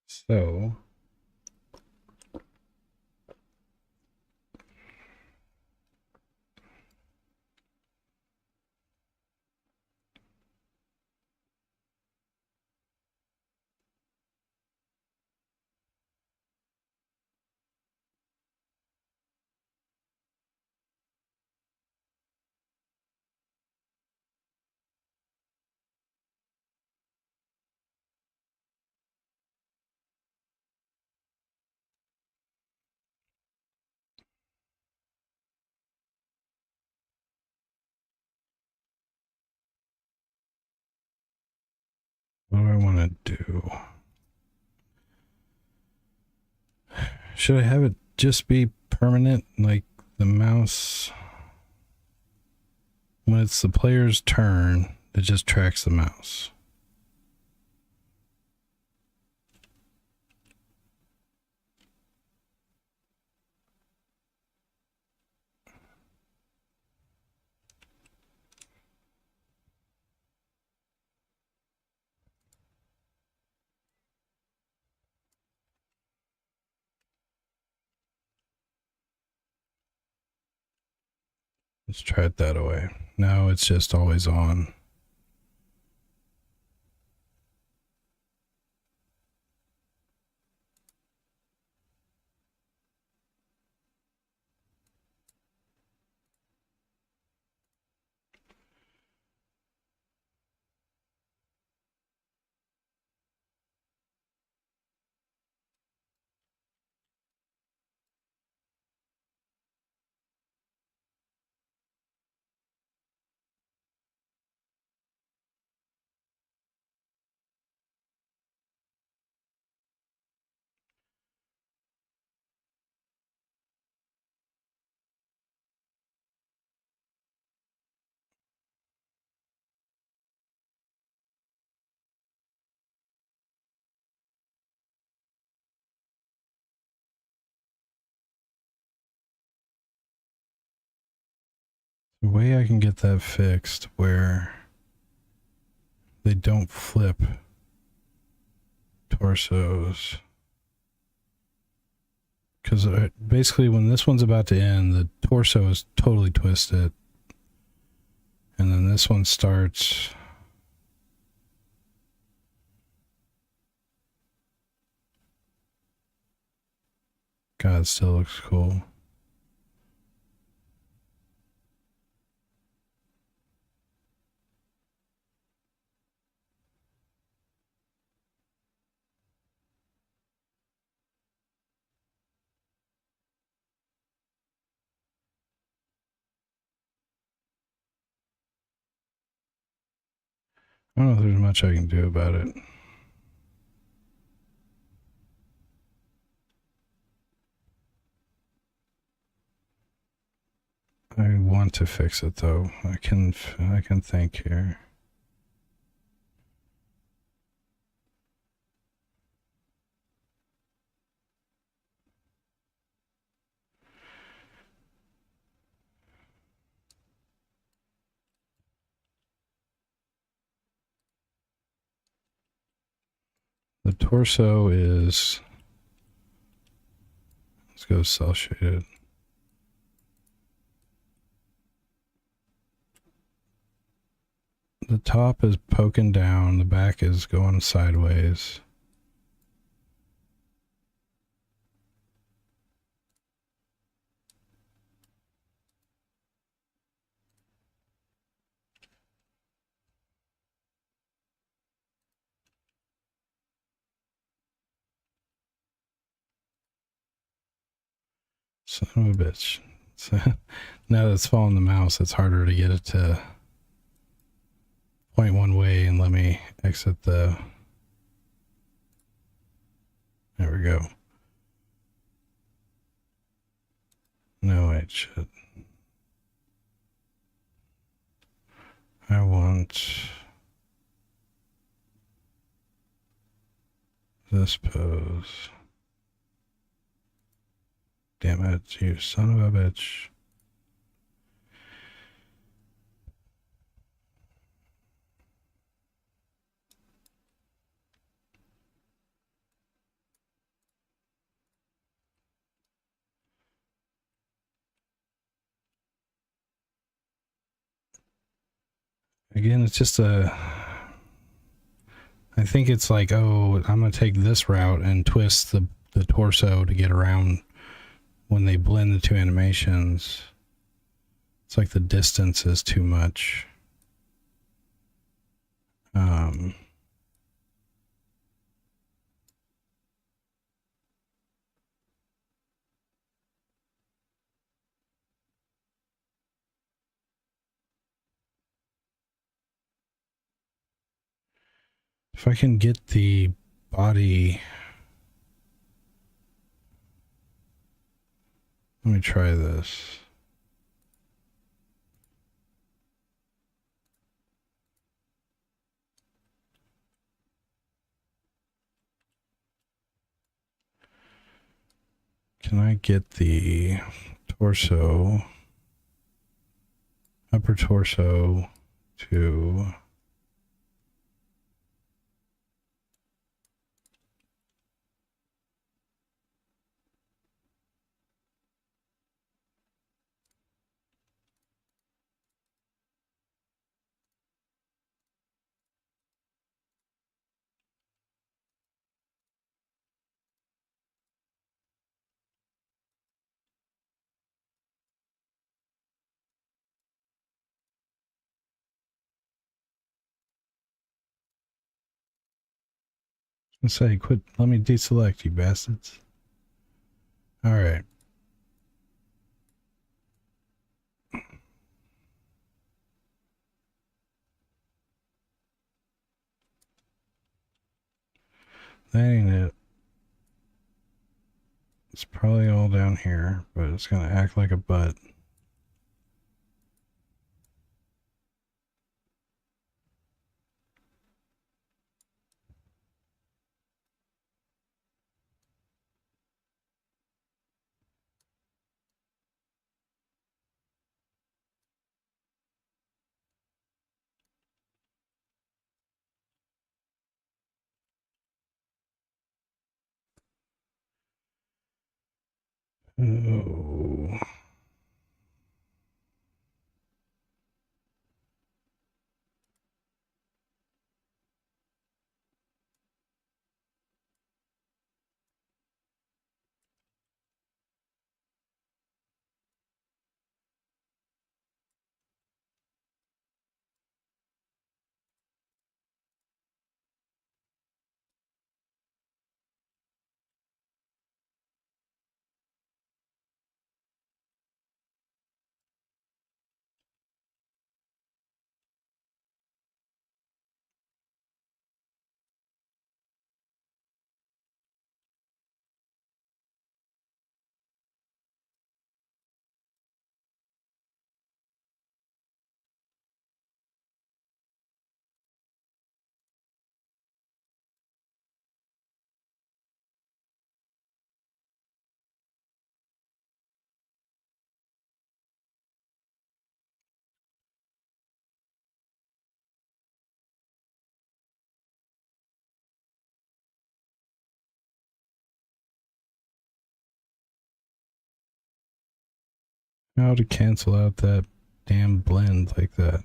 So What do I want to do? Should I have it just be permanent, like the mouse? When it's the player's turn, it just tracks the mouse. Let's try it that way. Now it's just always on. The way I can get that fixed where they don't flip torsos. Because basically when this one's about to end, the torso is totally twisted. And then this one starts. God, it still looks cool. I don't know if there's much I can do about it. I want to fix it though. I can think here. The torso is, let's go cell shaded. The top is poking down, the back is going sideways. Son of a bitch. So, now that it's fallen the mouse, it's harder to get it to point one way and let me exit the... There we go. No, wait, shit. I want this pose. Damn it, you son of a bitch. Again, it's just a... I think it's like, oh, I'm going to take this route and twist the torso to get around when they blend the two animations. It's like the distance is too much. If I can get the body, let me try this. Can I get the torso, upper torso to I say quit, let me deselect, you bastards. All right. That ain't it. It's probably all down here, but it's gonna act like a butt. Oh. How to cancel out that damn blend like that?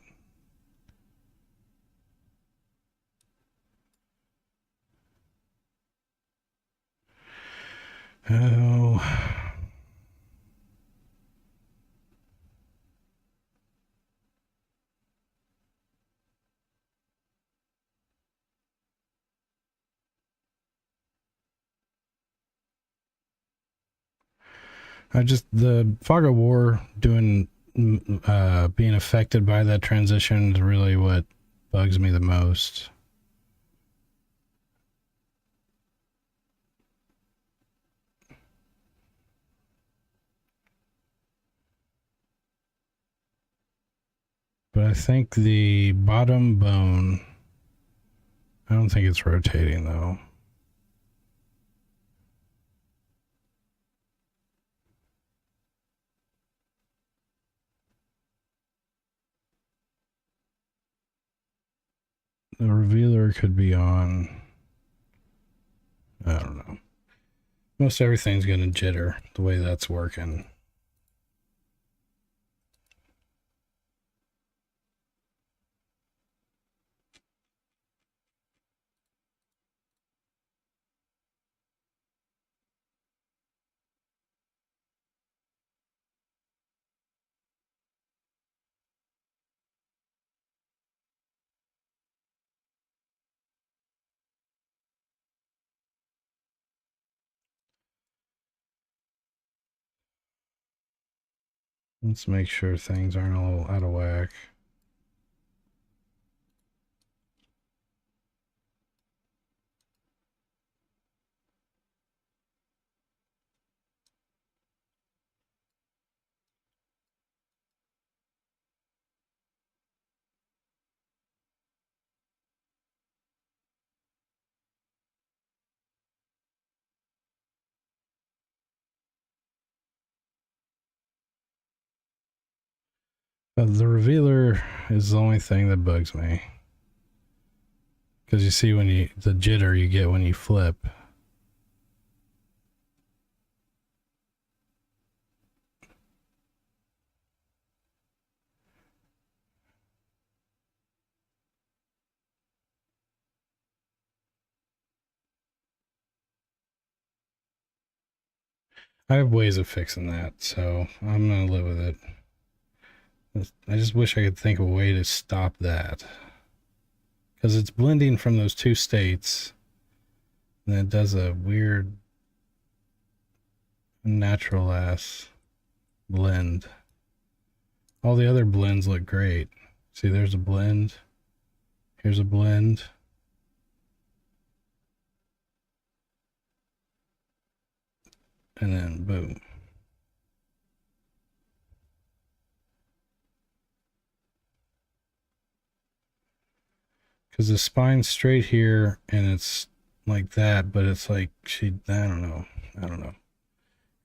Oh. The fog of war doing, being affected by that transition is really what bugs me the most. But I think the bottom bone, I don't think it's rotating though. The revealer could be on. I don't know. Most everything's gonna jitter the way that's working. Let's make sure things aren't a little out of whack. But the revealer is the only thing that bugs me. Because you see when you, the jitter you get when you flip. I have ways of fixing that, so I'm gonna live with it. I just wish I could think of a way to stop that. Because it's blending from those two states. And it does a weird natural ass blend. All the other blends look great. See, there's a blend. Here's a blend. And then boom. Because the spine's straight here and it's like that, but it's like I don't know.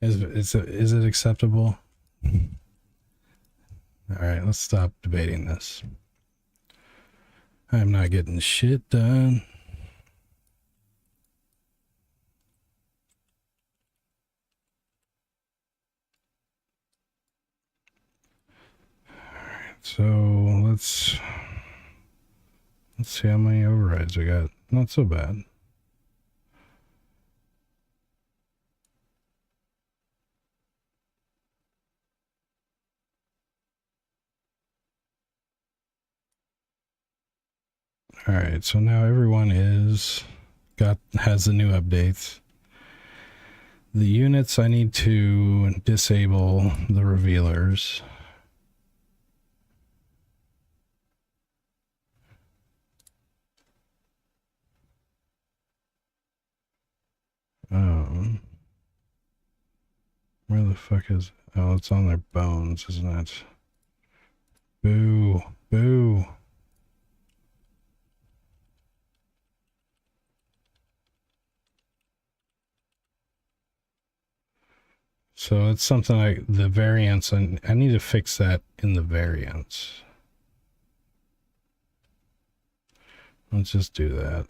Is it acceptable? All right, let's stop debating this. I'm not getting shit done. All right, so let's see how many overrides we got. Not so bad. All right, so now everyone has the new updates. The units, I need to disable the revealers. Where the fuck is... Oh, it's on their bones, isn't it? Boo. Boo. So it's something like the variants, and I need to fix that in the variants. Let's just do that.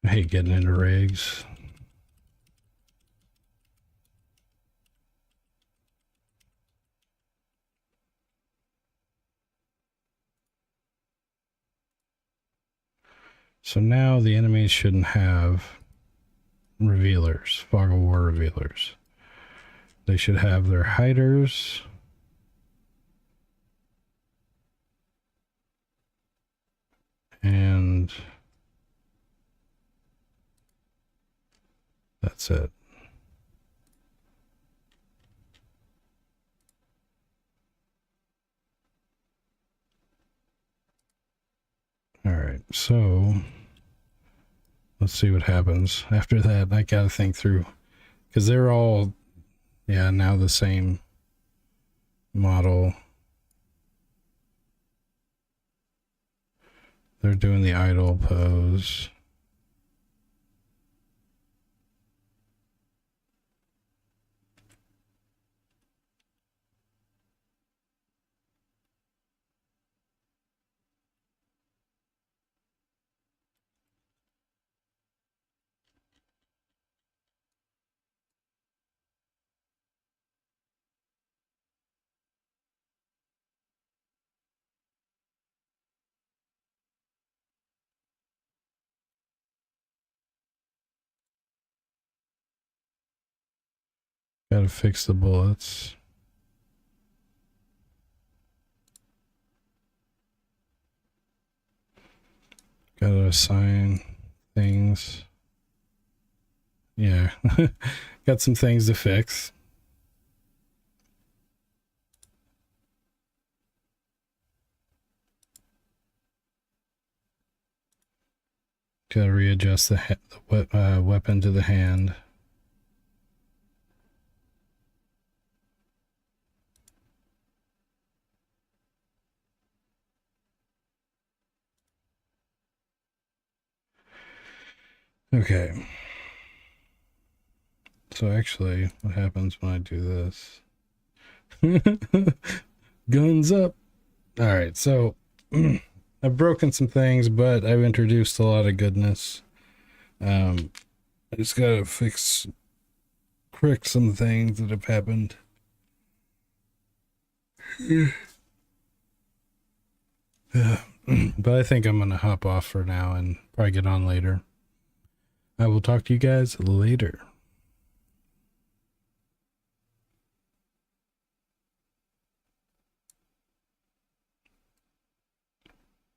I hate getting into rigs. So now the enemies shouldn't have revealers, Fog of War revealers. They should have their hiders. And that's it. All right, so let's see what happens. After that, I gotta think through, because they're all, yeah, now the same model. They're doing the idle pose. Gotta fix the bullets. Gotta assign things. Yeah, got some things to fix. Gotta readjust the weapon to the hand. Okay. So actually, what happens when I do this? Guns up. All right, so I've broken some things, but I've introduced a lot of goodness. I just gotta correct some things that have happened. But I think I'm gonna hop off for now and probably get on later. I will talk to you guys later.